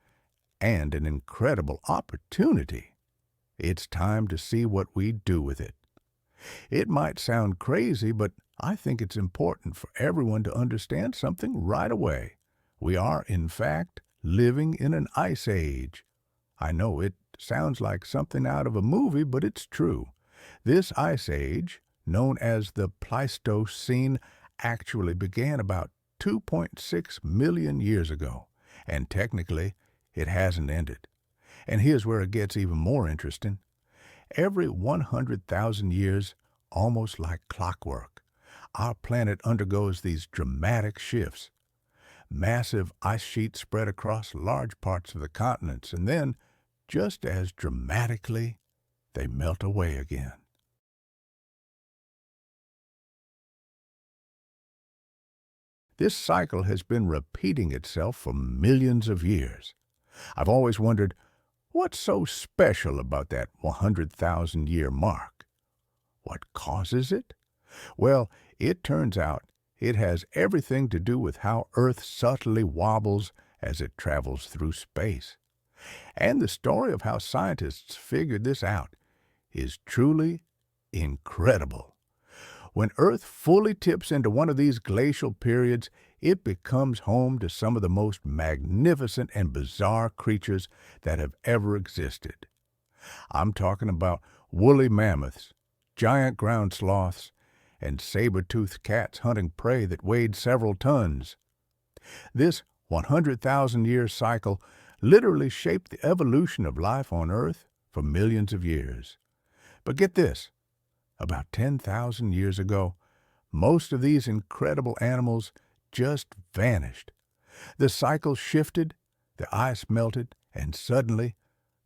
and an incredible opportunity. It's time to see what we do with it. It might sound crazy, but I think it's important for everyone to understand something right away. We are, in fact, living in an ice age. I know it sounds like something out of a movie, but it's true. This ice age, known as the Pleistocene, actually began about 2.6 million years ago, and technically, it hasn't ended. And here's where it gets even more interesting. Every 100,000 years, almost like clockwork, our planet undergoes these dramatic shifts. Massive ice sheets spread across large parts of the continents, and then, just as dramatically, they melt away again. This cycle has been repeating itself for millions of years. I've always wondered, what's so special about that 100,000-year mark? What causes it? Well, it turns out it has everything to do with how Earth subtly wobbles as it travels through space. And the story of how scientists figured this out is truly incredible. When Earth fully tips into one of these glacial periods, it becomes home to some of the most magnificent and bizarre creatures that have ever existed. I'm talking about woolly mammoths, giant ground sloths, and saber-toothed cats hunting prey that weighed several tons. This 100,000-year cycle literally shaped the evolution of life on Earth for millions of years. But get this, about 10,000 years ago, most of these incredible animals just vanished. The cycle shifted, the ice melted, and suddenly,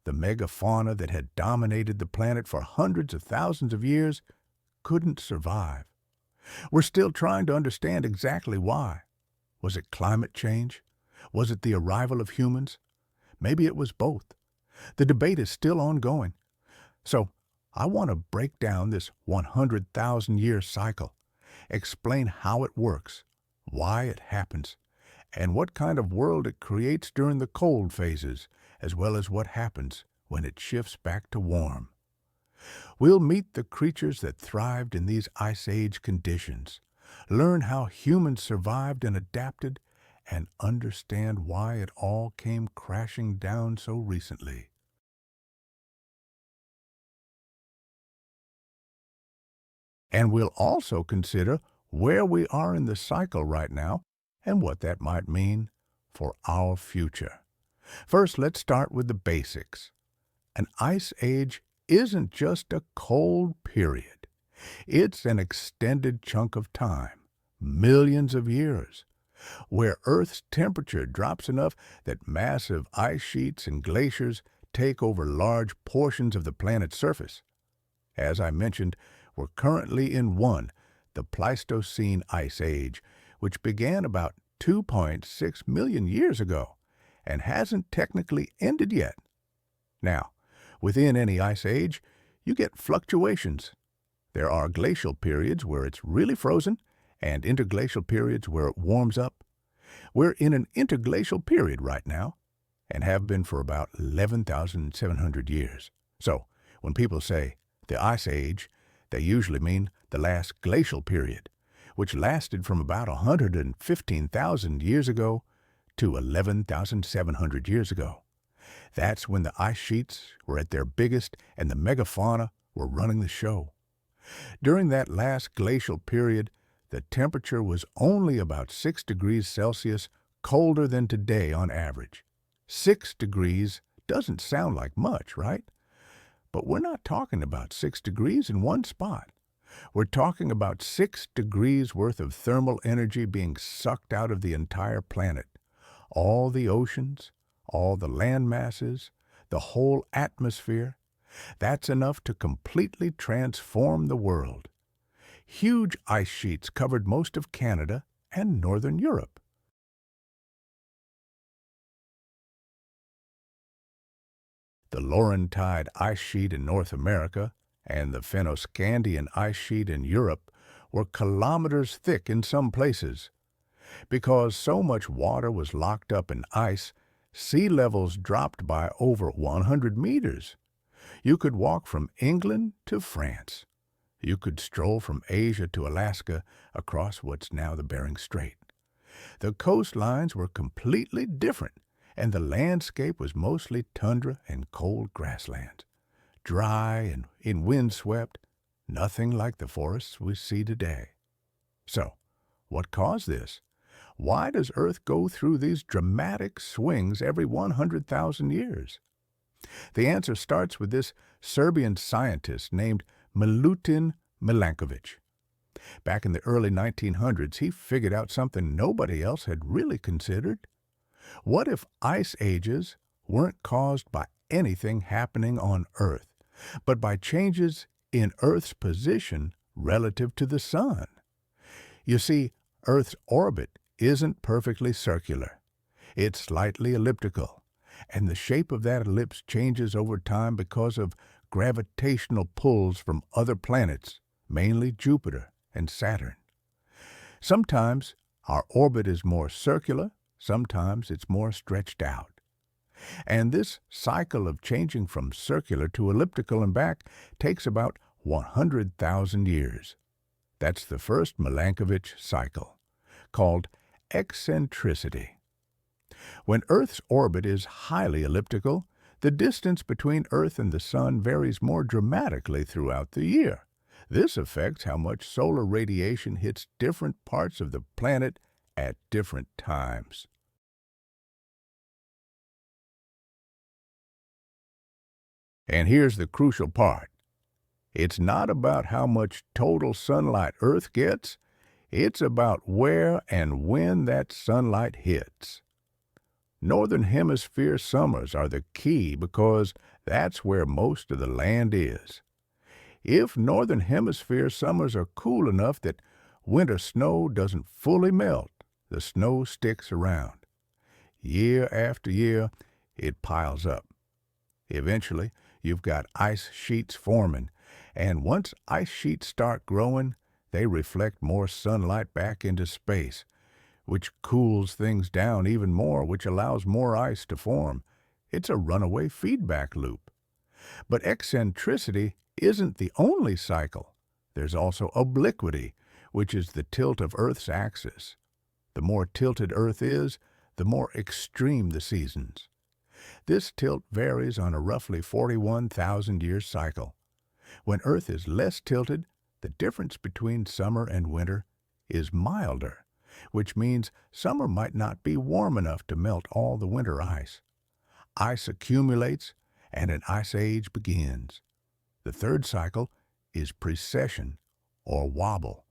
the megafauna that had dominated the planet for hundreds of thousands of years couldn't survive. We're still trying to understand exactly why. Was it climate change? Was it the arrival of humans? Maybe it was both. The debate is still ongoing. So, I want to break down this 100,000-year cycle, explain how it works, why it happens, and what kind of world it creates during the cold phases, as well as what happens when it shifts back to warm. We'll meet the creatures that thrived in these Ice Age conditions, learn how humans survived and adapted, and understand why it all came crashing down so recently. And we'll also consider where we are in the cycle right now and what that might mean for our future. First, let's start with the basics. An ice age isn't just a cold period. It's an extended chunk of time, millions of years, where Earth's temperature drops enough that massive ice sheets and glaciers take over large portions of the planet's surface. As I mentioned, we're currently in the Pleistocene Ice Age, which began about 2.6 million years ago and hasn't technically ended yet. Now, within any ice age, you get fluctuations. There are glacial periods where it's really frozen and interglacial periods where it warms up. We're in an interglacial period right now and have been for about 11,700 years. So, when people say the Ice Age, they usually mean the last glacial period, which lasted from about 115,000 years ago to 11,700 years ago. That's when the ice sheets were at their biggest and the megafauna were running the show. During that last glacial period, the temperature was only about 6 degrees Celsius colder than today on average. 6 degrees doesn't sound like much, right? But we're not talking about 6 degrees in one spot. We're talking about 6 degrees worth of thermal energy being sucked out of the entire planet. All the oceans, all the land masses, the whole atmosphere. That's enough to completely transform the world. Huge ice sheets covered most of Canada and northern Europe. The Laurentide ice sheet in North America and the Fennoscandian ice sheet in Europe were kilometers thick in some places. Because so much water was locked up in ice, sea levels dropped by over 100 meters. You could walk from England to France. You could stroll from Asia to Alaska across what's now the Bering Strait. The coastlines were completely different, and the landscape was mostly tundra and cold grasslands, dry and windswept, nothing like the forests we see today. So, what caused this? Why does Earth go through these dramatic swings every 100,000 years? The answer starts with this Serbian scientist named Milutin Milankovitch. Back in the early 1900s, he figured out something nobody else had really considered. What if ice ages weren't caused by anything happening on Earth, but by changes in Earth's position relative to the Sun? You see, Earth's orbit isn't perfectly circular. It's slightly elliptical, and the shape of that ellipse changes over time because of gravitational pulls from other planets, mainly Jupiter and Saturn. Sometimes our orbit is more circular, sometimes it's more stretched out. And this cycle of changing from circular to elliptical and back takes about 100,000 years. That's the first Milankovitch cycle, called eccentricity. When Earth's orbit is highly elliptical, the distance between Earth and the Sun varies more dramatically throughout the year. This affects how much solar radiation hits different parts of the planet at different times. And here's the crucial part. It's not about how much total sunlight Earth gets, it's about where and when that sunlight hits. Northern Hemisphere summers are the key because that's where most of the land is. If Northern Hemisphere summers are cool enough that winter snow doesn't fully melt, the snow sticks around. Year after year, it piles up. Eventually, you've got ice sheets forming, and once ice sheets start growing, they reflect more sunlight back into space, which cools things down even more, which allows more ice to form. It's a runaway feedback loop. But eccentricity isn't the only cycle. There's also obliquity, which is the tilt of Earth's axis. The more tilted Earth is, the more extreme the seasons. This tilt varies on a roughly 41,000-year cycle. When Earth is less tilted, the difference between summer and winter is milder, which means summer might not be warm enough to melt all the winter ice. Ice accumulates, and an ice age begins. The third cycle is precession, or wobble.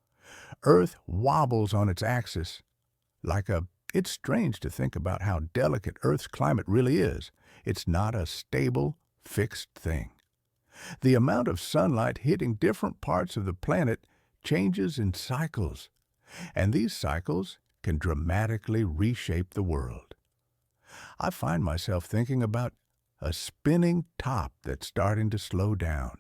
Earth wobbles on its axis it's strange to think about how delicate Earth's climate really is. It's not a stable, fixed thing. The amount of sunlight hitting different parts of the planet changes in cycles, and these cycles can dramatically reshape the world. I find myself thinking about a spinning top that's starting to slow down.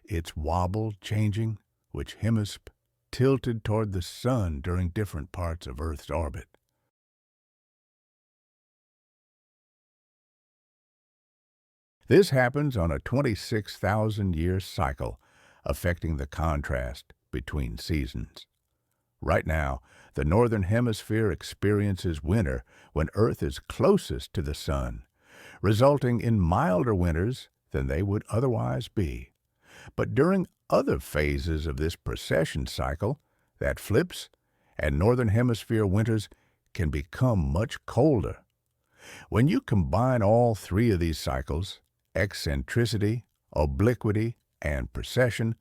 Its wobble changing, which hemisphere tilted toward the sun during different parts of Earth's orbit. This happens on a 26,000-year cycle, affecting the contrast between seasons. Right now, the Northern Hemisphere experiences winter when Earth is closest to the sun, resulting in milder winters than they would otherwise be. But during other phases of this precession cycle, that flips, and Northern Hemisphere winters can become much colder. When you combine all three of these cycles, eccentricity, obliquity, and precession,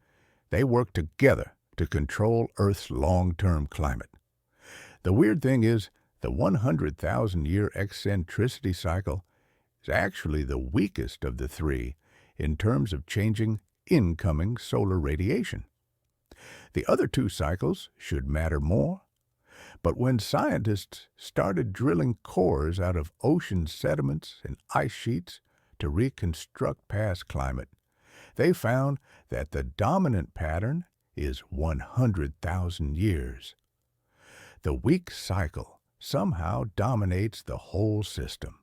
they work together to control Earth's long-term climate. The weird thing is, the 100,000-year eccentricity cycle is actually the weakest of the three in terms of changing incoming solar radiation. The other two cycles should matter more, but when scientists started drilling cores out of ocean sediments and ice sheets to reconstruct past climate, they found that the dominant pattern is 100,000 years. The weak cycle somehow dominates the whole system.